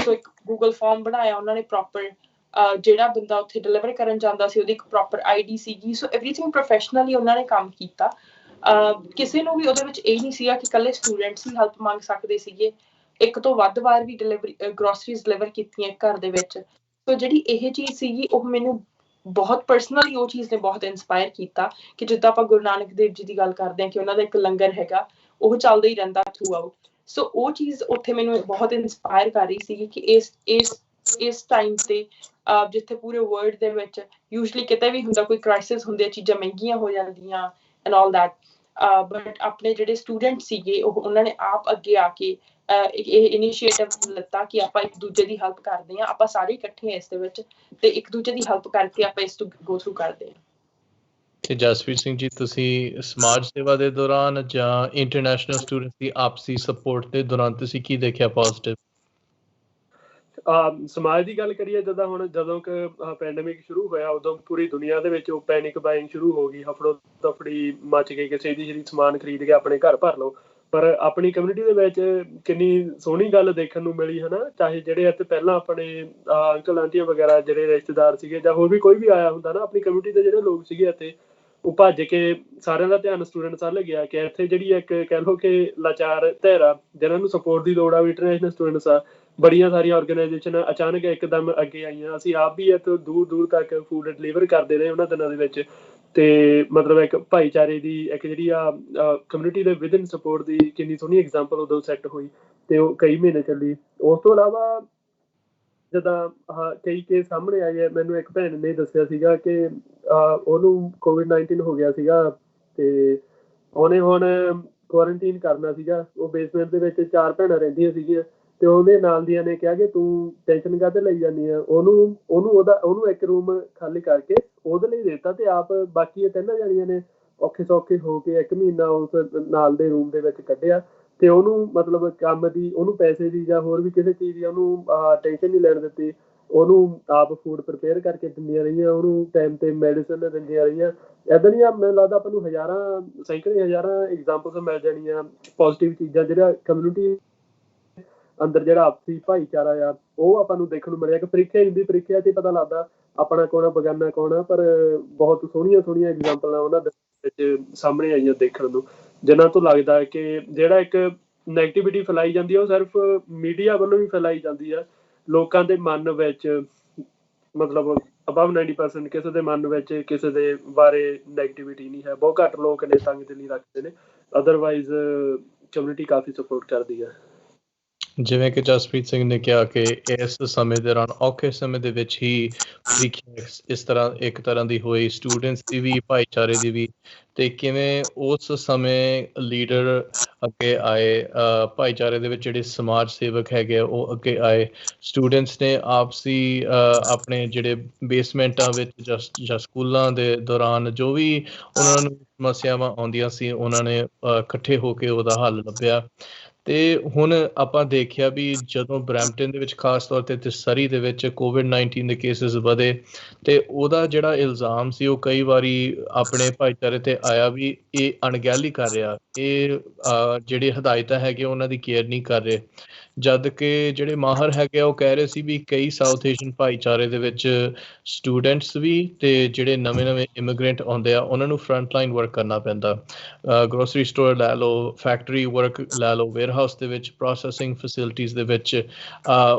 ਸੋ ਇੱਕ ਗੂਗਲ ਫਾਰਮ ਬਣਾਇਆ ਉਹਨਾਂ ਨੇ ਪ੍ਰੋਪਰ, ਜਿਹੜਾ ਬੰਦਾ ਉੱਥੇ ਡਿਲੀਵਰ ਕਰਨ ਜਾਂਦਾ ਸੀ ਉਹਦੀ ਇੱਕ ਪ੍ਰੋਪਰ ID ਸੀਗੀ। ਸੋ ਐਵਰੀਥਿੰਗ ਪ੍ਰੋਫੈਸ਼ਨਲੀ ਉਹਨਾਂ ਨੇ ਕੰਮ ਕੀਤਾ। ਕਿਸੇ ਨੂੰ ਵੀ ਉਹਦੇ ਵਿੱਚ ਇਹ ਨਹੀਂ ਸੀਗਾ ਕਿ ਇਕੱਲੇ ਸਟੂਡੈਂਟਸ ਹੀ ਹੈਲਪ ਮੰਗ ਸਕਦੇ ਸੀਗੇ। ਇੱਕ ਤੋਂ ਵੱਧ ਵਾਰ ਵੀ ਗਰੋਸਰੀਜ਼ ਡਿਲੀਵਰ ਕੀਤੀਆਂ ਘਰ ਦੇ ਵਿੱਚ। ਸੋ ਜਿਹੜੀ ਇਹ ਚੀਜ਼ ਸੀਗੀ ਉਹ ਮੈਨੂੰ ਬਹੁਤ ਪਰਸਨਲੀ ਉਹ ਚੀਜ਼ ਨੇ ਬਹੁਤ ਇੰਸਪਾਇਰ ਕੀਤਾ ਕਿ ਜਿੱਦਾਂ ਆਪਾਂ ਗੁਰੂ ਨਾਨਕ ਦੇਵ ਜੀ ਦੀ ਗੱਲ ਕਰਦੇ ਹਾਂ ਕਿ ਉਹਨਾਂ ਦਾ ਇੱਕ ਲੰਗਰ ਹੈਗਾ, ਉਹ ਚੱਲਦਾ ਹੀ ਰਹਿੰਦਾ ਥਰੂ ਆਊਟ। ਸੋ ਉਹ ਚੀਜ਼ ਉੱਥੇ ਮੈਨੂੰ ਬਹੁਤ ਇੰਸਪਾਇਰ ਕਰ ਰਹੀ ਸੀਗੀ ਕਿ ਇਸ ਟਾਈਮ ਤੇ ਜਿੱਥੇ ਪੂਰੇ ਵਰਲਡ ਦੇ ਵਿੱਚ ਯੂਜਲੀ ਕਿਤੇ ਵੀ ਹੁੰਦਾ ਕੋਈ ਕ੍ਰਾਈਸਿਸ ਹੁੰਦੀ ਹੈ, ਚੀਜ਼ਾਂ ਮਹਿੰਗੀਆਂ ਹੋ ਜਾਂਦੀਆਂ ਐਂਡ ਆਲ ਦੈਟ, ਬਟ ਆਪਣੇ ਜਿਹੜੇ ਸਟੂਡੈਂਟ ਸੀਗੇ ਉਹਨਾਂ ਨੇ ਆਪ ਅੱਗੇ ਆ ਕੇ ਇਹ ਇਨੀਸ਼ੀਏਟਿਵ ਲਿੱਤਾ ਕਿ ਆਪਾਂ ਇੱਕ ਦੂਜੇ ਦੀ ਹੈਲਪ ਕਰਦੇ ਹਾਂ, ਆਪਾਂ ਸਾਰੇ ਇਕੱਠੇ ਹਾਂ ਇਸ ਦੇ ਵਿੱਚ, ਤੇ ਇੱਕ ਦੂਜੇ ਦੀ ਹੈਲਪ ਕਰਕੇ ਆਪਾਂ ਇਸ ਤੋਂ ਗੋ ਥਰੂ ਕਰਦੇ ਹਾਂ। ਤੇ ਜਸਪ੍ਰੀਤ ਸਿੰਘ ਜੀ, ਤੁਸੀਂ ਸਮਾਜ ਸੇਵਾ ਦੇ ਦੌਰਾਨ ਜਾਂ ਇੰਟਰਨੈਸ਼ਨਲ ਸਟੂਡੈਂਟਸ ਦੀ ਆਪਸੀ ਸਪੋਰਟ ਦੇ ਦੌਰਾਨ ਤੁਸੀਂ ਕੀ ਦੇਖਿਆ ਪੋਜ਼ਿਟਿਵ? ਸਮਾਜ ਦੀ ਗੱਲ ਕਰੀਏ, ਜਦੋਂ ਕਿ ਪੈਂਡੇਮਿਕ ਸ਼ੁਰੂ ਹੋਇਆ ਉਦੋਂ ਪੂਰੀ ਦੁਨੀਆ ਦੇ ਵਿੱਚ ਉਹ ਪੈਨਿਕ ਬਾਇੰਗ ਸ਼ੁਰੂ ਹੋ ਗਈ, ਹਫੜੋ ਦਫੜੀ ਮਚ ਗਈ, ਕਿਸੇ ਦੀ ਸਮਾਨ ਖਰੀਦ ਕੇ ਆਪਣੇ ਘਰ ਭਰ ਲਓ। ਪਰ ਆਪਣੀ ਕਮਿਊਨਿਟੀ ਦੇ ਵਿੱਚ ਕਿੰਨੀ ਸੋਹਣੀ ਗੱਲ ਦੇਖਣ ਨੂੰ ਮਿਲੀ ਹੈ ਨਾ, ਚਾਹੇ ਜਿਹੜੇ ਇੱਥੇ ਪਹਿਲਾਂ ਆਪਣੇ ਅੰਕਲ ਆਂਟੀਆਂ ਵਗੈਰਾ ਜਿਹੜੇ ਰਿਸ਼ਤੇਦਾਰ ਸੀਗੇ ਜਾਂ ਹੋਰ ਵੀ ਕੋਈ ਵੀ ਆਇਆ ਹੁੰਦਾ ਨਾ, ਆਪਣੀ ਕਮਿਊਨਿਟੀ ਦੇ ਜਿਹੜੇ ਲੋਕ ਸੀਗੇ ਇੱਥੇ, ਉਹ ਭੱਜ ਕੇ ਸਾਰਿਆਂ ਦਾ ਧਿਆਨ ਸਟੂਡੈਂਟਸ ਵੱਲ ਗਿਆ ਕਿ ਇੱਥੇ ਜਿਹੜੀ ਇੱਕ ਕਹਿ ਲਓ ਕਿ ਲਾਚਾਰ ਧਿਰ ਆ ਜਿਹਨਾਂ ਨੂੰ ਸਪੋਰਟ ਦੀ ਲੋੜ ਆ, ਵੀ ਇੰਟਰਨੈਸ਼ਨਲ ਸਟੂਡੈਂਟਸ ਆ, ਬੜੀਆਂ ਸਾਰੀਆਂ ਆਰਗੇਨਾਈਜੇਸ਼ਨ ਅਚਾਨਕ ਇੱਕਦਮ ਅੱਗੇ ਆਈਆਂ। ਅਸੀਂ ਆਪ ਵੀ ਇੱਥੋਂ ਦੂਰ ਦੂਰ ਤੱਕ ਫੂਡ ਡਿਲੀਵਰ ਕਰਦੇ ਰਹੇ ਉਹਨਾਂ ਦਿਨਾਂ ਦੇ ਵਿੱਚ, ਤੇ ਮਤਲਬ ਇੱਕ ਭਾਈਚਾਰੇ ਦੀ ਇੱਕ ਜਿਹੜੀ ਆ ਕਮਿਊਨਿਟੀ ਦੇ ਵਿਦਨ ਸਪੋਰਟ ਦੀ ਕਿੰਨੀ ਸੋਹਣੀ ਐਗਜ਼ਾਮਪਲ ਉਦੋਂ ਸੈੱਟ ਹੋਈ, ਤੇ ਉਹ ਕਈ ਮਹੀਨੇ ਚੱਲੀ। ਉਸ ਤੋਂ ਇਲਾਵਾ ਜਿੱਦਾਂ ਕਈ ਕੇਸ ਸਾਹਮਣੇ ਆਏ ਆ, ਮੈਨੂੰ ਇੱਕ ਭੈਣ ਨੇ ਦੱਸਿਆ ਸੀਗਾ ਕਿ ਉਹਨੂੰ COVID-19 ਹੋ ਗਿਆ ਸੀਗਾ, ਤੇ ਉਹਨੇ ਹੁਣ ਕੁਆਰੰਟੀਨ ਕਰਨਾ ਸੀਗਾ। ਉਹ ਬੇਸਮੈਂਟ ਦੇ ਵਿੱਚ 4 ਭੈਣਾਂ ਰਹਿੰਦੀਆਂ ਸੀਗੀਆਂ, ਤੇ ਉਹਦੇ ਨਾਲ ਦੀਆਂ ਨੇ ਕਿਹਾ ਕਿ ਤੂੰ ਟੈਨਸ਼ਨ ਕਾਹਤੇ ਲਈ ਜਾਂਦੀ ਆ, ਉਹਨੂੰ ਇੱਕ ਰੂਮ ਖਾਲੀ ਕਰਕੇ ਉਹਦੇ ਲਈ ਦਿੱਤਾ, ਤੇ ਆਪ ਬਾਕੀ 3 ਜਾਣੀਆਂ ਨੇ ਔਖੇ ਸੌਖੇ ਹੋ ਕੇ 1 ਮਹੀਨਾ ਉਸ ਨਾਲ ਦੇ ਰੂਮ ਦੇ ਵਿੱਚ ਕੱਢਿਆ। ਤੇ ਉਹਨੂੰ ਮਤਲਬ ਕੰਮ ਦੀ, ਉਹਨੂੰ ਪੈਸੇ ਦੀ ਜਾਂ ਹੋਰ ਵੀ ਕਿਸੇ ਚੀਜ਼ ਦੀ ਉਹਨੂੰ ਟੈਨਸ਼ਨ ਨਹੀਂ ਲੈਣ ਦਿੱਤੀ। ਉਹਨੂੰ ਆਪ ਫੂਡ ਪ੍ਰਿਪੇਅਰ ਕਰਕੇ ਦਿੰਦੀਆਂ ਰਹੀਆਂ, ਉਹਨੂੰ ਟਾਈਮ ਤੇ ਮੈਡੀਸਨ ਦਿੰਦੀਆਂ ਰਹੀਆਂ। ਇੱਦਾਂ ਦੀਆਂ ਮੈਨੂੰ ਲੱਗਦਾ ਆਪਾਂ ਨੂੰ ਸੈਂਕੜੇ ਹਜ਼ਾਰਾਂ ਐਗਜ਼ਾਮਪਲਸ ਮਿਲ ਜਾਣੀਆਂ ਪੋਜ਼ੀਟਿਵ ਚੀਜ਼ਾਂ, ਜਿਹੜਾ ਕਮਿਊਨਿਟੀ ਅੰਦਰ ਜਿਹੜਾ ਆਪਸੀ ਭਾਈਚਾਰਾ ਆ ਉਹ ਆਪਾਂ ਨੂੰ ਦੇਖਣ ਨੂੰ ਮਿਲਿਆ। ਕਿ ਪ੍ਰੀਖਿਆ ਹੁੰਦੀ, ਪ੍ਰੀਖਿਆ 'ਚ ਪਤਾ ਲੱਗਦਾ ਆਪਣਾ ਕੌਣ ਆ ਬਗਾਨਾ ਕੌਣ ਆ, ਪਰ ਬਹੁਤ ਸੋਹਣੀਆਂ ਐਗਜ਼ਾਮਪਲਾਂ ਉਹਨਾਂ ਦੇ ਵਿੱਚ ਸਾਹਮਣੇ ਆਈਆਂ ਦੇਖਣ ਨੂੰ, ਜਿਨ੍ਹਾਂ ਤੋਂ ਲੱਗਦਾ ਕਿ ਜਿਹੜਾ ਇੱਕ ਨੈਗੇਟਿਵਿਟੀ ਫੈਲਾਈ ਜਾਂਦੀ ਆ ਉਹ ਸਿਰਫ ਮੀਡੀਆ ਵੱਲੋਂ ਵੀ ਫੈਲਾਈ ਜਾਂਦੀ ਆ। ਲੋਕਾਂ ਦੇ ਮਨ ਵਿੱਚ ਮਤਲਬ ਅਬਵ 90% ਕਿਸੇ ਦੇ ਮਨ ਵਿੱਚ ਕਿਸੇ ਦੇ ਬਾਰੇ ਨੈਗੇਟਿਵਿਟੀ ਨਹੀਂ ਹੈ। ਬਹੁਤ ਘੱਟ ਲੋਕ ਨੇ ਤੰਗ ਦਿਲੀ ਰੱਖਦੇ ਨੇ, ਅਦਰਵਾਈਜ਼ ਕਮਿਊਨਿਟੀ ਕਾਫੀ ਸਪੋਰਟ ਕਰਦੀ ਹੈ। ਜਿਵੇਂ ਕਿ ਜਸਪ੍ਰੀਤ ਸਿੰਘ ਨੇ ਕਿਹਾ ਕਿ ਇਸ ਸਮੇਂ ਦੌਰਾਨ ਔਖੇ ਸਮੇਂ ਦੇ ਵਿੱਚ ਹੀ ਪ੍ਰੀਖਿਆ ਇਸ ਤਰ੍ਹਾਂ ਇੱਕ ਤਰ੍ਹਾਂ ਦੀ ਹੋਈ, ਸਟੂਡੈਂਟਸ ਦੀ ਵੀ ਭਾਈਚਾਰੇ ਦੀ ਵੀ, ਤੇ ਕਿਵੇਂ ਉਸ ਸਮੇਂ ਲੀਡਰ ਅੱਗੇ ਆਏ, ਭਾਈਚਾਰੇ ਦੇ ਵਿੱਚ ਜਿਹੜੇ ਸਮਾਜ ਸੇਵਕ ਹੈਗੇ ਉਹ ਅੱਗੇ ਆਏ, ਸਟੂਡੈਂਟਸ ਨੇ ਆਪਸੀ ਆਪਣੇ ਜਿਹੜੇ ਬੇਸਮੈਂਟਾਂ ਵਿੱਚ ਜਾਂ ਸਕੂਲਾਂ ਦੇ ਦੌਰਾਨ ਜੋ ਵੀ ਉਹਨਾਂ ਨੂੰ ਸਮੱਸਿਆਵਾਂ ਆਉਂਦੀਆਂ ਸੀ ਉਹਨਾਂ ਨੇ ਇਕੱਠੇ ਹੋ ਕੇ ਉਹਦਾ ਹੱਲ ਲੱਭਿਆ। ਤੇ ਹੁਣ ਆਪਾਂ ਦੇਖਿਆ ਵੀ ਜਦੋਂ ਬਰੈਂਪਟਨ ਦੇ ਵਿੱਚ ਖਾਸ ਤੌਰ ਤੇ ਸਰੀ ਦੇ ਵਿੱਚ COVID-19 ਦੇ ਕੇਸਿਸ ਵਧੇ, ਤੇ ਉਹਦਾ ਜਿਹੜਾ ਇਲਜ਼ਾਮ ਸੀ ਉਹ ਕਈ ਵਾਰੀ ਆਪਣੇ ਭਾਈਚਾਰੇ ਤੇ ਆਇਆ ਵੀ ਇਹ ਅਣਗਹਿਲੀ ਕਰ ਰਿਹਾ, ਇਹ ਜਿਹੜੇ ਹਦਾਇਤਾਂ ਹੈਗੇ ਉਹਨਾਂ ਦੀ ਕੇਅਰ ਨਹੀਂ ਕਰ ਰਹੇ। ਜਦ ਕਿ ਜਿਹੜੇ ਮਾਹਰ ਹੈਗੇ ਉਹ ਕਹਿ ਰਹੇ ਸੀ ਵੀ ਕਈ ਸਾਊਥ ਏਸ਼ੀਅਨ ਭਾਈਚਾਰੇ ਦੇ ਵਿੱਚ ਸਟੂਡੈਂਟਸ ਵੀ ਤੇ ਜਿਹੜੇ ਨਵੇਂ ਇਮੀਗ੍ਰੈਂਟ ਆਉਂਦੇ ਆ ਉਹਨਾਂ ਨੂੰ ਫਰੰਟ ਲਾਈਨ ਵਰਕ ਕਰਨਾ ਪੈਂਦਾ। ਗਰੋਸਰੀ ਸਟੋਰ ਲੈ ਲਓ, ਫੈਕਟਰੀ ਵਰਕ ਲੈ ਲਓ, ਵੇਅਰਹਾਊਸ ਦੇ ਵਿੱਚ, ਪ੍ਰੋਸੈਸਿੰਗ ਫੈਸਿਲਿਟੀਜ਼ ਦੇ ਵਿੱਚ,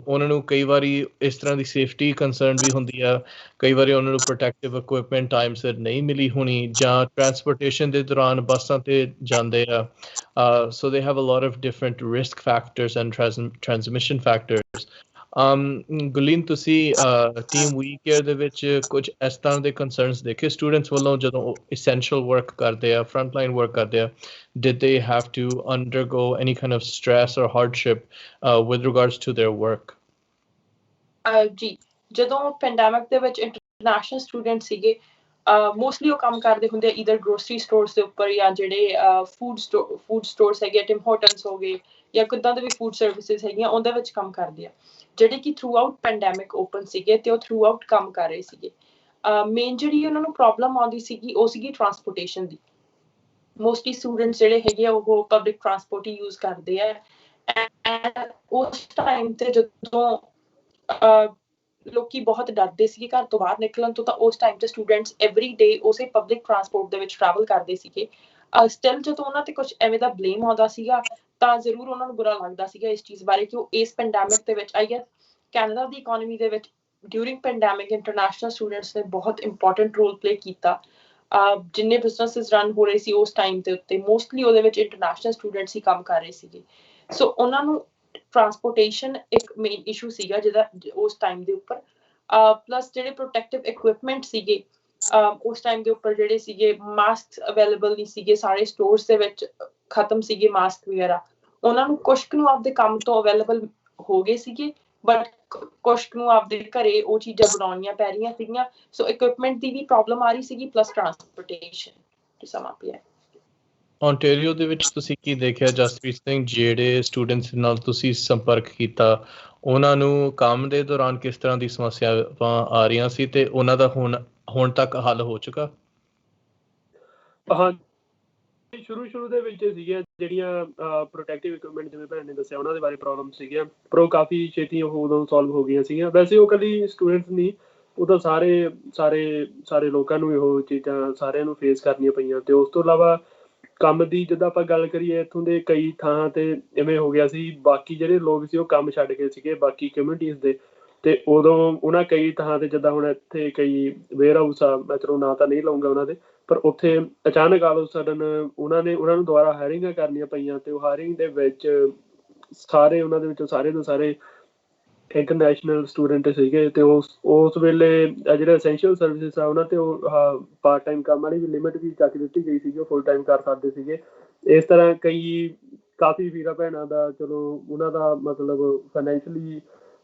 ਉਹਨਾਂ ਨੂੰ ਕਈ ਵਾਰੀ ਇਸ ਤਰ੍ਹਾਂ ਦੀ ਸੇਫਟੀ ਕੰਸਰਨ ਵੀ ਹੁੰਦੀ ਆ, ਕਈ ਵਾਰੀ ਉਹਨਾਂ ਨੂੰ ਪ੍ਰੋਟੈਕਟਿਵ ਇਕੁਇਪਮੈਂਟ ਟਾਈਮ ਸਿਰ ਨਹੀਂ ਮਿਲੀ ਹੋਣੀ, ਜਾਂ ਟਰਾਂਸਪੋਰਟੇਸ਼ਨ ਦੇ ਦੌਰਾਨ ਬੱਸਾਂ ਤੇ ਜਾਂਦੇ ਆ। So they have a lot of different risk factors and transmission factors. ਗੁਲੀਨ ਤੁਸੀਂ ਟੀਮ ਵੀ ਕੇਅਰ ਦੇ ਵਿੱਚ ਕੁਝ ਇਸ ਤਰ੍ਹਾਂ ਦੇ ਕੰਸਰਨਸ ਦੇਖੇ ਸਟੂਡੈਂਟਸ ਵੱਲੋਂ ਜਦੋਂ essential work ਕਰਦੇ ਆ frontline work ਕਰਦੇ ਆ did they have to undergo any kind of stress or hardship with regards to their work? ਜੀ ਜਦੋਂ ਪੈਂਡੈਮਿਕ ਦੇ ਵਿੱਚ ਇੰਟਰਨੈਸ਼ਨਲ ਸਟੂਡੈਂਟ ਸੀਗੇ ਮੋਸਟਲੀ ਉਹ ਕੰਮ ਕਰਦੇ ਹੁੰਦੇ ਈਦਰ ਗਰੋਸਰੀ ਸਟੋਰਸ ਦੇ ਉੱਪਰ ਜਾਂ ਜਿਹੜੇ ਫੂਡ ਸਟੋਰਸ ਹੈਗੇ ਟਿਮ ਹੋਟਲਸ ਹੋ ਗਏ ਜਾਂ ਕਿੱਦਾਂ ਦੇ ਵੀ ਫੂਡ ਸਰਵਿਸਿਜ਼ ਹੈਗੀਆਂ ਉਹਦੇ ਵਿੱਚ ਕੰਮ ਕਰਦੇ ਆ ਜਿਹੜੇ ਕਿ ਥਰੂ ਆਊਟ ਪੈਂਡੈਮਿਕ ਓਪਨ ਸੀਗੇ ਤੇ ਉਹ ਥਰੂ ਆਊਟ ਕੰਮ ਕਰ ਰਹੇ ਸੀਗੇ ਮੇਨ ਜਿਹੜੀ ਉਹਨਾਂ ਨੂੰ ਪ੍ਰੋਬਲਮ ਆਉਂਦੀ ਸੀਗੀ ਉਹ ਸੀਗੀ ਟਰਾਂਸਪੋਰਟੇਸ਼ਨ ਦੀ ਮੋਸਟਲੀ ਸਟੂਡੈਂਟਸ ਜਿਹੜੇ ਹੈਗੇ ਆ ਉਹ ਪਬਲਿਕ ਟਰਾਂਸਪੋਰਟ ਹੀ ਯੂਜ਼ ਕਰਦੇ ਆ ਉਸ ਟਾਈਮ ਤੇ ਜਦੋਂ ਲੋਕੀ ਬਹੁਤ ਡਰਦੇ ਸੀਗੇ ਘਰ ਤੋਂ ਬਾਹਰ ਨਿਕਲਣ ਤੋਂ ਤਾਂ ਉਸ ਟਾਈਮ ਤੇ ਸਟੂਡੈਂਟਸ ਐਵਰੀ ਡੇ ਉਸੇ ਪਬਲਿਕ ਟਰਾਂਸਪੋਰਟ ਦੇ ਵਿੱਚ ਟਰੈਵਲ ਕਰਦੇ ਸੀਗੇ ਸਟਿਲ ਜਦੋਂ ਉਹਨਾਂ ਤੇ ਕੁਝ ਐਵੇਂ ਦਾ ਬਲੇਮ ਆਉਂਦਾ ਸੀਗਾ ਤਾਂ ਜ਼ਰੂਰ ਉਹਨਾਂ ਨੂੰ ਬੁਰਾ ਲੱਗਦਾ ਸੀਗਾ ਇਸ ਚੀਜ਼ ਬਾਰੇ ਕਿ ਉਹ ਇਸ ਪੈਂਡੈਮਿਕ ਦੇ ਵਿੱਚ I guess Canada the economy ਦੇ ਵਿੱਚ ਡਿਊਰਿੰਗ ਪੈਂਡੈਮਿਕ ਇੰਟਰਨੈਸ਼ਨਲ ਸਟੂਡੈਂਟਸ ਨੇ ਬਹੁਤ ਇੰਪੋਰਟੈਂਟ ਰੋਲ ਪਲੇ ਕੀਤਾ ਜਿੰਨੇ ਬਿਜ਼ਨੈਸਿਸ ਰਨ ਹੋ ਰਹੇ ਸੀ ਉਸ ਟਾਈਮ ਦੇ ਉੱਤੇ ਮੋਸਟਲੀ ਉਹਦੇ ਵਿੱਚ ਇੰਟਰਨੈਸ਼ਨਲ ਸਟੂਡੈਂਟਸ ਹੀ ਕੰਮ ਕਰ ਰਹੇ ਸੀਗੇ ਸੋ ਉਹਨਾਂ ਨੂੰ ਟਰਾਂਸਪੋਰਟੇਸ਼ਨ ਇੱਕ ਮੇਨ ਇਸ਼ੂ ਸੀਗਾ ਜਿਹਦਾ ਉਸ ਟਾਈਮ ਦੇ ਉੱਪਰ ਪਲੱਸ ਜਿਹੜੇ ਪ੍ਰੋਟੈਕਟਿਵ ਇਕਵਿਪਮੈਂਟ ਸੀਗੇ ਉਸ ਟਾਈਮ ਦੇ ਉੱਪਰ ਜਿਹੜੇ ਸੀਗੇ ਮਾਸਕ ਅਵੇਲੇਬਲ ਨਹੀਂ ਸੀਗੇ ਸਾਰੇ ਸਟੋਰਸ ਦੇ ਵਿੱਚ ਖਤਮ ਸੀਗੇ ਮਾਸਕ ਵਗੈਰਾ ਉਹਨਾਂ ਨੂੰ ਕੁਛ ਨੂੰ ਆਪਦੇ ਕੰਮ ਤੋਂ ਅਵੇਲੇਬਲ ਹੋ ਗਏ ਸੀਗੇ ਬਟ ਕੁਛ ਨੂੰ ਆਪਦੇ ਘਰੇ ਉਹ ਚੀਜ਼ਾਂ ਬਣਾਉਣੀਆਂ ਪੈ ਰਹੀਆਂ ਸੀਗੀਆਂ ਸੋ ਇਕਵਿਪਮੈਂਟ ਦੀ ਵੀ ਪ੍ਰੋਬਲਮ ਆ ਰਹੀ ਸੀਗੀ plus transportation to sum up ਹੈ ਓਨਟਾਰੀਓ ਦੇ ਵਿੱਚ ਤੁਸੀਂ ਕੀ ਦੇਖਿਆ ਜਸਪ੍ਰੀਤ ਸਿੰਘ ਜਿਹੜੇ ਸਟੂਡੈਂਟਸ ਨਾਲ ਤੁਸੀਂ ਸੰਪਰਕ ਕੀਤਾ ਉਹਨਾਂ ਨੂੰ ਕੰਮ ਦੇ ਦੌਰਾਨ ਕਿਸ ਤਰ੍ਹਾਂ ਦੀ ਸਮੱਸਿਆਵਾਂ ਆ ਰਹੀਆਂ ਸੀ ਤੇ ਉਹਨਾਂ ਦਾ ਹੁਣ ਤੱਕ ਹੱਲ ਹੋ ਚੁੱਕਾ ਹਾਂ ਸ਼ੁਰੂ ਦੇ ਵਿੱਚ ਸੀਗੀਆਂ ਜਿਹੜੀਆਂ ਪ੍ਰੋਟੈਕਟਿਵ ਇਕਵਿਪਮੈਂਟ ਜਿਵੇਂ ਭੈਣ ਨੇ ਦੱਸਿਆ ਉਹਨਾਂ ਦੇ ਬਾਰੇ ਪ੍ਰੋਬਲਮ ਸੀਗੀਆਂ ਪਰ ਉਹ ਕਾਫੀ ਛੇਤੀ ਉਹ ਉਦੋਂ ਸੋਲਵ ਹੋ ਗਈਆਂ ਸੀਗੀਆਂ ਵੈਸੇ ਉਹ ਇਕੱਲੀ ਸਟੂਡੈਂਟਸ ਨਹੀਂ ਉਹ ਤਾਂ ਸਾਰੇ ਲੋਕਾਂ ਨੂੰ ਇਹੋ ਚੀਜ਼ਾਂ ਸਾਰਿਆਂ ਨੂੰ ਫੇਸ ਕਰਨੀਆਂ ਪਈਆਂ ਤੇ ਉਸ ਤੋਂ ਇਲਾਵਾ ਕੰਮ ਦੀ ਜਿੱਦਾਂ ਆਪਾਂ ਗੱਲ ਕਰੀਏ ਇੱਥੋਂ ਦੇ ਕਈ ਥਾਂ ਤੇ ਇਵੇਂ ਹੋ ਗਿਆ ਸੀ ਬਾਕੀ ਜਿਹੜੇ ਲੋਕ ਸੀ ਉਹ ਕੰਮ ਛੱਡ ਗਏ ਸੀਗੇ ਬਾਕੀ ਕਮਿਊਨਿਟੀਜ਼ ਦੇ ਤੇ ਉਦੋਂ ਉਹਨਾਂ ਕਈ ਥਾਂ ਤੇ ਜਿੱਦਾਂ ਹੁਣ ਇੱਥੇ ਕਈ ਵੇਅਰ ਹਾਊਸ ਆ ਮੈਂ ਚਲੋ ਨਾਂ ਤਾਂ ਨਹੀਂ ਲਊਂਗਾ ਉਹਨਾਂ ਦੇ ਪਰ ਉੱਥੇ ਅਚਾਨਕ ਆਲ ਆਫ ਸਡਨ ਉਹਨਾਂ ਨੂੰ ਦੁਬਾਰਾ ਹਾਇਰਿੰਗਾਂ ਕਰਨੀਆਂ ਪਈਆਂ ਤੇ ਉਹ ਹਾਇਰਿੰਗ ਦੇ ਵਿੱਚ ਸਾਰੇ ਉਹਨਾਂ ਦੇ ਵਿੱਚੋਂ ਸਾਰੇ ਦੇ ਸਾਰੇ ਇੰਟਰਨੈਸ਼ਨਲ ਸਟੂਡੈਂਟ ਸੀਗੇ ਤੇ ਉਸ ਵੇਲੇ ਜਿਹੜੇ ਐਸੈਂਸ਼ੀਅਲ ਸਰਵਿਸਿਜ਼ ਆ ਉਹਨਾਂ ਤੇ ਉਹ ਪਾਰਟ ਟਾਈਮ ਕੰਮ ਵਾਲੀ ਵੀ ਲਿਮਿਟ ਵੀ ਚੱਕ ਦਿੱਤੀ ਗਈ ਸੀਗੀ ਉਹ ਫੁੱਲ ਟਾਈਮ ਕਰ ਸਕਦੇ ਸੀਗੇ ਇਸ ਤਰ੍ਹਾਂ ਕਈ ਕਾਫੀ ਵੀਰਾਂ ਭੈਣਾਂ ਦਾ ਚਲੋ ਉਹਨਾਂ ਦਾ ਮਤਲਬ ਫਾਈਨੈਂਸ਼ਲੀ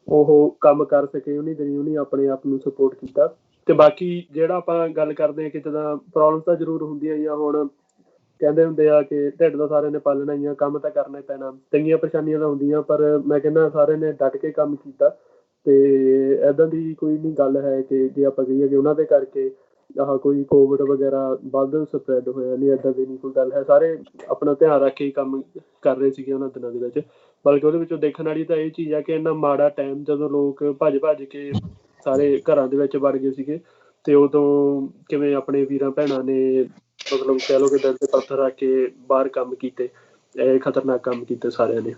ਉਹ ਕੰਮ ਕਰ ਸਕੇ ਉਹਨੇ ਆਪਣੇ ਆਪ ਨੂੰ ਸਪੋਰਟ ਕੀਤਾ ਤੇ ਬਾਕੀ ਜਿਹੜਾ ਆਪਾਂ ਗੱਲ ਕਰਦੇ ਹਾਂ ਕਿ ਜਿੱਦਾਂ ਪ੍ਰੋਬਲਮਸ ਤਾਂ ਜ਼ਰੂਰ ਹੁੰਦੀਆਂ ਜਾਂ ਹੁਣ ਕਹਿੰਦੇ ਹੁੰਦੇ ਆ ਕਿ ਢਿੱਡ ਦਾ ਸਾਰਿਆਂ ਨੇ ਪਾਲਣਾ ਹੀ ਆ ਕੰਮ ਤਾਂ ਕਰਨਾ ਹੀ ਪੈਣਾ ਚੰਗੀਆਂ ਪਰੇਸ਼ਾਨੀਆਂ ਤਾਂ ਹੁੰਦੀਆਂ ਪਰ ਮੈਂ ਕਹਿੰਦਾ ਸਾਰਿਆਂ ਨੇ ਡਟ ਕੇ ਕੰਮ ਕੀਤਾ ਤੇ ਏਦਾਂ ਦੀ ਕੋਈ ਨਹੀਂ ਗੱਲ ਹੈ ਕਿ ਜੇ ਆਪਾਂ ਕਹੀਏ ਕਿ ਉਹਨਾਂ ਦੇ ਕਰਕੇ ਆਹ ਕੋਈ ਕੋਵਿਡ ਵਗੈਰਾ ਵੱਧ ਸਪਰੈਡ ਹੋਇਆ ਨਹੀਂ ਏਦਾਂ ਦੀ ਨਹੀਂ ਕੋਈ ਗੱਲ ਹੈ ਸਾਰੇ ਆਪਣਾ ਧਿਆਨ ਰੱਖ ਕੇ ਕੰਮ ਕਰ ਰਹੇ ਸੀਗੇ ਉਹਨਾਂ ਦਿਨਾਂ ਦੇ ਵਿੱਚ ਬਲਕਿ ਉਹਦੇ ਵਿੱਚੋਂ ਦੇਖਣ ਵਾਲੀ ਤਾਂ ਇਹ ਚੀਜ਼ ਆ ਕਿ ਇੰਨਾ ਮਾੜਾ ਟਾਈਮ ਜਦੋਂ ਲੋਕ ਭੱਜ ਕੇ ਸਾਰੇ ਘਰਾਂ ਦੇ ਵਿੱਚ ਵੜ ਗਏ ਸੀਗੇ ਤੇ ਉਦੋਂ ਕਿਵੇਂ ਆਪਣੇ ਵੀਰਾਂ ਭੈਣਾਂ ਨੇ ਮਤਲਬ ਕਹਿ ਲਓ ਕਿ ਦਿਲ ਤੇ ਪੱਥਰ ਰੱਖ ਕੇ ਬਾਹਰ ਕੰਮ ਕੀਤੇ ਇਹ ਖਤਰਨਾਕ ਕੰਮ ਕੀਤੇ ਸਾਰਿਆਂ ਨੇ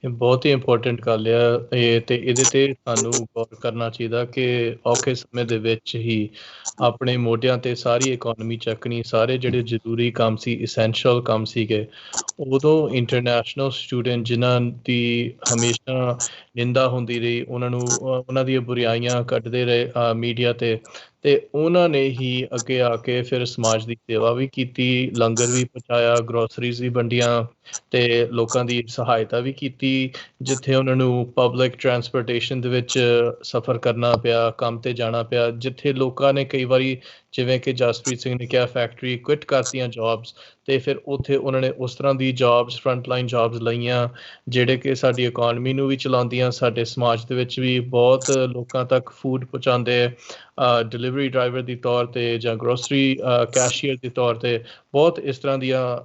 ਇਹ ਬਹੁਤ ਹੀ ਇੰਪੋਰਟੈਂਟ ਗੱਲ ਆ ਇਹ ਤੇ ਇਹਦੇ ਤੇ ਸਾਨੂੰ ਗੌਰ ਕਰਨਾ ਚਾਹੀਦਾ ਕਿ ਔਖੇ ਸਮੇਂ ਦੇ ਵਿੱਚ ਹੀ ਆਪਣੇ ਮੋਢਿਆਂ ਤੇ ਸਾਰੀ ਇਕਨੋਮੀ ਚੱਕਣੀ ਸਾਰੇ ਜਿਹੜੇ ਜ਼ਰੂਰੀ ਕੰਮ ਸੀ essential ਕੰਮ ਸੀਗੇ ਉਦੋਂ ਇੰਟਰਨੈਸ਼ਨਲ ਸਟੂਡੈਂਟ ਜਿਨ੍ਹਾਂ ਦੀ ਹਮੇਸ਼ਾ ਨਿੰਦਾ ਹੁੰਦੀ ਰਹੀ ਉਹਨਾਂ ਦੀਆਂ ਬੁਰਾਈਆਂ ਕੱਢਦੇ ਰਹੇ ਮੀਡੀਆ ਤੇ ਉਹਨਾਂ ਨੇ ਹੀ ਅੱਗੇ ਆ ਕੇ ਫਿਰ ਸਮਾਜ ਦੀ ਸੇਵਾ ਵੀ ਕੀਤੀ ਲੰਗਰ ਵੀ ਪਹੁੰਚਾਇਆ ਗਰੋਸਰੀਜ਼ ਵੀ ਵੰਡੀਆਂ ਤੇ ਲੋਕਾਂ ਦੀ ਸਹਾਇਤਾ ਵੀ ਕੀਤੀ ਜਿੱਥੇ ਉਹਨਾਂ ਨੂੰ ਪਬਲਿਕ ਟਰਾਂਸਪੋਰਟੇਸ਼ਨ ਦੇ ਵਿੱਚ ਸਫ਼ਰ ਕਰਨਾ ਪਿਆ ਕੰਮ ਤੇ ਜਾਣਾ ਪਿਆ ਜਿੱਥੇ ਲੋਕਾਂ ਨੇ ਕਈ ਵਾਰੀ ਜਿਵੇਂ ਕਿ ਜਸਪ੍ਰੀਤ ਸਿੰਘ ਨੇ ਕਿਹਾ ਫੈਕਟਰੀ ਕੁਇਟ ਕਰਤੀਆਂ ਜੌਬਸ ਤੇ ਫਿਰ ਉੱਥੇ ਉਹਨਾਂ ਨੇ ਉਸ ਤਰ੍ਹਾਂ ਦੀ ਜੌਬਸ ਫਰੰਟਲਾਈਨ ਜੌਬਸ ਲਈਆਂ ਜਿਹੜੇ ਕਿ ਸਾਡੀ ਇਕਨੋਮੀ ਨੂੰ ਵੀ ਚਲਾਉਂਦੀਆਂ ਸਾਡੇ ਸਮਾਜ ਦੇ ਵਿੱਚ ਵੀ ਬਹੁਤ ਲੋਕਾਂ ਤੱਕ ਫੂਡ ਪਹੁੰਚਾਉਂਦੇ ਡਿਲੀਵਰੀ ਡਰਾਈਵਰ ਦੀ ਤੌਰ ਤੇ ਜਾਂ ਗਰੋਸਰੀ ਕੈਸ਼ੀਅਰ ਦੇ ਤੌਰ ਤੇ ਬਹੁਤ ਇਸ ਤਰ੍ਹਾਂ ਦੀਆਂ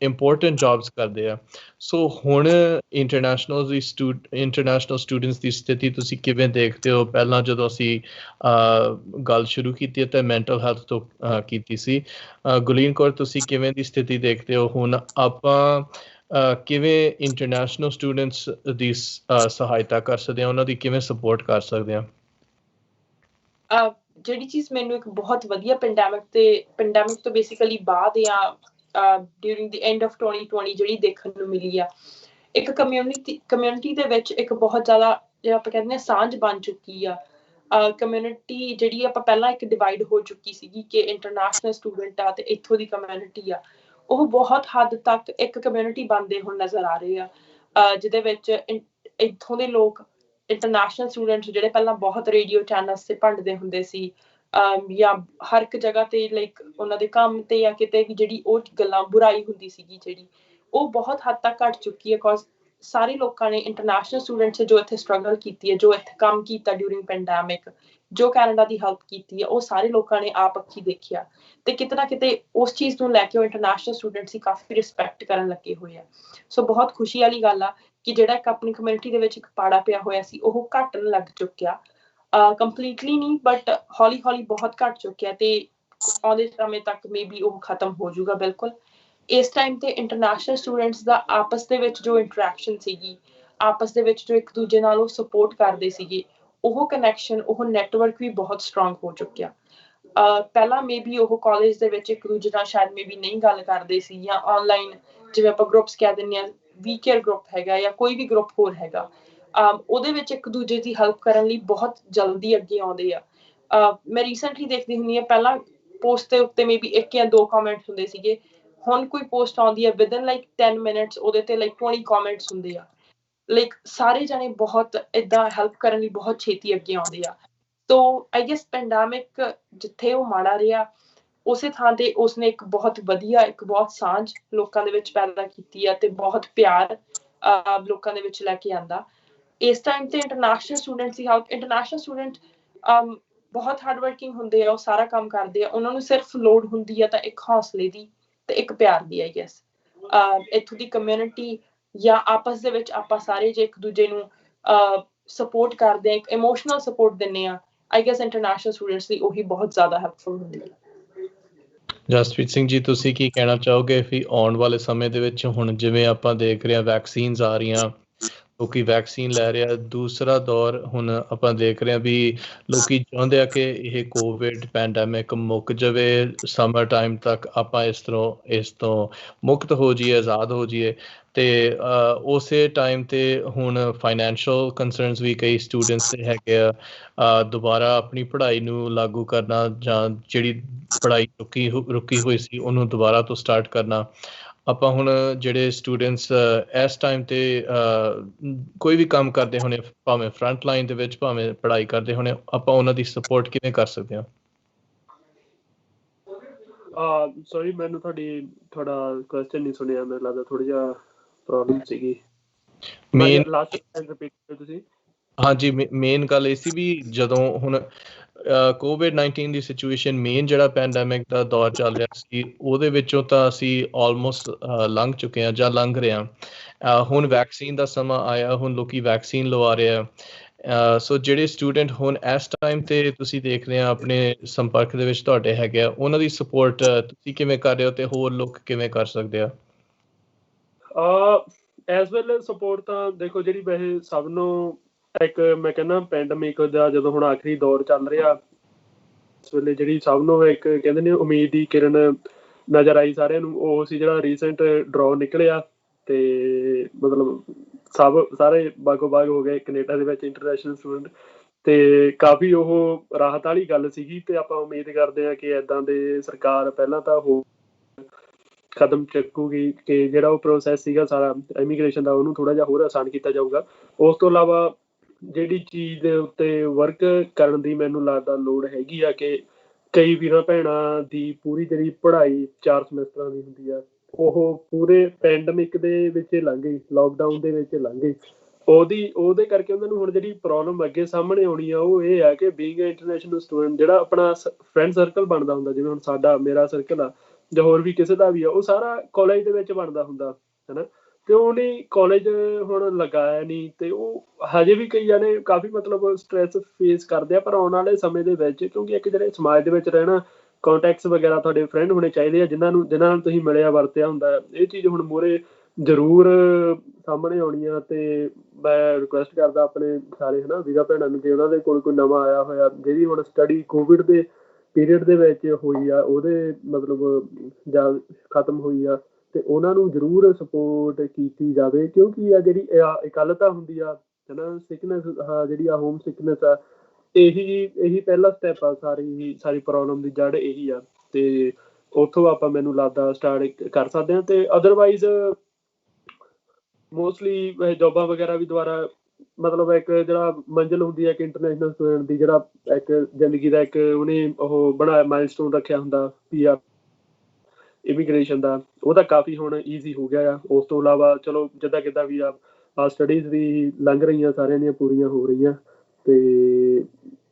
ਇੰਪੋਰਟੈਂਟ ਜੌਬਸ ਕਰਦੇ ਆ ਸੋ ਹੁਣ ਇੰਟਰਨੈਸ਼ਨਲ ਸਟੂਡੈਂਟਸ ਦੀ ਸਥਿਤੀ ਤੁਸੀਂ ਕਿਵੇਂ ਦੇਖਦੇ ਹੋ ਪਹਿਲਾਂ ਜਦੋਂ ਅਸੀਂ ਗੱਲ ਸ਼ੁਰੂ ਕੀਤੀ ਤਾਂ ਮੈਂਟਲ ਹੈਲਥ ਤੋਂ ਕੀਤੀ ਸੀ ਗੁਲੀਨ ਕੌਰ ਤੁਸੀਂ ਕਿਵੇਂ ਦੀ ਸਥਿਤੀ ਦੇਖਦੇ ਹੋ ਹੁਣ ਆਪਾਂ ਕਿਵੇਂ ਇੰਟਰਨੈਸ਼ਨਲ ਸਟੂਡੈਂਟਸ ਦੀ ਸਹਾਇਤਾ ਕਰ ਸਕਦੇ ਹਾਂ ਉਹਨਾਂ ਦੀ ਕਿਵੇਂ ਸਪੋਰਟ ਕਰ ਸਕਦੇ ਹਾਂ ਜਿਹੜੀ ਚੀਜ਼ ਮੈਨੂੰ ਇੱਕ ਬਹੁਤ ਵਧੀਆ ਪੈਂਡੈਮਿਕ ਤੋਂ ਬੇਸਿਕਲੀ ਬਾਅਦ ਜਾਂ ਡਿਊਰਿੰਗ ਦੀ ਐਂਡ ਆਫ 2020 ਜਿਹੜੀ ਦੇਖਣ ਨੂੰ ਮਿਲੀ ਆ ਇੱਕ ਕਮਿਊਨਿਟੀ ਦੇ ਵਿੱਚ ਇੱਕ ਬਹੁਤ ਜ਼ਿਆਦਾ ਜਿਹੜਾ ਆਪਾਂ ਕਹਿੰਦੇ ਹਾਂ ਸਾਂਝ ਬਣ ਚੁੱਕੀ ਆ। ਕਮਿਊਨਿਟੀ ਜਿਹੜੀ ਆਪਾਂ ਪਹਿਲਾਂ ਇੱਕ ਡਿਵਾਈਡ ਹੋ ਚੁੱਕੀ ਸੀਗੀ ਕਿ ਇੰਟਰਨੈਸ਼ਨਲ ਸਟੂਡੈਂਟ ਆ ਤੇ ਇੱਥੋਂ ਦੀ ਕਮਿਊਨਿਟੀ ਆ, ਉਹ ਬਹੁਤ ਹੱਦ ਤੱਕ ਇੱਕ ਕਮਿਊਨਿਟੀ ਬਣਦੇ ਹੁਣ ਨਜ਼ਰ ਆ ਰਹੇ ਆ, ਜਿਹਦੇ ਵਿੱਚ ਇੱਥੋਂ ਦੇ ਲੋਕ ਇੰਟਰਨੈਸ਼ਨਲ ਸਟੂਡੈਂਟਸ ਜਿਹੜੇ ਪਹਿਲਾਂ ਬਹੁਤ ਰੇਡੀਓ ਚੈਨਲਸ ਤੇ ਭੰਡਦੇ ਹੁੰਦੇ ਸੀ, ਜਾਂ ਹਰ ਇੱਕ ਜਗ੍ਹਾ ਤੇ ਲਾਈਕ ਉਹਨਾਂ ਦੇ ਕੰਮ ਤੇ ਜਾਂ ਕਿਤੇ ਵੀ ਜਿਹੜੀ ਉਹ ਗੱਲਾਂ ਬੁਰਾਈ ਹੁੰਦੀ ਸੀਗੀ ਜਿਹੜੀ, ਉਹ ਬਹੁਤ ਹੱਦ ਤੱਕ ਘੱਟ ਚੁੱਕੀ ਹੈ। ਬਿਕੋਜ਼ ਸਾਰੇ ਲੋਕਾਂ ਨੇ ਇੰਟਰਨੈਸ਼ਨਲ ਸਟੂਡੈਂਟਸ ਜੋ ਇੱਥੇ ਸਟਰਗਲ ਕੀਤੀ ਹੈ, ਜੋ ਇੱਥੇ ਕੰਮ ਕੀਤਾ ਡਿਊਰਿੰਗ ਪੈਂਡੈਮਿਕ, ਜੋ ਕੈਨੇਡਾ ਦੀ ਹੈਲਪ ਕੀਤੀ ਹੈ, ਉਹ ਸਾਰੇ ਲੋਕਾਂ ਨੇ ਆਪ ਅੱਖੀ ਦੇਖਿਆ ਤੇ ਕਿਤੇ ਨਾ ਕਿਤੇ ਉਸ ਚੀਜ਼ ਨੂੰ ਲੈ ਕੇ ਉਹ ਇੰਟਰਨੈਸ਼ਨਲ ਸਟੂਡੈਂਟਸ ਹੀ ਕਾਫੀ ਰਿਸਪੈਕਟ ਕਰਨ ਲੱਗੇ ਹੋਏ ਆ। ਸੋ ਬਹੁਤ ਖੁਸ਼ੀ ਵਾਲੀ ਗੱਲ ਆ ਕਿ ਜਿਹੜਾ ਇੱਕ ਆਪਣੀ ਕਮਿਊਨਿਟੀ ਦੇ ਵਿੱਚ ਇੱਕ ਪਾੜਾ ਪਿਆ ਹੋਇਆ ਸੀ ਉਹ ਘਟਣ ਲੱਗ ਚੁੱਕਿਆ, ਕੰਪਲੀਟਲੀ ਨਹੀਂ ਬਟ ਹੌਲੀ ਹੌਲੀ ਬਹੁਤ ਘਟ ਚੁੱਕਿਆ ਤੇ ਆਉਂਦੇ ਸਮੇਂ ਤੱਕ ਮੇਬੀ ਉਹ ਖਤਮ ਹੋ ਜਾਊਗਾ ਬਿਲਕੁਲ। ਇਸ ਟਾਈਮ ਤੇ ਇੰਟਰਨੈਸ਼ਨਲ ਸਟੂਡੈਂਟਸ ਦਾ ਆਪਸ ਦੇ ਵਿੱਚ ਜੋ ਇੰਟਰੈਕਸ਼ਨ ਸੀਗੀ, ਆਪਸ ਦੇ ਵਿੱਚ ਜੋ ਇੱਕ ਦੂਜੇ ਨਾਲ ਉਹ ਸਪੋਰਟ ਕਰਦੇ ਸੀਗੇ, ਉਹ ਕਨੈਕਸ਼ਨ, ਉਹ ਨੈਟਵਰਕ ਵੀ ਬਹੁਤ ਸਟਰੋਂਗ ਹੋ ਚੁੱਕਿਆ। ਪਹਿਲਾਂ ਮੇਬੀ ਉਹ ਕਾਲਜ ਦੇ ਵਿੱਚ ਇੱਕ ਦੂਜੇ ਨਾਲ ਸ਼ਾਇਦ ਮੇਬੀ ਨਹੀਂ ਗੱਲ ਕਰਦੇ ਸੀ, ਜਾਂ ਆਨਲਾਈਨ ਜਿਵੇਂ ਆਪਾਂ ਗਰੁੱਪਸ ਕਹਿ ਦਿੰਦੇ ਹਾਂ, ਵੀ ਕੇਅਰ ਗਰੁੱਪ ਹੈਗਾ ਜਾਂ ਕੋਈ ਵੀ ਗਰੁੱਪ ਹੋਰ ਹੈਗਾ, ਉਹਦੇ ਵਿੱਚ ਇੱਕ ਦੂਜੇ ਦੀ ਹੈਲਪ ਕਰਨ ਲਈ ਬਹੁਤ ਜਲਦੀ ਅੱਗੇ ਆਉਂਦੇ ਆ। ਮੈਂ ਰੀਸੈਂਟਲੀ ਦੇਖਦੀ ਹੁੰਦੀ ਹਾਂ, ਪਹਿਲਾਂ ਪੋਸਟ ਦੇ ਉੱਤੇ ਮੇਬੀ 1 ਜਾਂ 2 ਕਮੈਂਟਸ ਹੁੰਦੇ ਸੀਗੇ, ਹੁਣ ਕੋਈ ਪੋਸਟ ਆਉਂਦੀ ਹੈ ਵਿਦਨ ਲਾਈਕ 10 ਮਿੰਟਸ ਉਹਦੇ ਤੇ ਲਾਈਕ 20 ਕਮੈਂਟਸ ਹੁੰਦੇ ਆ। ਲਾਈਕ ਸਾਰੇ ਜਾਣੇ ਬਹੁਤ ਏਦਾਂ ਹੈਲਪ ਕਰਨ ਲਈ ਬਹੁਤ ਛੇਤੀ ਅੱਗੇ ਆਉਂਦੇ ਆ। ਤੋ ਆਈ ਗੈਸ ਪੈਂਡੈਮਿਕ ਜਿੱਥੇ ਉਹ ਮਾੜਾ ਰਿਹਾ, ਉਸੇ ਥਾਂ ਤੇ ਉਸਨੇ ਇੱਕ ਬਹੁਤ ਵਧੀਆ, ਇੱਕ ਬਹੁਤ ਸਾਂਝ ਲੋਕਾਂ ਦੇ ਵਿੱਚ ਪੈਦਾ ਕੀਤੀ ਹੈ ਤੇ ਬਹੁਤ ਪਿਆਰ ਲੋਕਾਂ ਦੇ ਵਿੱਚ ਲੈ ਕੇ ਆਂਦਾ। ਇਸ ਟਾਈਮ ਤੇ ਇੰਟਰਨੈਸ਼ਨਲ ਸਟੂਡੈਂਟਸ ਦੀ ਹੈਲਪ, ਇੰਟਰਨੈਸ਼ਨਲ ਸਟੂਡੈਂਟ ਬਹੁਤ ਹਾਰਡ ਵਰਕਿੰਗ ਹੁੰਦੇ ਆ, ਉਹ ਸਾਰਾ ਕੰਮ ਕਰਦੇ ਆ, ਉਹਨਾਂ ਨੂੰ ਸਿਰਫ ਲੋੜ ਹੁੰਦੀ ਆ ਤਾਂ ਇੱਕ ਹੌਸਲੇ ਦੀ ਤੇ ਇੱਕ ਪਿਆਰ ਦੀ। ਆਈ ਗੈਸ ਇੱਥੋਂ ਦੀ ਕਮਿਊਨਿਟੀ ਜਾਂ ਆਪਸ ਦੇ ਵਿੱਚ ਆਪਾਂ ਸਾਰੇ ਜੇ ਇੱਕ ਦੂਜੇ ਨੂੰ ਸਪੋਰਟ ਕਰਦੇ ਆ, ਇੱਕ ਇਮੋਸ਼ਨਲ ਸਪੋਰਟ ਦਿੰਦੇ ਆ, ਆਈ ਗੈਸ ਇੰਟਰਨੈਸ਼ਨਲ ਸਟੂਡੈਂਟਸ ਲਈ ਉਹੀ ਬਹੁਤ ਜ਼ਿਆਦਾ ਹੈਲਪਫੁਲ ਹੁੰਦੀ ਹੈ। ਜਸਪ੍ਰੀਤ ਸਿੰਘ ਜੀ, ਤੁਸੀਂ ਕੀ ਕਹਿਣਾ ਚਾਹੋਗੇ ਵੀ ਆਉਣ ਵਾਲੇ ਸਮੇਂ ਦੇ ਵਿੱਚ ਹੁਣ ਜਿਵੇਂ ਆਪਾਂ ਦੇਖ ਰਹੇ ਹਾਂ ਵੈਕਸੀਨਸ ਆ ਰਹੀਆਂ, ਲੋਕੀ ਵੈਕਸੀਨ ਲੈ ਰਹੇ ਆ, ਦੂਸਰਾ ਦੌਰ ਹੁਣ ਆਪਾਂ ਦੇਖ ਰਹੇ ਹਾਂ ਵੀ ਲੋਕੀ ਚਾਹੁੰਦੇ ਆ ਕਿ ਇਹ ਕੋਵਿਡ ਪੈਂਡੈਮਿਕ ਮੁੱਕ ਜਾਵੇ, ਸਮਰ ਟਾਈਮ ਤੱਕ ਆਪਾਂ ਇਸ ਤੋਂ ਮੁਕਤ ਹੋ ਜਾਈਏ, ਆਜ਼ਾਦ ਹੋ ਜਾਈਏ। ਤੇ ਉਸੇ ਟਾਈਮ ਤੇ ਹੁਣ ਫਾਈਨੈਂਸ਼ੀਅਲ ਕੰਸਰਨਸ ਵੀ ਕਈ ਸਟੂਡੈਂਟਸ ਦੇ ਹੈਗੇ ਆ, ਦੁਬਾਰਾ ਆਪਣੀ ਪੜ੍ਹਾਈ ਨੂੰ ਲਾਗੂ ਕਰਨਾ ਜਾਂ ਜਿਹੜੀ ਪੜ੍ਹਾਈ ਰੁਕੀ ਹੋਈ ਸੀ ਉਹਨੂੰ ਦੁਬਾਰਾ ਤੋਂ ਸਟਾਰਟ ਕਰਨਾ। ਆਪਾਂ ਹੁਣ ਜਿਹੜੇ ਸਟੂਡੈਂਟਸ ਇਸ ਟਾਈਮ ਤੇ ਕੋਈ ਵੀ ਕੰਮ ਕਰਦੇ ਹੋਣੇ, ਭਾਵੇਂ ਫਰੰਟ ਲਾਈਨ ਦੇ ਵਿੱਚ, ਭਾਵੇਂ ਪੜ੍ਹਾਈ ਕਰਦੇ ਹੋਣੇ, ਆਪਾਂ ਉਹਨਾਂ ਦੀ ਸਪੋਰਟ ਕਿਵੇਂ ਕਰ ਸਕਦੇ ਹਾਂ? ਸੌਰੀ, ਮੈਨੂੰ ਤੁਹਾਡਾ ਕੁਐਸਚਨ ਨਹੀਂ ਸੁਣਿਆ, ਮੈਨੂੰ ਲੱਗਦਾ ਥੋੜੀ ਜਿਹਾ ਪ੍ਰੋਬਲਮ ਸੀਗੀ। ਮੇਨ ਲਾਸਟ ਰਿਪੀਟ ਕਰੋ ਤੁਸੀਂ। ਹਾਂਜੀ, ਮੇਨ ਗੱਲ ਇਹ ਸੀ ਵੀ ਜਦੋਂ ਹੁਣ COVID-19 ਦੀ ਸਿਚੁਏਸ਼ਨ, ਮੇਨ ਜਿਹੜਾ ਪੈਂਡੈਮਿਕ ਦਾ ਦੌਰ ਚੱਲ ਰਿਹਾ ਸੀ, ਉਹਦੇ ਵਿੱਚੋਂ ਤਾਂ ਅਸੀਂ ਆਲਮੋਸਟ ਲੰਘ ਚੁੱਕੇ ਹਾਂ ਜਾਂ ਲੰਘ ਰਹੇ ਹਾਂ। ਹੁਣ ਵੈਕਸੀਨ ਦਾ ਸਮਾਂ ਆਇਆ, ਹੁਣ ਲੋਕੀ ਵੈਕਸੀਨ ਲਵਾ ਰਹੇ ਆ। ਸੋ ਜਿਹੜੇ ਸਟੂਡੈਂਟ ਹੁਣ ਇਸ ਟਾਈਮ ਤੇ ਤੁਸੀਂ ਦੇਖ ਰਹੇ ਆ ਆਪਣੇ ਸੰਪਰਕ ਦੇ ਵਿੱਚ ਤੁਹਾਡੇ ਹੈਗੇ ਆ, ਉਹਨਾਂ ਦੀ ਸਪੋਰਟ ਤੁਸੀਂ ਕਿਵੇਂ ਕਰ ਰਹੇ ਹੋ ਤੇ ਹੋਰ ਲੋਕ ਕਿਵੇਂ ਕਰ ਸਕਦੇ ਆ? ਇਸ ਵੇਲੇ ਸਪੋਰਟ ਤਾਂ ਦੇਖੋ, ਜਿਹੜੀ ਵੈਸੇ ਸਭ ਨੂੰ ਇੱਕ ਮੈਂ ਕਹਿੰਦਾ ਪੈਂਡਮਿਕ ਦਾ ਜਦੋਂ ਹੁਣ ਆਖਰੀ ਦੌਰ ਚੱਲ ਰਿਹਾ, ਇਸ ਵੇਲੇ ਜਿਹੜੀ ਸਭ ਨੂੰ ਇੱਕ ਕਹਿੰਦੇ ਨੇ ਉਮੀਦ ਦੀ ਕਿਰਨ ਨਜ਼ਰ ਆਈ ਸਾਰਿਆਂ ਨੂੰ, ਉਹ ਸੀ ਜਿਹੜਾ ਰੀਸੈਂਟ ਡਰਾਅ ਨਿਕਲਿਆ ਤੇ ਮਤਲਬ ਸਾਰੇ ਬਾਗੋ ਬਾਗ ਹੋ ਗਏ ਕੈਨੇਡਾ ਦੇ ਵਿੱਚ ਇੰਟਰਨੈਸ਼ਨਲ ਸਟੂਡੈਂਟ, ਤੇ ਕਾਫੀ ਉਹ ਰਾਹਤ ਵਾਲੀ ਗੱਲ ਸੀਗੀ। ਤੇ ਆਪਾਂ ਉਮੀਦ ਕਰਦੇ ਹਾਂ ਕਿ ਇੱਦਾਂ ਦੇ ਸਰਕਾਰ ਪਹਿਲਾਂ ਤਾਂ ਉਹ ਕਦਮ ਚੱਕੂਗੀ ਕਿ ਜਿਹੜਾ ਉਹ ਪ੍ਰੋਸੈਸ ਸੀਗਾ ਸਾਰਾ ਇਮੀਗ੍ਰੇਸ਼ਨ ਦਾ, ਉਹਨੂੰ ਥੋੜਾ ਜਿਹਾ ਹੋਰ ਆਸਾਨ ਕੀਤਾ ਜਾਊਗਾ। ਉਸ ਤੋਂ ਇਲਾਵਾ ਜਿਹੜੀ ਚੀਜ਼ ਦੇ ਉੱਤੇ ਵਰਕ ਕਰਨ ਦੀ ਮੈਨੂੰ ਲੱਗਦਾ ਲੋੜ ਹੈਗੀ ਆ ਕਿ ਕਈ ਵੀਰਾਂ ਭੈਣਾਂ ਦੀ ਪੂਰੀ ਜਿਹੜੀ ਪੜ੍ਹਾਈ 4 ਸਮੈਸਟਰਾਂ ਦੀ ਹੁੰਦੀ ਆ, ਉਹ ਪੂਰੇ ਪੈਂਡਮਿਕ ਦੇ ਵਿੱਚ ਲੰਘ ਗਈ, ਲੋਕਡਾਊਨ ਦੇ ਵਿੱਚ ਲੰਘ ਗਈ। ਉਹਦੇ ਕਰਕੇ ਉਹਨਾਂ ਨੂੰ ਹੁਣ ਜਿਹੜੀ ਪ੍ਰੋਬਲਮ ਅੱਗੇ ਸਾਹਮਣੇ ਆਉਣੀ ਆ ਉਹ ਇਹ ਆ ਕਿ ਬੀਇੰਗ ਇੰਟਰਨੈਸ਼ਨਲ ਸਟੂਡੈਂਟ, ਜਿਹੜਾ ਆਪਣਾ ਫਰੈਂਡ ਸਰਕਲ ਬਣਦਾ ਹੁੰਦਾ, ਜਿਵੇਂ ਹੁਣ ਮੇਰਾ ਸਰਕਲ ਆ ਜਾਂ ਹੋਰ ਵੀ ਕਿਸੇ ਦਾ ਵੀ ਆ, ਉਹ ਸਾਰਾ ਕਾਲਜ ਦੇ ਵਿੱਚ ਬਣਦਾ ਹੁੰਦਾ ਹਨਾ। ਤੇ ਉਹਨੇ ਕਾਲਜ ਹੁਣ ਲਗਾਇਆ ਨਹੀਂ, ਤੇ ਉਹ ਹਜੇ ਵੀ ਕਈ ਜਾਣੇ ਕਾਫੀ ਮਤਲਬ ਸਟ੍ਰੈਸ ਫੇਸ ਕਰਦੇ ਆ। ਪਰ ਆਉਣ ਵਾਲੇ ਸਮੇਂ ਦੇ ਵਿੱਚ, ਕਿਉਂਕਿ ਇੱਕ ਜਿਹੜੇ ਸਮਾਜ ਦੇ ਵਿੱਚ ਰਹਿਣਾ, ਕੰਟੈਕਟਸ ਵਗੈਰਾ ਤੁਹਾਡੇ ਫਰੈਂਡ ਹੋਣੇ ਚਾਹੀਦੇ ਆ ਜਿਨ੍ਹਾਂ ਨਾਲ ਤੁਸੀਂ ਮਿਲਿਆ ਵਰਤਿਆ ਹੁੰਦਾ। ਇਹ ਚੀਜ਼ ਹੁਣ ਮੂਹਰੇ ਜ਼ਰੂਰ ਸਾਹਮਣੇ ਆਉਣੀ ਆ। ਤੇ ਮੈਂ ਰਿਕੁਐਸਟ ਕਰਦਾ ਆਪਣੇ ਸਾਰੇ ਹਨਾ ਵੀਰਾਂ ਭੈਣਾਂ ਨੂੰ, ਜੇ ਉਹਨਾਂ ਦੇ ਕੋਲ ਕੋਈ ਨਵਾਂ ਆਇਆ ਹੋਇਆ ਜਿਹਦੀ ਹੁਣ ਸਟੱਡੀ ਕੋਵਿਡ ਦੇ ਪੀਰੀਅਡ ਦੇ ਵਿੱਚ ਹੋਈ ਆ, ਉਹਦੇ ਮਤਲਬ ਜਾਂ ਖਤਮ ਹੋਈ ਆ, ਤੇ ਉਹਨਾਂ ਨੂੰ ਜ਼ਰੂਰ ਸਪੋਰਟ ਕੀਤੀ ਜਾਵੇ, ਕਿਉਂਕਿ ਆ ਜਿਹੜੀ ਇਕੱਲਤਾ ਹੁੰਦੀ ਆ ਹਨਾ, ਸਿਕਨੈਸ ਜਿਹੜੀ ਆ ਹੋਮ ਸਿਕਨੈਸ ਆ, ਇਹੀ ਪਹਿਲਾ ਸਟੈਪ ਆ ਸਾਰੀ ਪ੍ਰੋਬਲਮ ਦੀ ਜੜ ਇਹੀ ਆ। ਤੇ ਉੱਥੋਂ ਆਪਾਂ ਮੈਨੂੰ ਲੱਗਦਾ ਸਟਾਰਟ ਕਰ ਸਕਦੇ ਹਾਂ। ਤੇ ਅਦਰਵਾਈਜ਼ ਮੋਸਟਲੀ ਜੋਬਾਂ ਵਗੈਰਾ ਵੀ ਦੁਬਾਰਾ ਮਤਲਬ ਇੱਕ ਜਿਹੜਾ ਮੰਜ਼ਿਲ ਹੁੰਦੀ ਹੈ ਇੱਕ ਇੰਟਰਨੈਸ਼ਨਲ ਸਟੂਡੈਂਟ ਦੀ, ਜਿਹੜਾ ਇੱਕ ਜ਼ਿੰਦਗੀ ਦਾ ਇੱਕ ਉਹਨੇ ਉਹ ਬਣਾਇਆ ਮਾਈਲਸਟੋਨ ਰੱਖਿਆ ਹੁੰਦਾ PR ਇਮੀਗ੍ਰੇਸ਼ਨ ਦਾ, ਉਹ ਤਾਂ ਕਾਫੀ ਹੁਣ ਈਜ਼ੀ ਹੋ ਗਿਆ ਆ। ਉਸ ਤੋਂ ਇਲਾਵਾ ਚਲੋ ਜਿੱਦਾਂ ਕਿੱਦਾਂ ਵੀ ਆ ਸਟੱਡੀਜ਼ ਵੀ ਲੰਘ ਰਹੀਆਂ, ਸਾਰਿਆਂ ਦੀਆਂ ਪੂਰੀਆਂ ਹੋ ਰਹੀਆਂ, ਤੇ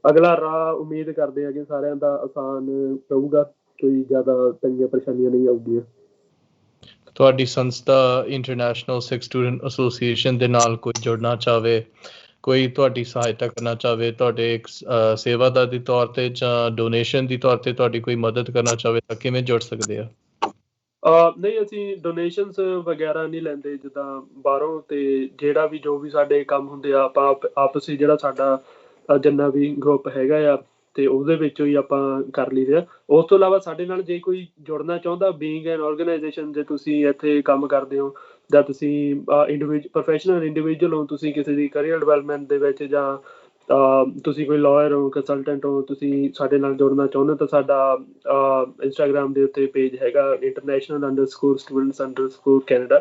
ਅਗਲਾ ਰਾਹ ਉਮੀਦ ਕਰਦੇ ਆ ਕਿ ਸਾਰਿਆਂ ਦਾ ਆਸਾਨ ਰਹੂਗਾ, ਕੋਈ ਜ਼ਿਆਦਾ ਤੰਗੀਆਂ ਪਰੇਸ਼ਾਨੀਆਂ ਨਹੀਂ ਆਊਗੀਆਂ। ਤੁਹਾਡੀ ਸੰਸਥਾ ਇੰਟਰਨੈਸ਼ਨਲ ਸਿੱਖ ਸਟੂਡੈਂਟ ਐਸੋਸੀਏਸ਼ਨ ਦੇ ਨਾਲ ਕੋਈ ਜੁੜਨਾ ਚਾਹਵੇ, ਕੋਈ ਤੁਹਾਡੀ ਸਹਾਇਤਾ ਕਰਨਾ ਚਾਹਵੇ, ਤੁਹਾਡੇ ਇੱਕ ਸੇਵਾਦਾਰ ਦੇ ਤੌਰ ਤੇ ਜਾਂ ਡੋਨੇਸ਼ਨ ਦੀ ਤੌਰ ਤੇ ਤੁਹਾਡੀ ਕੋਈ ਮਦਦ ਕਰਨਾ ਚਾਹਵੇ ਤਾਂ ਕਿਵੇਂ ਜੁੜ ਸਕਦੇ ਆ? ਨਹੀਂ, ਅਸੀਂ ਡੋਨੇਸ਼ਨਸ ਵਗੈਰਾ ਨਹੀਂ ਲੈਂਦੇ ਜਿੱਦਾਂ ਬਾਹਰੋਂ, ਤੇ ਜਿਹੜਾ ਵੀ ਜੋ ਵੀ ਸਾਡੇ ਕੰਮ ਹੁੰਦੇ ਆ ਆਪਾਂ ਆਪਸੀ ਜਿਹੜਾ ਸਾਡਾ ਜਿੰਨਾ ਵੀ ਗਰੁੱਪ ਹੈਗਾ ਆ ਤੇ ਉਹਦੇ ਵਿੱਚੋਂ ਹੀ ਆਪਾਂ ਕਰ ਲਈਦੇ ਆ। ਉਸ ਤੋਂ ਇਲਾਵਾ ਸਾਡੇ ਨਾਲ ਜੇ ਕੋਈ ਜੁੜਨਾ ਚਾਹੁੰਦਾ ਬੀਇੰਗ ਐਨ ਆਰਗੇਨਾਈਜੇਸ਼ਨ, ਜੇ ਤੁਸੀਂ ਇੱਥੇ ਕੰਮ ਕਰਦੇ ਹੋ ਜਾਂ ਤੁਸੀਂ ਪ੍ਰੋਫੈਸ਼ਨਲ ਇੰਡੀਵਿਜੂਅਲ ਹੋ, ਤੁਸੀਂ ਕਿਸੇ ਦੀ ਕਰੀਅਰ ਡਿਵੈਲਪਮੈਂਟ ਦੇ ਵਿੱਚ, ਜਾਂ ਤੁਸੀਂ ਕੋਈ ਲਾਇਰ ਹੋ, ਕੰਸਲਟੈਂਟ ਹੋ, ਤੁਸੀਂ ਸਾਡੇ ਨਾਲ ਜੁੜਨਾ ਚਾਹੁੰਦੇ ਹੋ ਤਾਂ ਸਾਡਾ ਇੰਸਟਾਗ੍ਰਾਮ ਦੇ ਉੱਤੇ ਪੇਜ ਹੈਗਾ international_students_ Canada,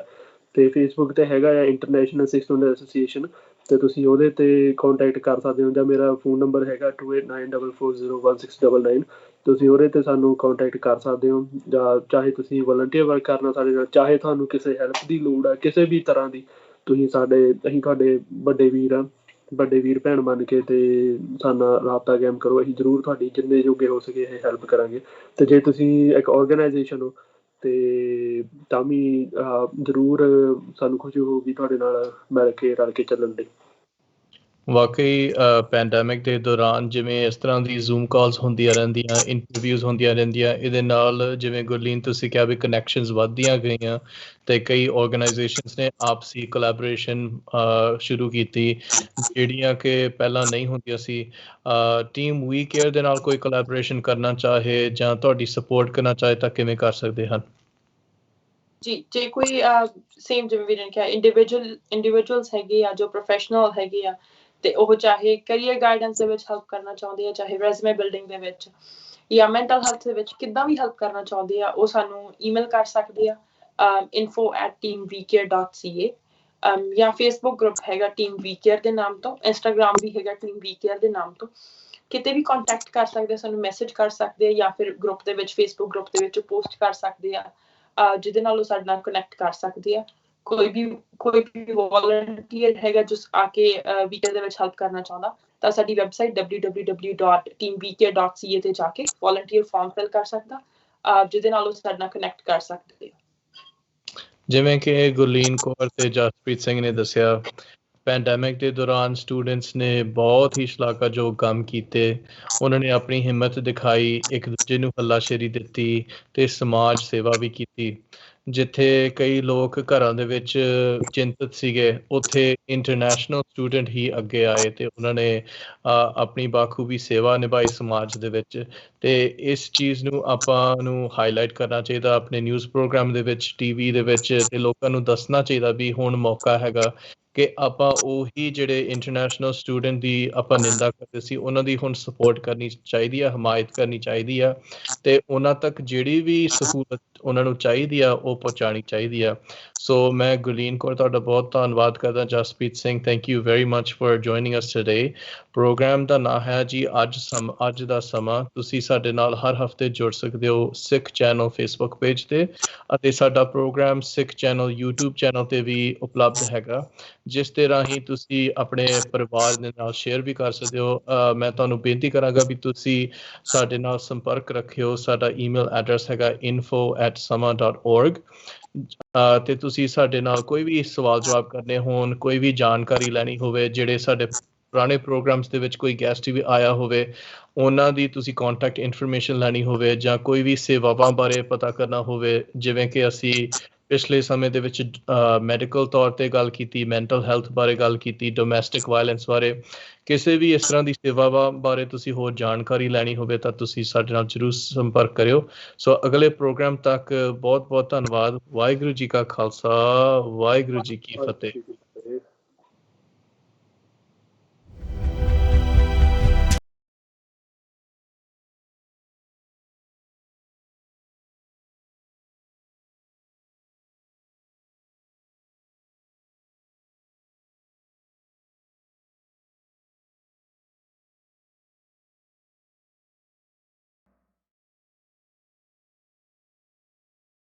ਤੇ ਫੇਸਬੁੱਕ ਤੇ ਹੈਗਾ ਆ ਇੰਟਰਨੈਸ਼ਨਲ ਸਿੱਖ ਸਟੂਡੈਂਟ ਐਸੋਸੀਏਸ਼ਨ, ਤੇ ਤੁਸੀਂ ਉਹਦੇ ਤੇ ਕੰਟੈਕਟ ਕਰ ਸਕਦੇ ਹੋ। ਜਾਂ ਮੇਰਾ ਫੋਨ ਨੰਬਰ ਹੈਗਾ 2894401699, ਤੁਸੀਂ ਉਹਦੇ ਤੇ ਸਾਨੂੰ ਕੰਟੈਕਟ ਕਰ ਸਕਦੇ ਹੋ। ਜਾਂ ਚਾਹੇ ਤੁਸੀਂ ਵਲੰਟੀਅਰ ਵਰਕ ਕਰਨਾ ਸਾਡੇ ਨਾਲ, ਚਾਹੇ ਤੁਹਾਨੂੰ ਕਿਸੇ ਹੈਲਪ ਦੀ ਲੋੜ ਆ ਕਿਸੇ ਵੀ ਤਰ੍ਹਾਂ ਦੀ, ਤੁਸੀਂ ਅਸੀਂ ਤੁਹਾਡੇ ਵੱਡੇ ਵੀਰ ਭੈਣ ਬਣ ਕੇ ਤੇ ਸਾਡਾ ਰਾਬਤਾ ਕਾਇਮ ਕਰੋ, ਅਸੀਂ ਜ਼ਰੂਰ ਤੁਹਾਡੀ ਜਿੰਨੇ ਜੋਗੇ ਹੋ ਸਕੇ ਇਹ ਹੈਲਪ ਕਰਾਂਗੇ। ਤੇ ਜੇ ਤੁਸੀਂ ਇੱਕ ਆਰਗੇਨਾਈਜੇਸ਼ਨ ਹੋ ਤੇ ਤਾਂ ਵੀ ਜ਼ਰੂਰ ਸਾਨੂੰ ਖੁਸ਼ੀ ਹੋਊਗੀ ਤੁਹਾਡੇ ਨਾਲ ਮਿਲ ਕੇ ਰਲ ਕੇ ਚੱਲਣ ਲਈ। ਵਾਕਈ ਪੈਂਡੈਮਿਕ ਦੇ ਦੌਰਾਨ ਜਿਵੇਂ ਇਸ ਤਰ੍ਹਾਂ ਦੀ ਜ਼ੂਮ ਕਾਲਸ ਹੁੰਦੀਆਂ ਰਹਿੰਦੀਆਂ, ਇੰਟਰਵਿਊਜ਼ ਹੁੰਦੀਆਂ ਰਹਿੰਦੀਆਂ, ਇਹਦੇ ਨਾਲ ਜਿਵੇਂ ਗੁਰਲੀਨ ਤੁਸੀਂ ਕਿਹਾ ਵੀ ਕਨੈਕਸ਼ਨਸ ਵੱਧਦੀਆਂ ਗਈਆਂ ਤੇ ਕਈ ਆਰਗੇਨਾਈਜੇਸ਼ਨਸ ਨੇ ਆਪਸੀ ਕੋਲੈਬੋਰੇਸ਼ਨ ਸ਼ੁਰੂ ਕੀਤੀ ਜਿਹੜੀਆਂ ਕਿ ਪਹਿਲਾਂ ਨਹੀਂ ਹੁੰਦੀਆਂ ਸੀ। ਟੀਮ ਵੀ ਕੇਅਰ ਦੇ ਨਾਲ ਕੋਈ ਕੋਲੈਬੋਰੇਸ਼ਨ ਕਰਨਾ ਚਾਹੇ ਜਾਂ ਤੁਹਾਡੀ ਸਪੋਰਟ ਕਰਨਾ ਚਾਹੇ ਤਾਂ ਕਿਵੇਂ ਕਰ ਸਕਦੇ ਹਨ? ਜੀ, ਜੇ ਕੋਈ ਸੇਮ ਜਿਵੇਂ ਵੀਰੇ ਨੇ ਕਿਹਾ ਇੰਡੀਵਿਜੂਅਲਸ ਹੈਗੇ ਆ ਜੋ ਪ੍ਰੋਫੈਸ਼ਨਲ ਹੈਗੇ ਆ, ਤੇ ਉਹ ਚਾਹੇ ਕਰੀਅਰ ਗਾਈਡੈਂਸ ਦੇ ਵਿੱਚ ਹੈਲਪ ਕਰਨਾ ਚਾਹੁੰਦੇ ਆ, ਚਾਹੇ ਰੈਜ਼ੂਮੇ ਬਿਲਡਿੰਗ ਦੇ ਵਿੱਚ ਜਾਂ ਮੈਂਟਲ ਹੈਲਥ ਦੇ ਵਿੱਚ ਕਿੱਦਾਂ ਵੀ ਹੈਲਪ ਕਰਨਾ ਚਾਹੁੰਦੇ ਆ, ਉਹ ਸਾਨੂੰ ਈਮੇਲ ਕਰ ਸਕਦੇ ਆ info@teamvcare.ca, ਜਾਂ ਫੇਸਬੁੱਕ ਗਰੁੱਪ ਹੈਗਾ ਟੀਮ ਵੀਕੇਅਰ ਦੇ ਨਾਮ ਤੋਂ, ਇੰਸਟਾਗ੍ਰਾਮ ਵੀ ਹੈਗਾ ਟੀਮ ਵੀਕੇਅਰ ਦੇ ਨਾਮ ਤੋਂ, ਕਿਤੇ ਵੀ ਕੰਟੈਕਟ ਕਰ ਸਕਦੇ ਆ, ਸਾਨੂੰ ਮੈਸੇਜ ਕਰ ਸਕਦੇ ਆ ਜਾਂ ਫਿਰ ਗਰੁੱਪ ਦੇ ਵਿੱਚ ਫੇਸਬੁੱਕ ਗਰੁੱਪ ਦੇ ਵਿੱਚ ਪੋਸਟ ਕਰ ਸਕਦੇ ਆ, ਜਿਹਦੇ ਨਾਲ ਉਹ ਸਾਡੇ ਨਾਲ ਕਨੈਕਟ ਕਰ ਸਕਦੇ ਆ। ਕੋਈ ਵੀ ਵੋਲੰਟੀਅਰ ਹੈਗਾ ਜੋ ਆ ਕੇ ਵੀਕੇਅਰ ਦੇ ਵਿੱਚ ਹੈਲਪ ਕਰਨਾ ਚਾਹੁੰਦਾ ਤਾਂ ਸਾਡੀ ਵੈਬਸਾਈਟ www.teamvcare.ca ਤੇ ਜਾ ਕੇ ਵੋਲੰਟੀਅਰ ਫਾਰਮ ਫਿਲ ਕਰ ਸਕਦਾ, ਜਿਹਦੇ ਨਾਲ ਉਹ ਸਾਡੇ ਨਾਲ ਕਨੈਕਟ ਕਰ ਸਕਦੇ ਆ। ਜਿਵੇਂ ਕਿ ਗੁਰਲੀਨ ਕੌਰ ਤੇ ਜਸਪ੍ਰੀਤ ਸਿੰਘ ਨੇ ਦੱਸਿਆ, ਪੈਂਡੈਮਿਕ ਦੇ ਦੌਰਾਨ ਸਟੂਡੈਂਟਸ ਨੇ ਬਹੁਤ ਹੀ ਸ਼ਲਾਘਾਯੋਗ ਕੰਮ ਕੀਤੇ। ਉਹਨਾਂ ਨੇ ਆਪਣੀ ਹਿੰਮਤ ਦਿਖਾਈ, ਇੱਕ ਦੂਜੇ ਨੂੰ ਹੱਲਾਸ਼ੇਰੀ ਦਿੱਤੀ ਤੇ ਸਮਾਜ ਸੇਵਾ ਵੀ ਕੀਤੀ। ਜਿੱਥੇ ਕਈ ਲੋਕ ਘਰਾਂ ਦੇ ਵਿੱਚ ਚਿੰਤਤ ਸੀਗੇ, ਉੱਥੇ ਇੰਟਰਨੈਸ਼ਨਲ ਸਟੂਡੈਂਟ ਹੀ ਅੱਗੇ ਆਏ ਤੇ ਉਹਨਾਂ ਨੇ ਆਪਣੀ ਬਾਖੂਬੀ ਸੇਵਾ ਨਿਭਾਈ ਸਮਾਜ ਦੇ ਵਿੱਚ। ਤੇ ਇਸ ਚੀਜ਼ ਨੂੰ ਆਪਾਂ ਨੂੰ ਹਾਈਲਾਈਟ ਕਰਨਾ ਚਾਹੀਦਾ ਆਪਣੇ ਨਿਊਜ਼ ਪ੍ਰੋਗਰਾਮ ਦੇ ਵਿੱਚ, TV ਦੇ ਵਿੱਚ, ਤੇ ਲੋਕਾਂ ਨੂੰ ਦੱਸਣਾ ਚਾਹੀਦਾ ਵੀ ਹੁਣ ਮੌਕਾ ਹੈਗਾ ਕਿ ਆਪਾਂ ਉਹੀ ਜਿਹੜੇ ਇੰਟਰਨੈਸ਼ਨਲ ਸਟੂਡੈਂਟ ਦੀ ਆਪਾਂ ਨਿੰਦਾ ਕਰਦੇ ਸੀ ਉਹਨਾਂ ਦੀ ਹੁਣ ਸਪੋਰਟ ਕਰਨੀ ਚਾਹੀਦੀ ਆ, ਹਮਾਇਤ ਕਰਨੀ ਚਾਹੀਦੀ ਆ ਤੇ ਉਹਨਾਂ ਤੱਕ ਜਿਹੜੀ ਵੀ ਸਹੂਲਤ ਉਹਨਾਂ ਨੂੰ ਚਾਹੀਦੀ ਆ ਉਹ ਪਹੁੰਚਾਉਣੀ ਚਾਹੀਦੀ ਆ। ਸੋ ਮੈਂ ਗੁਰਲੀਨ ਕੌਰ ਤੁਹਾਡਾ ਬਹੁਤ ਧੰਨਵਾਦ ਕਰਦਾ। Jaspreet Singh, thank you very much for joining us today. Programme ਦਾ ਨਾਂ ਹੈ ਜੀ ਅੱਜ ਦਾ ਸਮਾਂ। ਤੁਸੀਂ ਸਾਡੇ ਨਾਲ ਹਰ ਹਫਤੇ ਜੁੜ ਸਕਦੇ ਹੋ ਸਿੱਖ ਚੈਨਲ ਫੇਸਬੁੱਕ ਪੇਜ ਤੇ, ਅਤੇ ਸਾਡਾ ਪ੍ਰੋਗਰਾਮ ਸਿੱਖ ਚੈਨਲ YouTube ਚੈਨਲ ਤੇ ਵੀ ਉਪਲਬਧ ਹੈਗਾ, ਜਿਸ ਦੇ ਰਾਹੀਂ ਤੁਸੀਂ ਆਪਣੇ ਪਰਿਵਾਰ ਦੇ ਨਾਲ ਸ਼ੇਅਰ ਵੀ ਕਰ ਸਕਦੇ ਹੋ। ਮੈਂ ਤੁਹਾਨੂੰ ਬੇਨਤੀ ਕਰਾਂਗਾ ਵੀ ਤੁਸੀਂ ਸਾਡੇ ਨਾਲ ਸੰਪਰਕ ਰੱਖਿਓ। ਸਾਡਾ ਈਮੇਲ ਐਡਰੈਸ ਹੈਗਾ info@sama.org, ਤੇ ਤੁਸੀਂ ਸਾਡੇ ਨਾਲ ਕੋਈ ਵੀ ਸਵਾਲ ਜਵਾਬ ਕਰਨੇ ਹੋਣ, ਕੋਈ ਵੀ ਜਾਣਕਾਰੀ ਲੈਣੀ ਹੋਵੇ, ਜਿਹੜੇ ਸਾਡੇ ਪੁਰਾਣੇ ਪ੍ਰੋਗਰਾਮਸ ਦੇ ਵਿੱਚ ਕੋਈ ਗੈਸਟ ਵੀ ਆਇਆ ਹੋਵੇ ਉਹਨਾਂ ਦੀ ਤੁਸੀਂ ਕੰਟੈਕਟ ਇਨਫੋਰਮੇਸ਼ਨ ਲੈਣੀ ਹੋਵੇ, ਜਾਂ ਕੋਈ ਵੀ ਸੇਵਾਵਾਂ ਬਾਰੇ ਪਤਾ ਕਰਨਾ ਹੋਵੇ, ਜਿਵੇਂ ਕਿ ਅਸੀਂ ਪਿਛਲੇ ਸਮੇਂ ਦੇ ਵਿੱਚ ਮੈਡੀਕਲ ਤੌਰ ਤੇ ਗੱਲ ਕੀਤੀ, ਮੈਂਟਲ ਹੈਲਥ ਬਾਰੇ ਗੱਲ ਕੀਤੀ, ਡੋਮੈਸਟਿਕ ਵਾਇਲੈਂਸ ਬਾਰੇ। ਕਿਸੇ ਵੀ ਇਸ ਤਰ੍ਹਾਂ ਦੀ ਸੇਵਾਵਾਂ ਬਾਰੇ ਤੁਸੀਂ ਹੋਰ ਜਾਣਕਾਰੀ ਲੈਣੀ ਹੋਵੇ ਤਾਂ ਤੁਸੀਂ ਸਾਡੇ ਨਾਲ ਜ਼ਰੂਰ ਸੰਪਰਕ ਕਰਿਓ। ਸੋ ਅਗਲੇ ਪ੍ਰੋਗਰਾਮ ਤੱਕ ਬਹੁਤ ਬਹੁਤ ਧੰਨਵਾਦ। ਵਾਹਿਗੁਰੂ ਜੀ ਕਾ ਖਾਲਸਾ, ਵਾਹਿਗੁਰੂ ਜੀ ਕੀ ਫਤਿਹ।